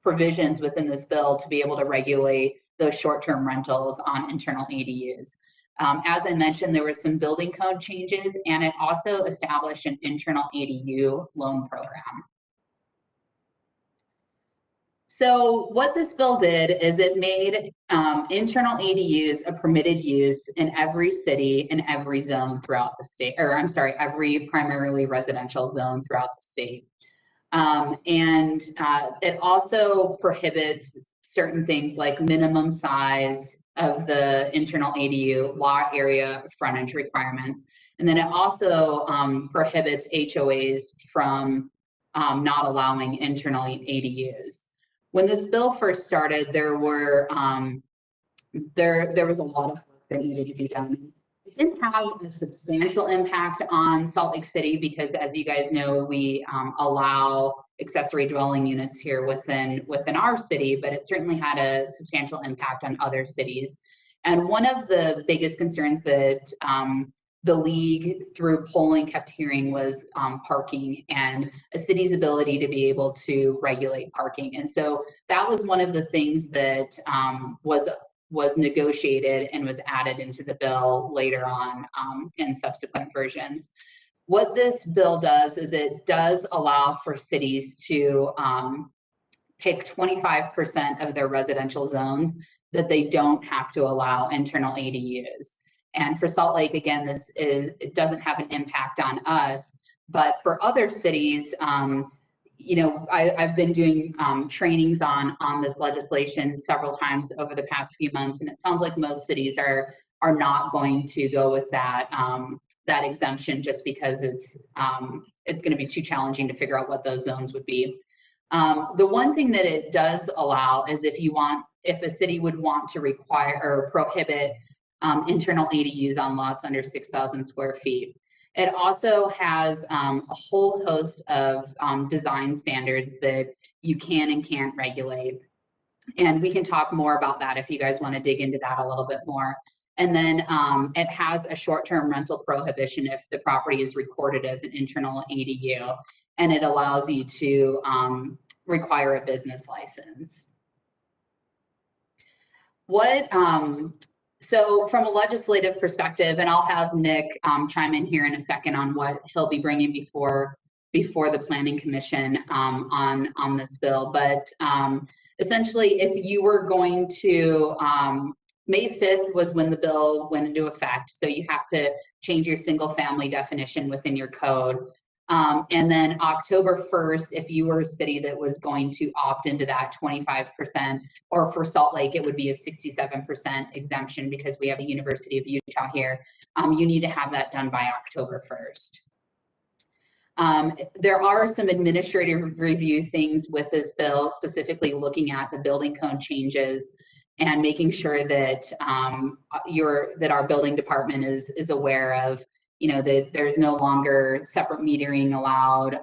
provisions within this bill to be able to regulate those short-term rentals on internal ADUs. As I mentioned, there were some building code changes, and it also established an internal ADU loan program. So what this bill did is it made internal ADUs a permitted use in every city and every zone throughout the state, or I'm sorry, every primarily residential zone throughout the state. It also prohibits certain things like minimum size of the internal ADU, lot area, frontage requirements. And then it also prohibits HOAs from not allowing internal ADUs. When this bill first started, there was a lot of work that needed to be done. It didn't have a substantial impact on Salt Lake City because, as you guys know, we allow accessory dwelling units here within our city, but it certainly had a substantial impact on other cities. And one of the biggest concerns that the league through polling kept hearing was parking and a city's ability to be able to regulate parking. And so that was one of the things that was negotiated and was added into the bill later on in subsequent versions. What this bill does is it does allow for cities to pick 25% of their residential zones that they don't have to allow internal ADUs. And for Salt Lake, again, it doesn't have an impact on us, but for other cities, you know, I've been doing trainings on this legislation several times over the past few months, and it sounds like most cities are not going to go with that that exemption just because it's going to be too challenging to figure out what those zones would be. The one thing that it does allow is if a city would want to require or prohibit internal ADUs on lots under 6,000 square feet. It also has a whole host of design standards that you can and can't regulate. And we can talk more about that if you guys want to dig into that a little bit more. And then it has a short-term rental prohibition if the property is recorded as an internal ADU, and it allows you to require a business license. So from a legislative perspective, and I'll have Nick chime in here in a second on what he'll be bringing before the Planning Commission on this bill. But essentially, if you were going to, May 5th was when the bill went into effect. So you have to change your single family definition within your code. And then October 1st, if you were a city that was going to opt into that 25%, or for Salt Lake, it would be a 67% exemption because we have the University of Utah here. You need to have that done by October 1st. There are some administrative review things with this bill, specifically looking at the building code changes and making sure that that our building department is aware of, you know, that there's no longer separate metering allowed.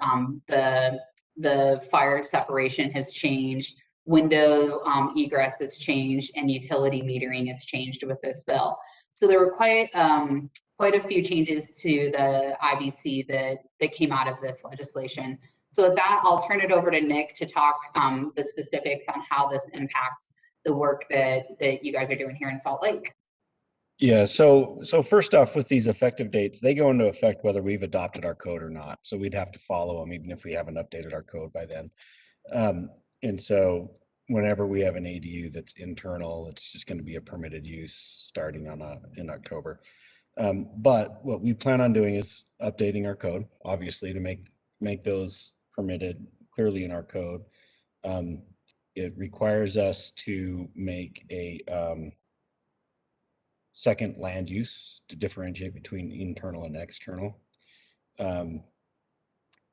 The fire separation has changed, window egress has changed, and utility metering has changed with this bill. So there were quite a few changes to the IBC that came out of this legislation. So with that, I'll turn it over to Nick to talk the specifics on how this impacts the work that you guys are doing here in Salt Lake. Yeah, so first off, with these effective dates, they go into effect whether we've adopted our code or not. So we'd have to follow them even if we haven't updated our code by then. And so whenever we have an ADU that's internal, it's just going to be a permitted use starting in October. But what we plan on doing is updating our code, obviously, to make those permitted clearly in our code. It requires us to make a second land use to differentiate between internal and external. And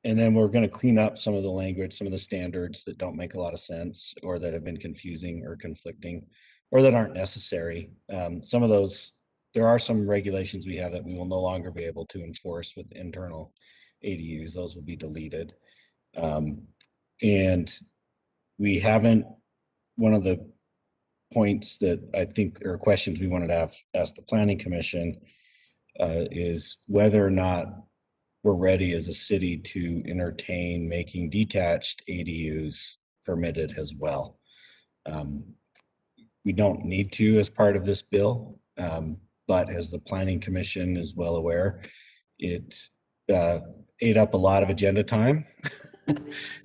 then we're going to clean up some of the language, some of the standards that don't make a lot of sense or that have been confusing or conflicting or that aren't necessary. Some of those, there are some regulations we have that we will no longer be able to enforce with internal ADUs. Those will be deleted. And we haven't, one of the points that I think are questions we wanted to ask the Planning Commission is whether or not we're ready as a city to entertain making detached ADUs permitted as well. We don't need to as part of this bill, but as the Planning Commission is well aware, it ate up a lot of agenda time.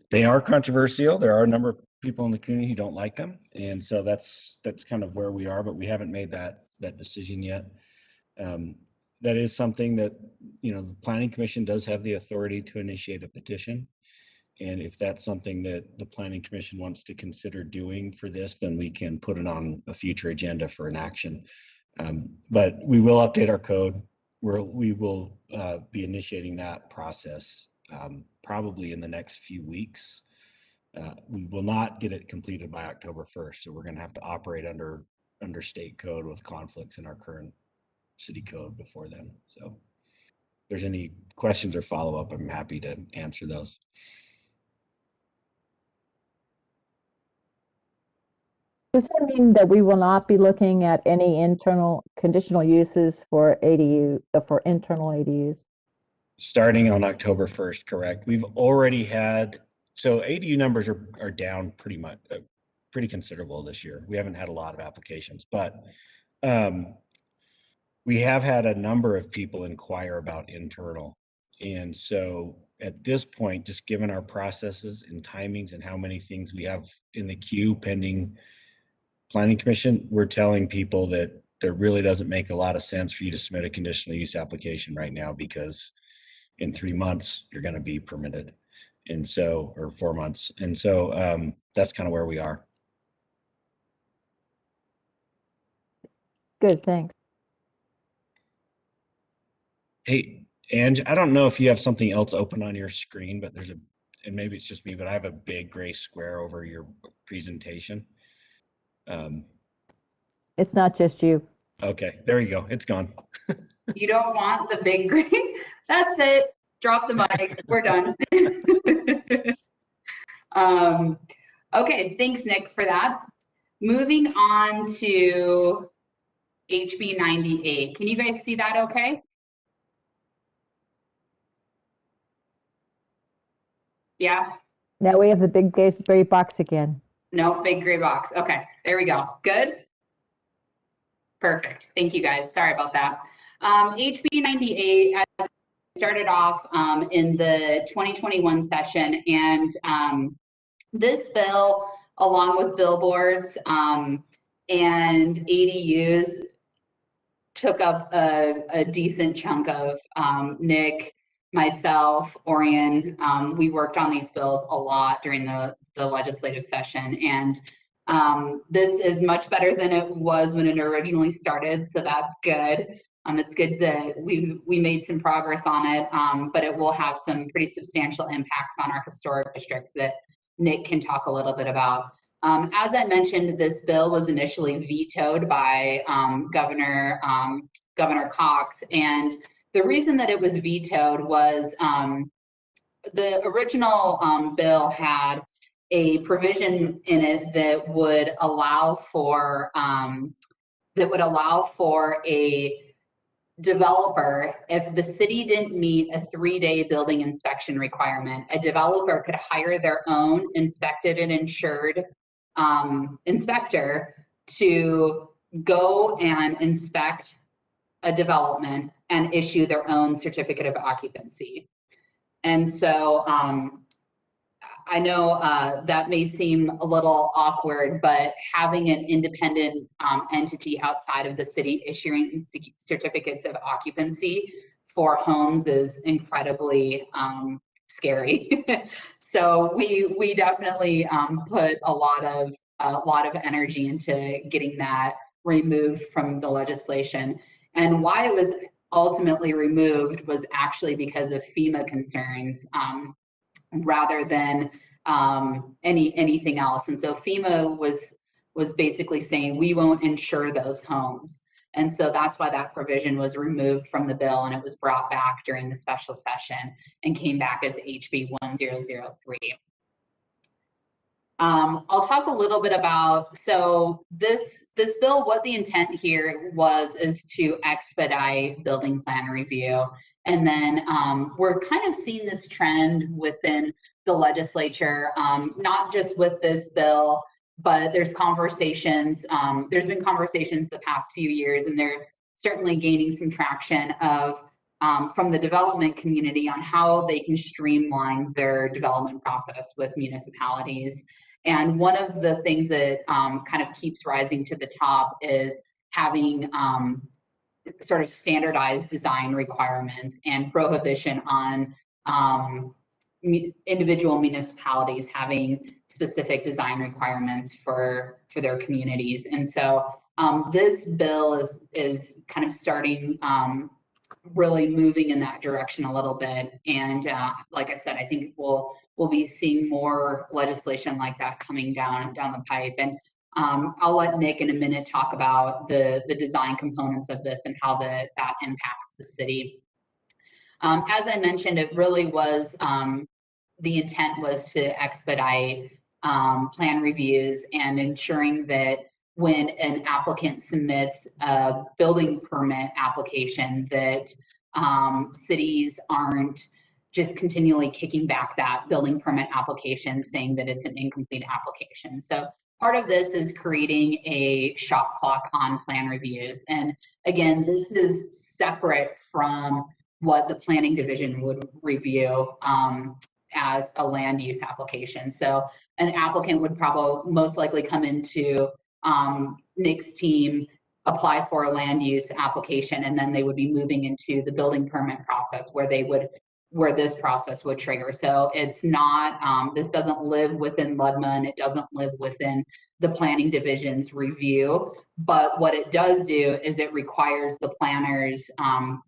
They are controversial. There are a number of people in the community who don't like them. And so that's kind of where we are, but we haven't made that decision yet. That is something that, you know, the Planning Commission does have the authority to initiate a petition. And if that's something that the Planning Commission wants to consider doing for this, then we can put it on a future agenda for an action. But we will update our code. We will be initiating that process probably in the next few weeks. We will not get it completed by October 1st. So we're going to have to operate under state code with conflicts in our current city code before then. So if there's any questions or follow-up, I'm happy to answer those. Does that mean that we will not be looking at any internal conditional uses for for internal ADUs? Starting on October 1st, correct. We've already had, so ADU numbers are down pretty much, pretty considerable this year. We haven't had a lot of applications, but we have had a number of people inquire about internal. And so at this point, just given our processes and timings and how many things we have in the queue pending Planning Commission, we're telling people that there really doesn't make a lot of sense for you to submit a conditional use application right now, because in 3 months, you're going to be permitted. And so, or 4 months. And so that's kind of where we are. Good, thanks. Hey, Ange, I don't know if you have something else open on your screen, but there's and maybe it's just me, but I have a big gray square over your presentation. It's not just you. Okay, there you go. It's gone. You don't want the big green? That's it. Drop the mic. We're done. Okay, thanks, Nick, for that. Moving on to HB 98. Can you guys see that okay? Yeah? Now we have the big gray box again. No, big gray box. Okay, there we go. Good? Perfect. Thank you, guys. Sorry about that. HB 98 as started off in the 2021 session, and this bill, along with billboards and ADUs, took up a decent chunk of Nick, myself, Orion. We worked on these bills a lot during the legislative session, and this is much better than it was when it originally started, so that's good. It's good that we made some progress on it, but it will have some pretty substantial impacts on our historic districts that Nick can talk a little bit about. As I mentioned, this bill was initially vetoed by Governor Cox, and the reason that it was vetoed was the original bill had a provision in it that would allow for a developer, if the city didn't meet a 3-day building inspection requirement, a developer could hire their own inspected and insured inspector to go and inspect a development and issue their own certificate of occupancy. And so I know that may seem a little awkward, but having an independent entity outside of the city issuing certificates of occupancy for homes is incredibly scary. So we definitely put a lot of energy into getting that removed from the legislation. And why it was ultimately removed was actually because of FEMA concerns, rather than anything else. And so FEMA was basically saying, we won't insure those homes. And so that's why that provision was removed from the bill, and it was brought back during the special session and came back as HB 1003. I'll talk a little bit about, so this bill, what the intent here is to expedite building plan review. And then we're kind of seeing this trend within the legislature, not just with this bill, but there's conversations, there's been conversations the past few years, and they're certainly gaining some traction of from the development community on how they can streamline their development process with municipalities. And one of the things that kind of keeps rising to the top is having sort of standardized design requirements and prohibition on individual municipalities having specific design requirements for their communities. And so this bill is kind of starting really moving in that direction a little bit. And like I said, I think we'll be seeing more legislation like that coming down the pipe. And I'll let Nick in a minute talk about the design components of this and how that impacts the city. As I mentioned, it really was, the intent was to expedite plan reviews and ensuring that when an applicant submits a building permit application, that cities aren't just continually kicking back that building permit application saying that it's an incomplete application. So part of this is creating a shot clock on plan reviews. And again, this is separate from what the planning division would review as a land use application. So an applicant would probably most likely come into Nick's team, apply for a land use application, and then they would be moving into the building permit process where this process would trigger. So it's not, this doesn't live within LUDMA, and it doesn't live within the planning division's review. But what it does do is it requires the planners,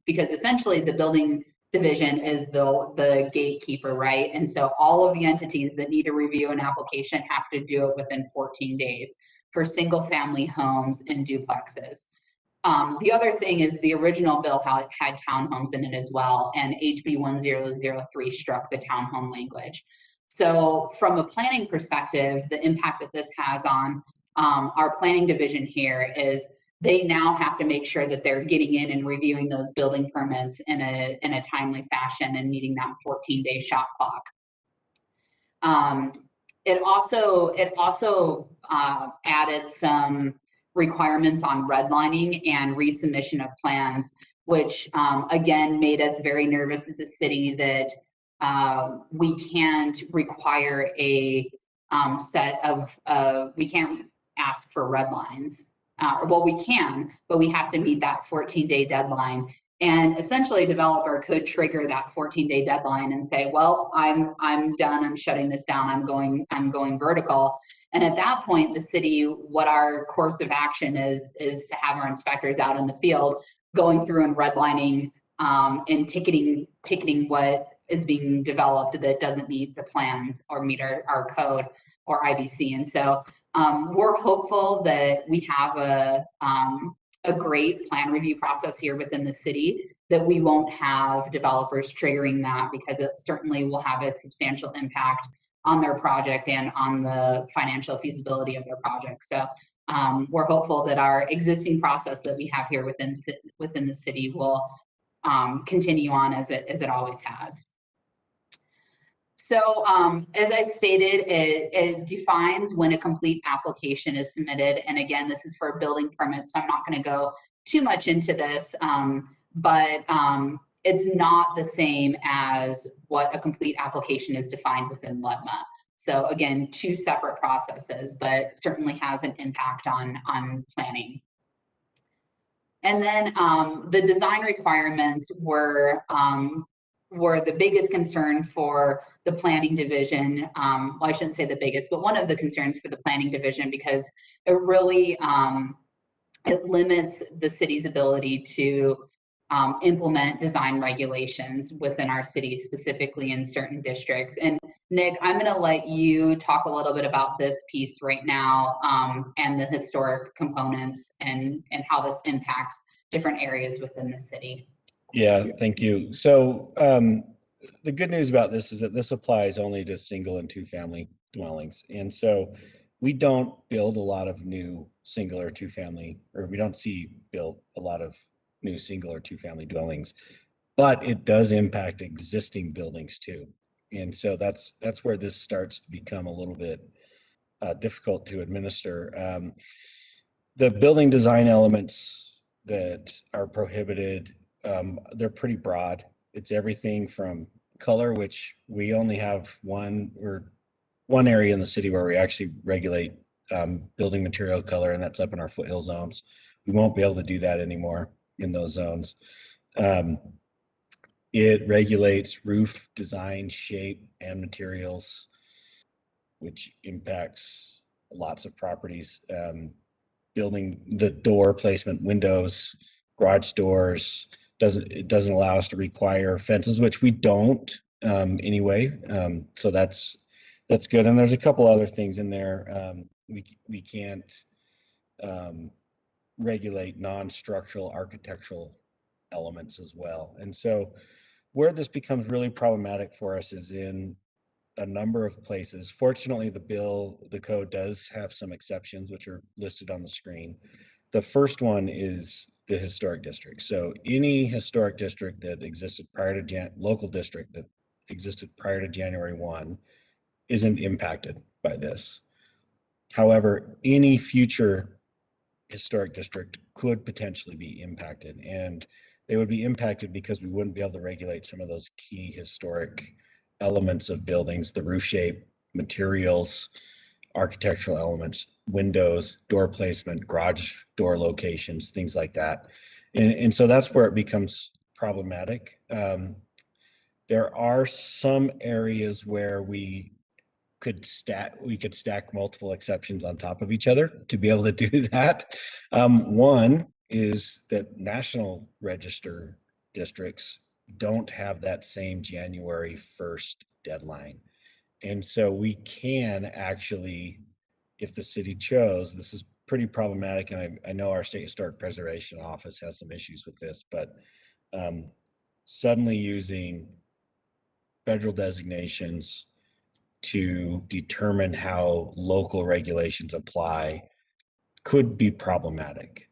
because essentially the building division is the gatekeeper, right? And so all of the entities that need to review an application have to do it within 14 days for single family homes and duplexes. The other thing is the original bill had townhomes in it as well, and HB 1003 struck the townhome language. So from a planning perspective, the impact that this has on our planning division here is they now have to make sure that they're getting in and reviewing those building permits in a timely fashion and meeting that 14-day shot clock. It also added some requirements on redlining and resubmission of plans, which again made us very nervous as a city that we can't require a set of, we can't ask for red lines. Well, we can, but we have to meet that 14-day deadline. And essentially a developer could trigger that 14-day deadline and say, well, I'm done, I'm shutting this down, I'm going vertical. And at that point, the city, what our course of action is to have our inspectors out in the field going through and redlining and ticketing what is being developed that doesn't meet the plans or meet our code or IBC. And so we're hopeful that we have a great plan review process here within the city, that we won't have developers triggering that, because it certainly will have a substantial impact on their project and on the financial feasibility of their project. So we're hopeful that our existing process that we have here within the city will continue on as it always has. So as I stated, it defines when a complete application is submitted. And again, this is for a building permit, so I'm not going to go too much into this, but it's not the same as what a complete application is defined within LUDMA. So again, two separate processes, but certainly has an impact on planning. And then the design requirements were the biggest concern for the planning division. Well, I shouldn't say the biggest, but one of the concerns for the planning division, because it really it limits the city's ability to implement design regulations within our city, specifically in certain districts. And Nick, I'm going to let you talk a little bit about this piece right now, and the historic components and how this impacts different areas within the city. Yeah, thank you. So the good news about this is that this applies only to single and two family dwellings. And so we don't build a lot of new single or two family, or we don't see built a lot of new single or two family dwellings, but it does impact existing buildings too. And so that's where this starts to become a little bit difficult to administer. The building design elements that are prohibited, they're pretty broad. It's everything from color, which we only have one area in the city where we actually regulate building material color, and that's up in our foothill zones. We won't be able to do that anymore in those zones. It regulates roof design, shape, and materials, which impacts lots of properties. Building the door placement, windows, garage doors, it doesn't allow us to require fences, which we don't anyway. So that's good. And there's a couple other things in there. We can't regulate non-structural architectural elements as well. And so where this becomes really problematic for us is in a number of places. Fortunately, the code does have some exceptions, which are listed on the screen. The first one is the historic district. So any historic district that existed prior to local district that existed prior to January 1 isn't impacted by this. However, any future historic district could potentially be impacted, and they would be impacted because we wouldn't be able to regulate some of those key historic elements of buildings, the roof shape, materials, architectural elements, windows, door placement, garage door locations, things like that. And so that's where it becomes problematic. There are some areas where we could stack multiple exceptions on top of each other to be able to do that. One is that National Register districts don't have that same January 1st deadline. And so we can actually, if the city chose, this is pretty problematic, and I know our State Historic Preservation Office has some issues with this, but suddenly using federal designations to determine how local regulations apply could be problematic.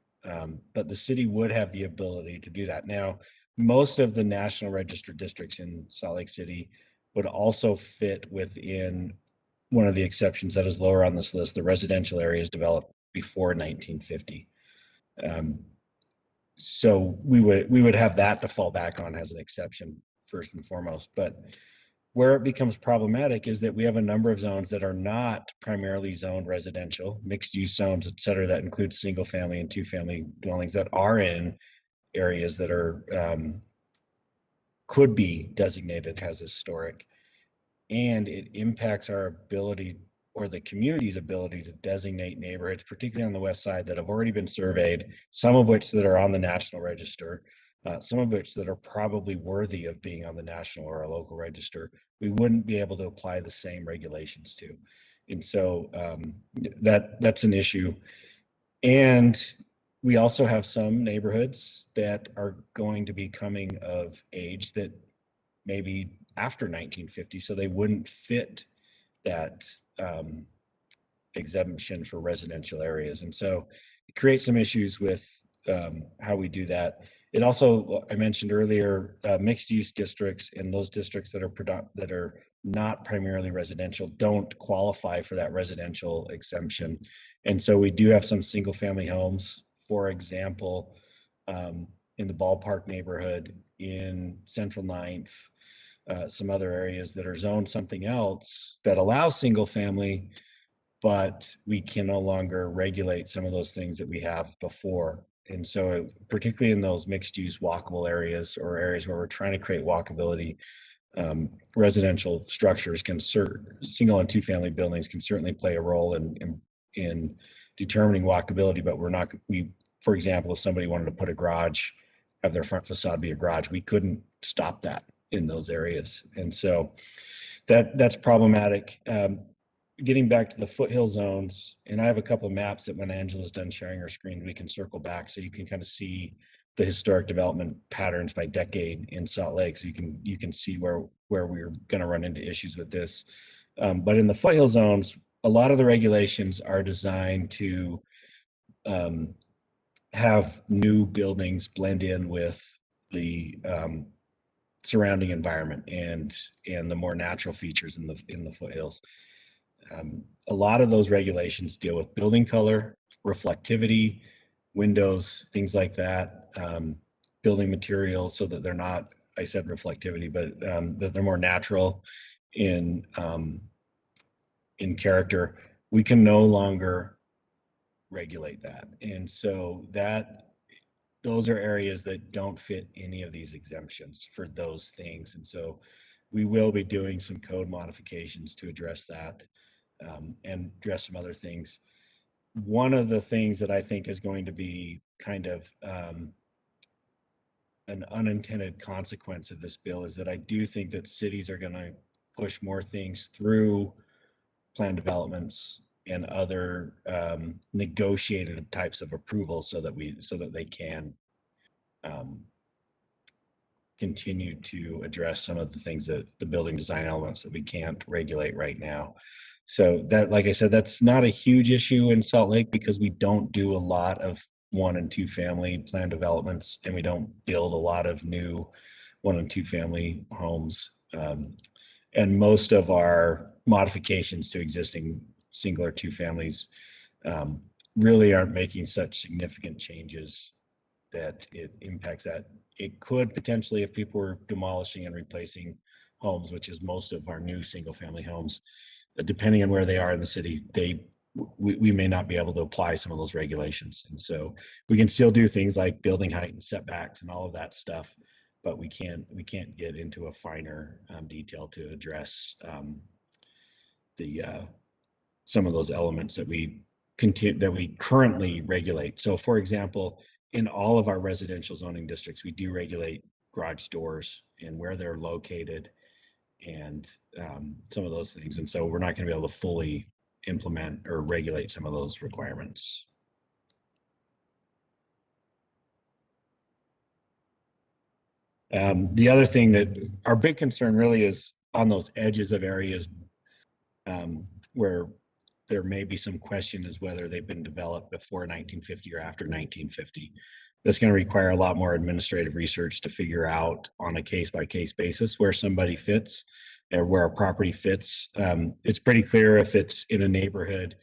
But the city would have the ability to do that. Now, most of the National Register districts in Salt Lake City would also fit within one of the exceptions that is lower on this list, the residential areas developed before 1950. So we would have that to fall back on as an exception first and foremost. But where it becomes problematic is that we have a number of zones that are not primarily zoned residential, mixed use zones, et cetera, that include single family and two family dwellings that are in areas that are could be designated as historic. And it impacts our ability, or the community's ability, to designate neighborhoods, particularly on the west side, that have already been surveyed, some of which that are on the National Register, some of which that are probably worthy of being on the national or a local register. We wouldn't be able to apply the same regulations to. And so that's an issue. And we also have some neighborhoods that are going to be coming of age that maybe after 1950, so they wouldn't fit that exemption for residential areas. And so it creates some issues with how we do that. It also, I mentioned earlier, mixed use districts and those districts that are not primarily residential don't qualify for that residential exemption. And so we do have some single family homes, for example, in the Ballpark neighborhood, in Central Ninth, some other areas that are zoned something else that allow single family, but we can no longer regulate some of those things that we have before. And so particularly in those mixed use walkable areas, or areas where we're trying to create walkability, residential structures can single and two family buildings can certainly play a role in determining walkability, but we for example, if somebody wanted to put a garage, have their front facade be a garage, we couldn't stop that in those areas. And so that's problematic. Getting back to the foothill zones, and I have a couple of maps that when Angela's done sharing her screen, we can circle back so you can kind of see the historic development patterns by decade in Salt Lake. So you can see where we're going to run into issues with this. But in the foothill zones, a lot of the regulations are designed to have new buildings blend in with the surrounding environment and the more natural features in the foothills. A lot of those regulations deal with building color, reflectivity, windows, things like that, building materials, so that they're not, I said reflectivity, but that they're more natural in character. We can no longer regulate that. And so those are areas that don't fit any of these exemptions for those things. And so we will be doing some code modifications to address that, and address some other things. One of the things that I think is going to be kind of an unintended consequence of this bill is that I do think that cities are going to push more things through plan developments and other negotiated types of approvals so that they can continue to address some of the things that the building design elements that we can't regulate right now. So that, like I said, that's not a huge issue in Salt Lake because we don't do a lot of 1 and 2 family plan developments, and we don't build a lot of new 1 and 2 family homes. And most of our modifications to existing single or 2 families really aren't making such significant changes that it impacts that. It could potentially, if people were demolishing and replacing homes, which is most of our new single family homes, depending on where they are in the city, we may not be able to apply some of those regulations. And so we can still do things like building height and setbacks and all of that stuff, but we can't get into a finer detail to address some of those elements that we currently regulate. So for example, in all of our residential zoning districts, we do regulate garage doors and where they're located and some of those things. And so we're not going to be able to fully implement or regulate some of those requirements. The other thing that our big concern really is on those edges of areas where there may be some question as whether they've been developed before 1950 or after 1950. That's going to require a lot more administrative research to figure out on a case-by-case basis where somebody fits or where a property fits. It's pretty clear if it's in a neighborhood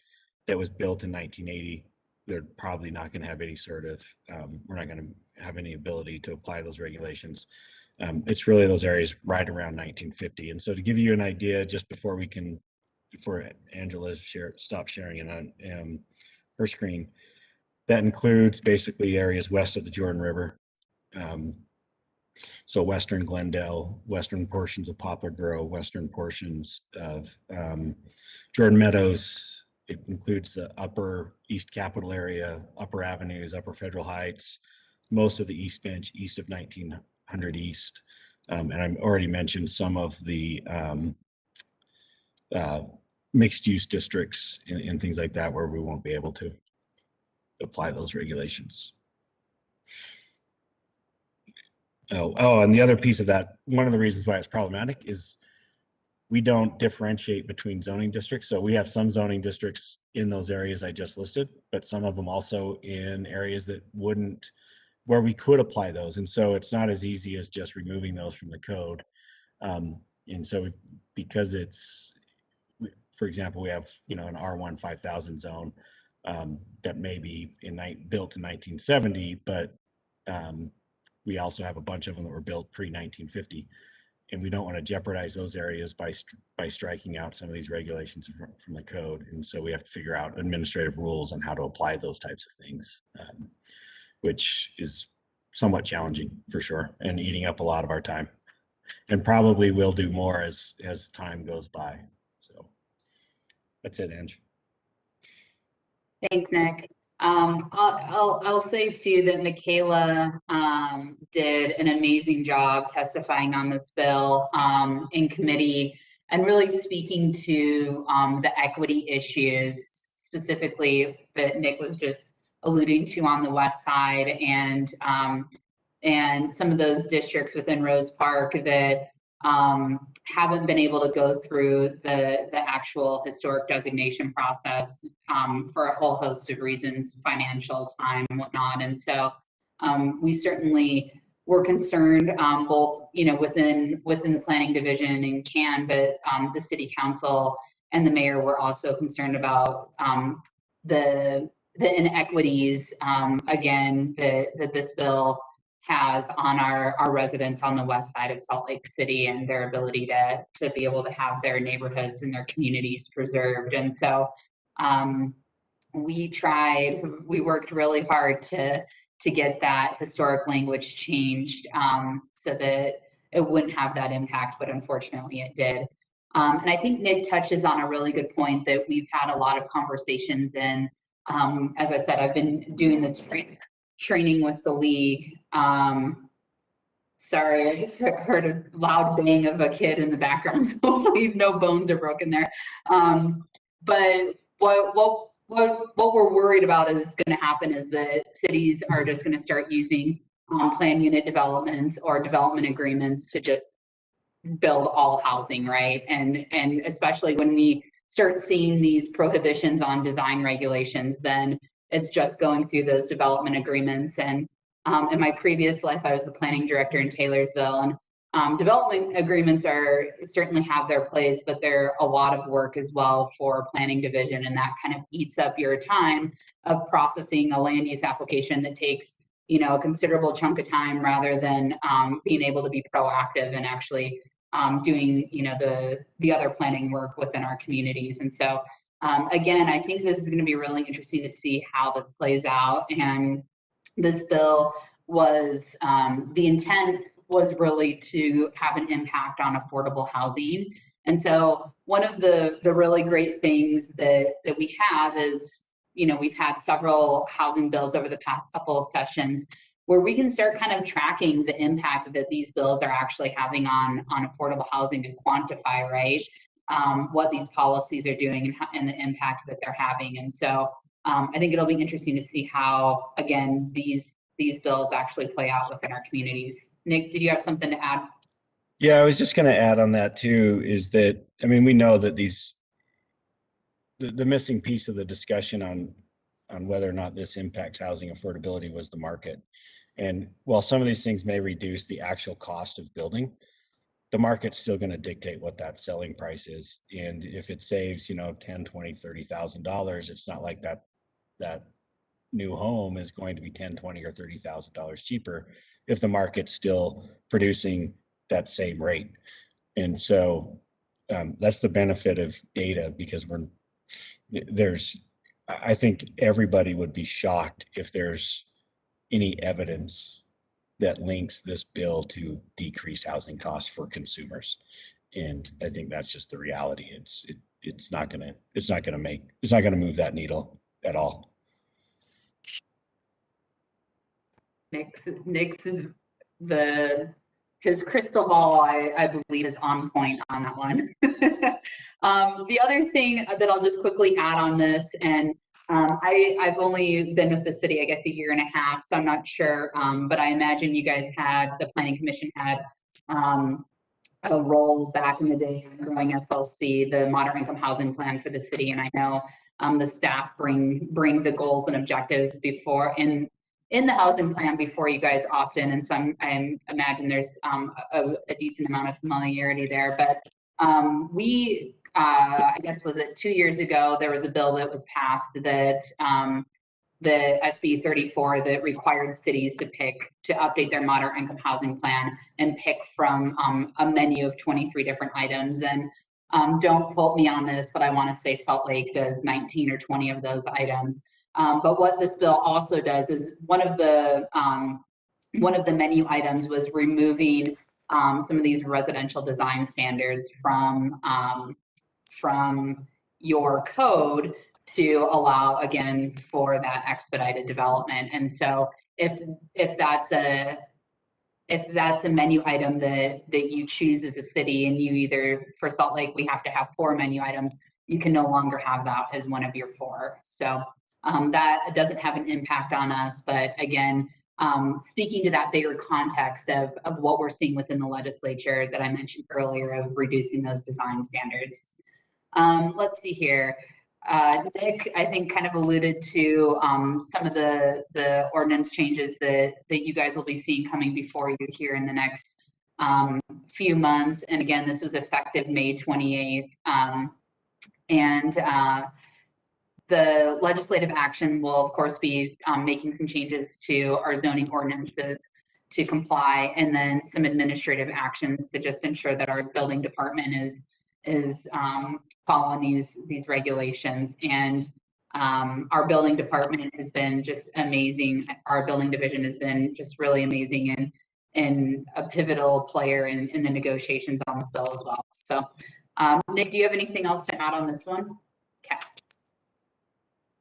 that was built in 1980, they're probably not going to have any sort of, we're not going to have any ability to apply those regulations. It's really those areas right around 1950. And so to give you an idea, just before Angela stops sharing it on her screen, that includes basically areas west of the Jordan River. So western Glendale, western portions of Poplar Grove, western portions of Jordan Meadows. It includes the upper East Capitol area, upper avenues, upper Federal Heights, most of the East Bench, east of 1900 East. And I already mentioned some of the mixed use districts and things like that where we won't be able to apply those regulations. Oh, and the other piece of that, one of the reasons why it's problematic is we don't differentiate between zoning districts. So we have some zoning districts in those areas I just listed, but some of them also in areas that wouldn't, where we could apply those. And so it's not as easy as just removing those from the code. And so because it's, for example, we have, an R1 5000 zone that may be built in 1970, but we also have a bunch of them that were built pre-1950, and we don't want to jeopardize those areas by striking out some of these regulations from the code. And so we have to figure out administrative rules on how to apply those types of things, which is somewhat challenging for sure, and eating up a lot of our time, and probably will do more as time goes by. So that's it, Ange. Thanks, Nick. I'll say too that Michaela did an amazing job testifying on this bill in committee and really speaking to the equity issues specifically that Nick was just alluding to on the west side and some of those districts within Rose Park that haven't been able to go through the actual historic designation process for a whole host of reasons, financial, time, and whatnot. And so we certainly were concerned both, within the planning division and but the city council and the mayor were also concerned about the inequities, again, that this bill has on our residents on the west side of Salt Lake City and their ability to be able to have their neighborhoods and their communities preserved. And so we worked really hard to get that historic language changed so that it wouldn't have that impact, but unfortunately it did. And I think Nick touches on a really good point that we've had a lot of conversations in. As I said, I've been doing this training with the league. Sorry, I just heard a loud bang of a kid in the background, so hopefully no bones are broken there. But what we're worried about is going to happen is that cities are just going to start using plan unit developments or development agreements to just build all housing, right? And especially when we start seeing these prohibitions on design regulations, then it's just going through those development agreements. And in my previous life, I was the planning director in Taylorsville, and development agreements certainly have their place, but they're a lot of work as well for planning division, and that kind of eats up your time of processing a land use application that takes a considerable chunk of time rather than being able to be proactive and actually doing the other planning work within our communities. And so again, I think this is going to be really interesting to see how this plays out. And this bill was, the intent was really to have an impact on affordable housing. And so one of the really great things that we have is, we've had several housing bills over the past couple of sessions where we can start kind of tracking the impact that these bills are actually having on affordable housing and quantify, right, what these policies are doing and the impact that they're having. And so I think it'll be interesting to see how, again, these bills actually play out within our communities. Nick, did you have something to add? Yeah, I was just going to add on that too, is that, I mean, we know that the missing piece of the discussion on whether or not this impacts housing affordability was the market. And while some of these things may reduce the actual cost of building, the market's still going to dictate what that selling price is. And if it saves, $10, $20, $30,000, it's not like that new home is going to be $10, $20, or $30,000 cheaper if the market's still producing that same rate. And so that's the benefit of data, because I think everybody would be shocked if there's any evidence that links this bill to decreased housing costs for consumers. And I think that's just the reality. It's not gonna move that needle at all. His crystal ball, I believe, is on point on that one. The other thing that I'll just quickly add on this, and I've only been with the city, I guess, a year and a half, so I'm not sure, but I imagine you guys the Planning Commission had a role back in the day in growing FLC, the Moderate Income Housing Plan for the city, and I know the staff bring the goals and objectives before in the housing plan before you guys often, and so I imagine there's a decent amount of familiarity there. But I guess, was it 2 years ago, there was a bill that was passed that the SB 34 that required cities to update their moderate income housing plan and pick from a menu of 23 different items. And don't quote me on this, but I want to say Salt Lake does 19 or 20 of those items. But what this bill also does is one of the menu items was removing some of these residential design standards from your code to allow again for that expedited development. And so if that's a menu item that you choose as a city, and you either, for Salt Lake, we have to have 4 menu items, you can no longer have that as one of your 4. So that doesn't have an impact on us, but again, speaking to that bigger context of what we're seeing within the legislature that I mentioned earlier of reducing those design standards. Let's see here. Nick, I think, kind of alluded to some of the ordinance changes that you guys will be seeing coming before you here in the next few months. And again, this was effective May 28th. The legislative action will, of course, be making some changes to our zoning ordinances to comply, and then some administrative actions to just ensure that our building department is following these regulations. And our building department has been just amazing. Our building division has been just really amazing and a pivotal player in the negotiations on this bill as well. So Nick, do you have anything else to add on this one? Okay.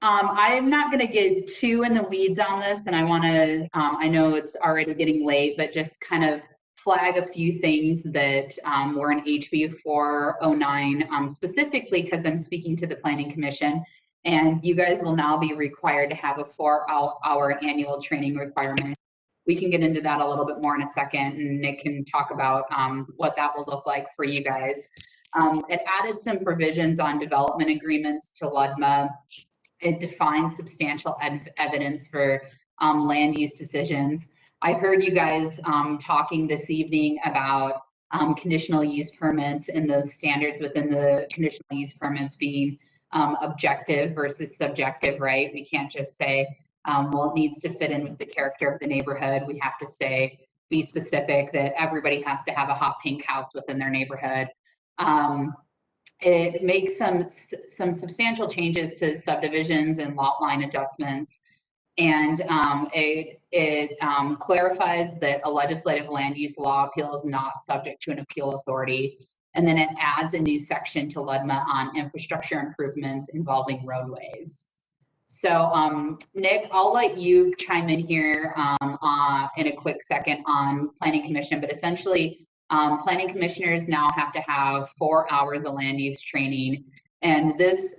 I'm not going to get too in the weeds on this, and I want to, I know it's already getting late, but just kind of flag a few things that were in HB 409, specifically because I'm speaking to the Planning Commission, and you guys will now be required to have a 4-hour annual training requirement. We can get into that a little bit more in a second, and Nick can talk about what that will look like for you guys. It added some provisions on development agreements to LUDMA. It defines substantial evidence for land use decisions. I heard you guys talking this evening about conditional use permits and those standards within the conditional use permits being objective versus subjective, right? We can't just say, well, it needs to fit in with the character of the neighborhood. We have to say, be specific that everybody has to have a hot pink house within their neighborhood. It makes some substantial changes to subdivisions and lot line adjustments. And it clarifies that a legislative land use law appeal is not subject to an appeal authority. And then it adds a new section to LUDMA on infrastructure improvements involving roadways. So Nick, I'll let you chime in here in a quick second on Planning Commission, but essentially planning commissioners now have to have 4 hours of land use training. And this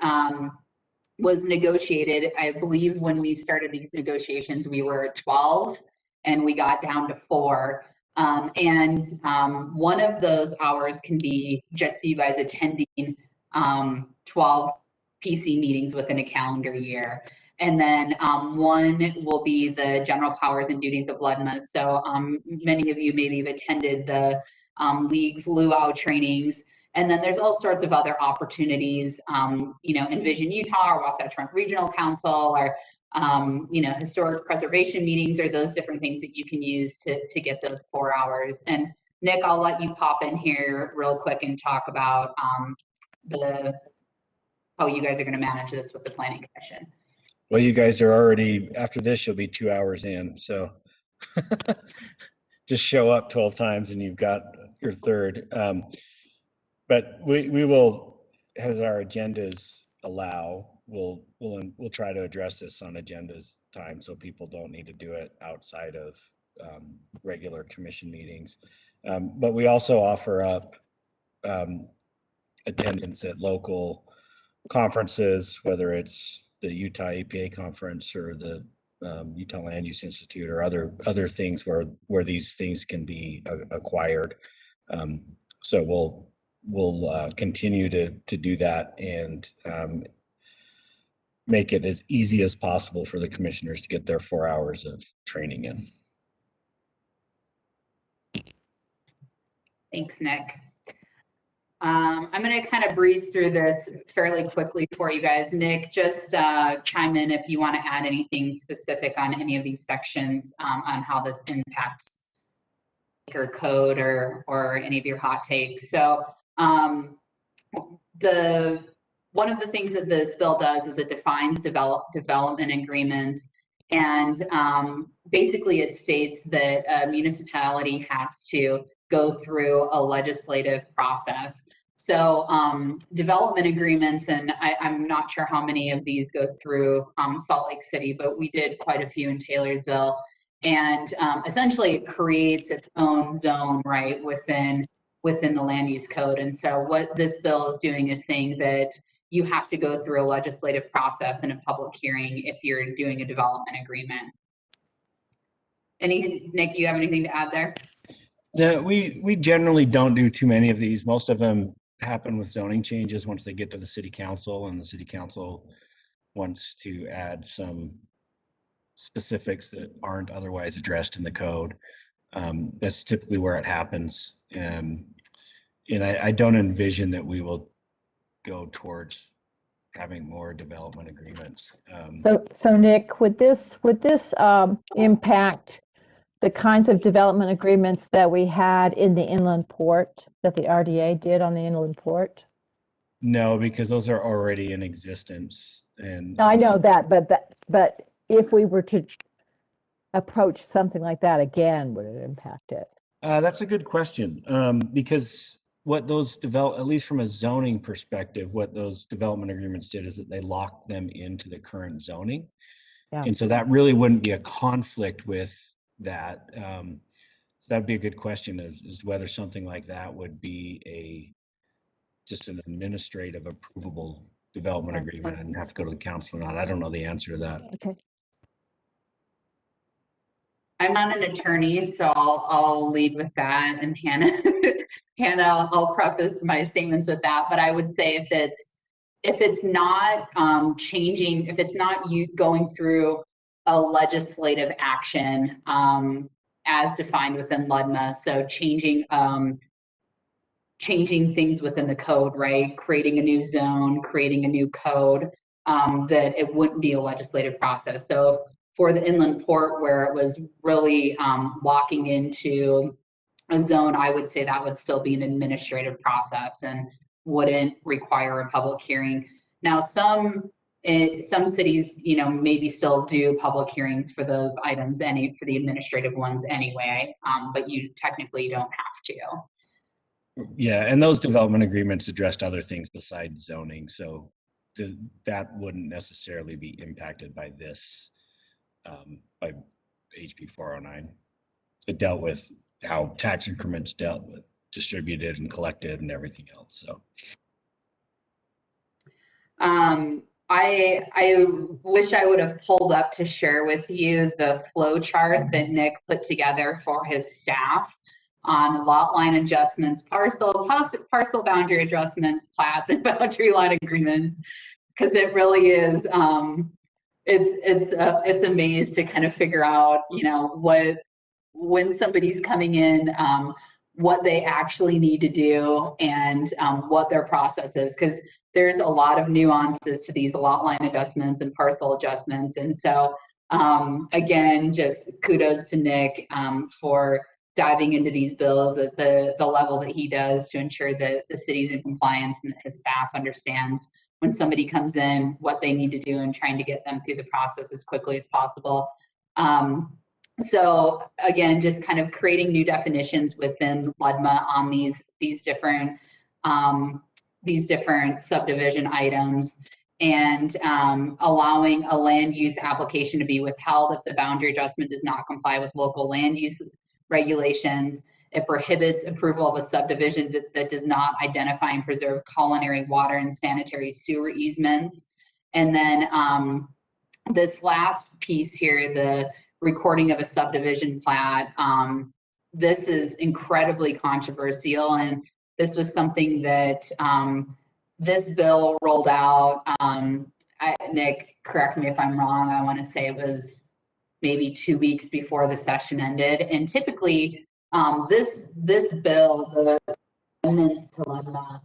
was negotiated, I believe when we started these negotiations, we were at 12 and we got down to 4. One of those hours can be just you guys attending 12 PC meetings within a calendar year. And then one will be the general powers and duties of LUDMA. So many of you maybe have attended the league's luau trainings. And then there's all sorts of other opportunities, you know, Envision Utah or Wasatch Front Regional Council, or, you know, historic preservation meetings, or those different things that you can use to get those 4 hours. And Nick, I'll let you pop in here real quick and talk about how you guys are going to manage this with the Planning Commission. Well, you guys are already, after this, you'll be 2 hours in. So just show up 12 times and you've got your third. But we will, as our agendas allow, we'll try to address this on agendas time, so people don't need to do it outside of regular commission meetings. But we also offer up attendance at local conferences, whether it's the Utah EPA conference or the Utah Land Use Institute, or other things where these things can be acquired. So we'll continue to do that and make it as easy as possible for the commissioners to get their 4 hours of training in. Thanks, Nick. I'm going to kind of breeze through this fairly quickly for you guys. Nick, just chime in if you want to add anything specific on any of these sections on how this impacts your code or any of your hot takes. So one of the things that this bill does is it defines development agreements, and basically it states that a municipality has to go through a legislative process. So development agreements, and I'm not sure how many of these go through Salt Lake City, but we did quite a few in Taylorsville. And essentially it creates its own zone, right, within the land use code. And so what this bill is doing is saying that you have to go through a legislative process and a public hearing if you're doing a development agreement. Nick, you have anything to add there? Yeah, we generally don't do too many of these. Most of them happen with zoning changes once they get to the city council, and the city council wants to add some specifics that aren't otherwise addressed in the code. That's typically where it happens. And I don't envision that we will go towards having more development agreements. So Nick, would this impact the kinds of development agreements that we had in the inland port, that the RDA did on the inland port? No, because those are already in existence. And I know that, but if we were to approach something like that again, would it impact it? That's a good question, because what those at least from a zoning perspective, what those development agreements did is that they locked them into the current zoning. Yeah. And so that really wouldn't be a conflict with that. So that'd be a good question, is whether something like that would be just an administrative approvable development agreement and have to go to the council or not. I don't know the answer to that. Okay. I'm not an attorney, so I'll lead with that, and Hannah, I'll preface my statements with that. But I would say if it's not changing, if it's not you going through a legislative action as defined within LUDMA, so changing things within the code, right? Creating a new zone, creating a new code, that it wouldn't be a legislative process. So for the inland port, where it was really locking into a zone, I would say that would still be an administrative process and wouldn't require a public hearing. Now, some cities, maybe still do public hearings for those items, for the administrative ones anyway, but you technically don't have to. Yeah, and those development agreements addressed other things besides zoning, so that wouldn't necessarily be impacted by this, by HB 409. It dealt with how tax increments dealt with, distributed and collected and everything else. So I wish I would have pulled up to share with you the flow chart that Nick put together for his staff on lot line adjustments, parcel boundary adjustments, plats, and boundary line agreements, because it really is it's a maze to kind of figure out, when somebody's coming in, what they actually need to do and what their process is, because there's a lot of nuances to these lot line adjustments and parcel adjustments. And so again, just kudos to Nick for diving into these bills at the level that he does to ensure that the city's in compliance and that his staff understands when somebody comes in what they need to do and trying to get them through the process as quickly as possible. So again, just kind of creating new definitions within LUDMA on these different subdivision items, and allowing a land use application to be withheld if the boundary adjustment does not comply with local land use regulations. It prohibits approval of a subdivision that does not identify and preserve culinary water and sanitary sewer easements. And then this last piece here, the recording of a subdivision plat, this is incredibly controversial, and this was something that this bill rolled out. Nick, correct me if I'm wrong, I want to say it was maybe 2 weeks before the session ended. And typically, this bill, the amendments to LUDMA,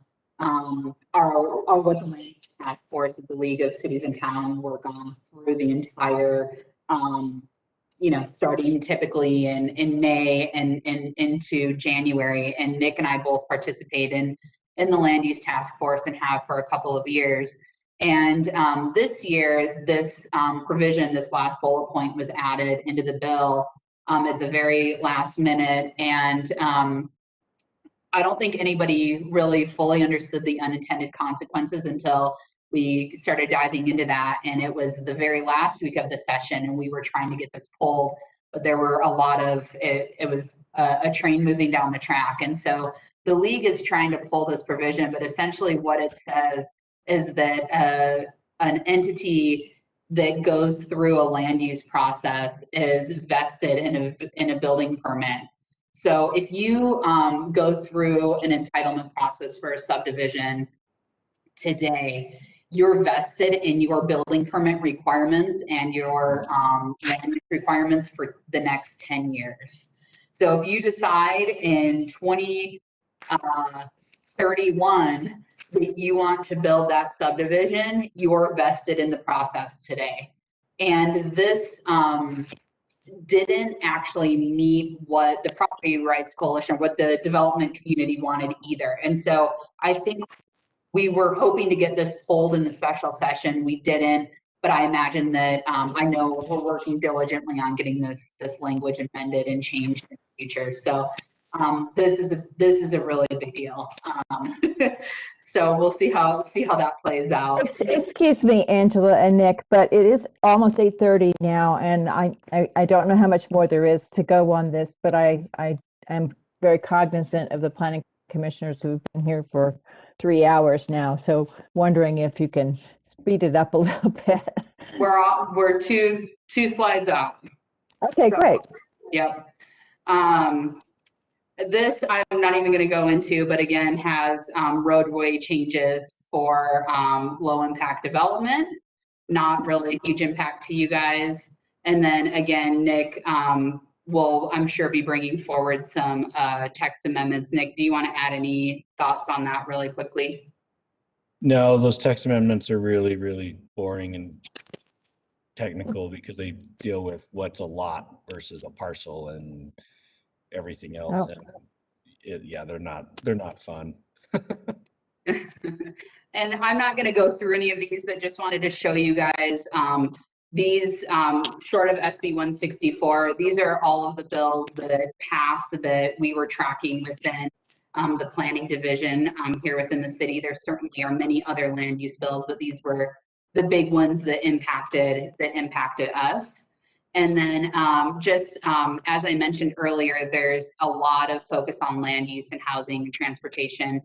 are what the land use task force at the League of Cities and Towns work on through the entire, starting typically in May and into January. And Nick and I both participate in the land use task force and have for a couple of years. And this year, this provision, this last bullet point, was added into the bill at the very last minute. And I don't think anybody really fully understood the unintended consequences until we started diving into that. And it was the very last week of the session, and we were trying to get this pulled, but there were a lot of, it was a train moving down the track. And so the league is trying to pull this provision, but essentially what it says is that an entity that goes through a land use process is vested in a building permit. So if you go through an entitlement process for a subdivision today, you're vested in your building permit requirements and your land use requirements for the next 10 years. So if you decide in 2031 that you want to build that subdivision, you're vested in the process today. And this didn't actually meet what the Property Rights Coalition, what the development community wanted either. And so I think we were hoping to get this pulled in the special session. We didn't, but I imagine that I know we're working diligently on getting this language amended and changed in the future. So this is a really big deal. So we'll see how that plays out. Excuse me, Angela and Nick, but it is almost 8:30 now, and I don't know how much more there is to go on this, but I am very cognizant of the planning commissioners who've been here for 3 hours now. So wondering if you can speed it up a little bit. We're two slides out. Okay, so, great. Yep. This I'm not even going to go into, but again has roadway changes for low impact development, not really a huge impact to you guys. And then again, Nick will, I'm sure, be bringing forward some text amendments. Nick, do you want to add any thoughts on that really quickly? No, those text amendments are really, really boring and technical because they deal with what's a lot versus a parcel and everything else. Oh. And yeah, they're not fun. And I'm not going to go through any of these, but just wanted to show you guys these short of SB 164. These are all of the bills that passed that we were tracking within the planning division here within the city. There certainly are many other land use bills, but these were the big ones that impacted us. And then as I mentioned earlier, there's a lot of focus on land use and housing and transportation.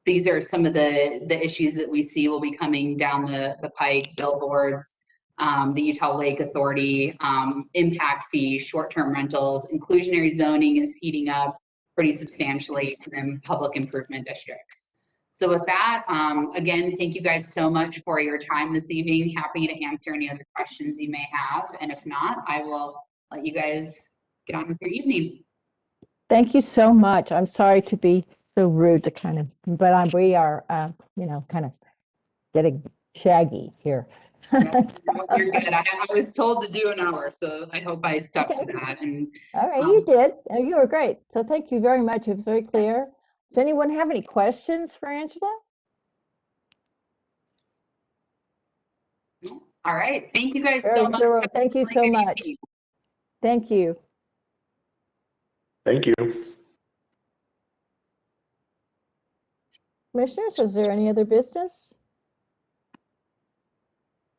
These are some of the issues that we see will be coming down the pike: billboards, the Utah Lake Authority, impact fees, short-term rentals, inclusionary zoning is heating up pretty substantially, and then public improvement districts. So with that, again, thank you guys so much for your time this evening. Happy to answer any other questions you may have. And if not, I will let you guys get on with your evening. Thank you so much. I'm sorry to be so rude to kind of, but we are, kind of getting shaggy here. You're good. I was told to do an hour, so I hope I stuck to that. And all right, you did. You were great. So thank you very much. It was very clear. Does anyone have any questions for Angela? All right. Thank you guys so much. Thank you so much. Thank you. Thank you. Commissioners, is there any other business?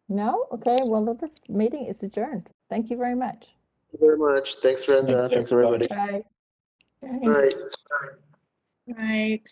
No? Okay, well, this meeting is adjourned. Thank you very much. Thank you very much. Thanks, Brenda. Thanks, everybody. Bye. Bye. Right.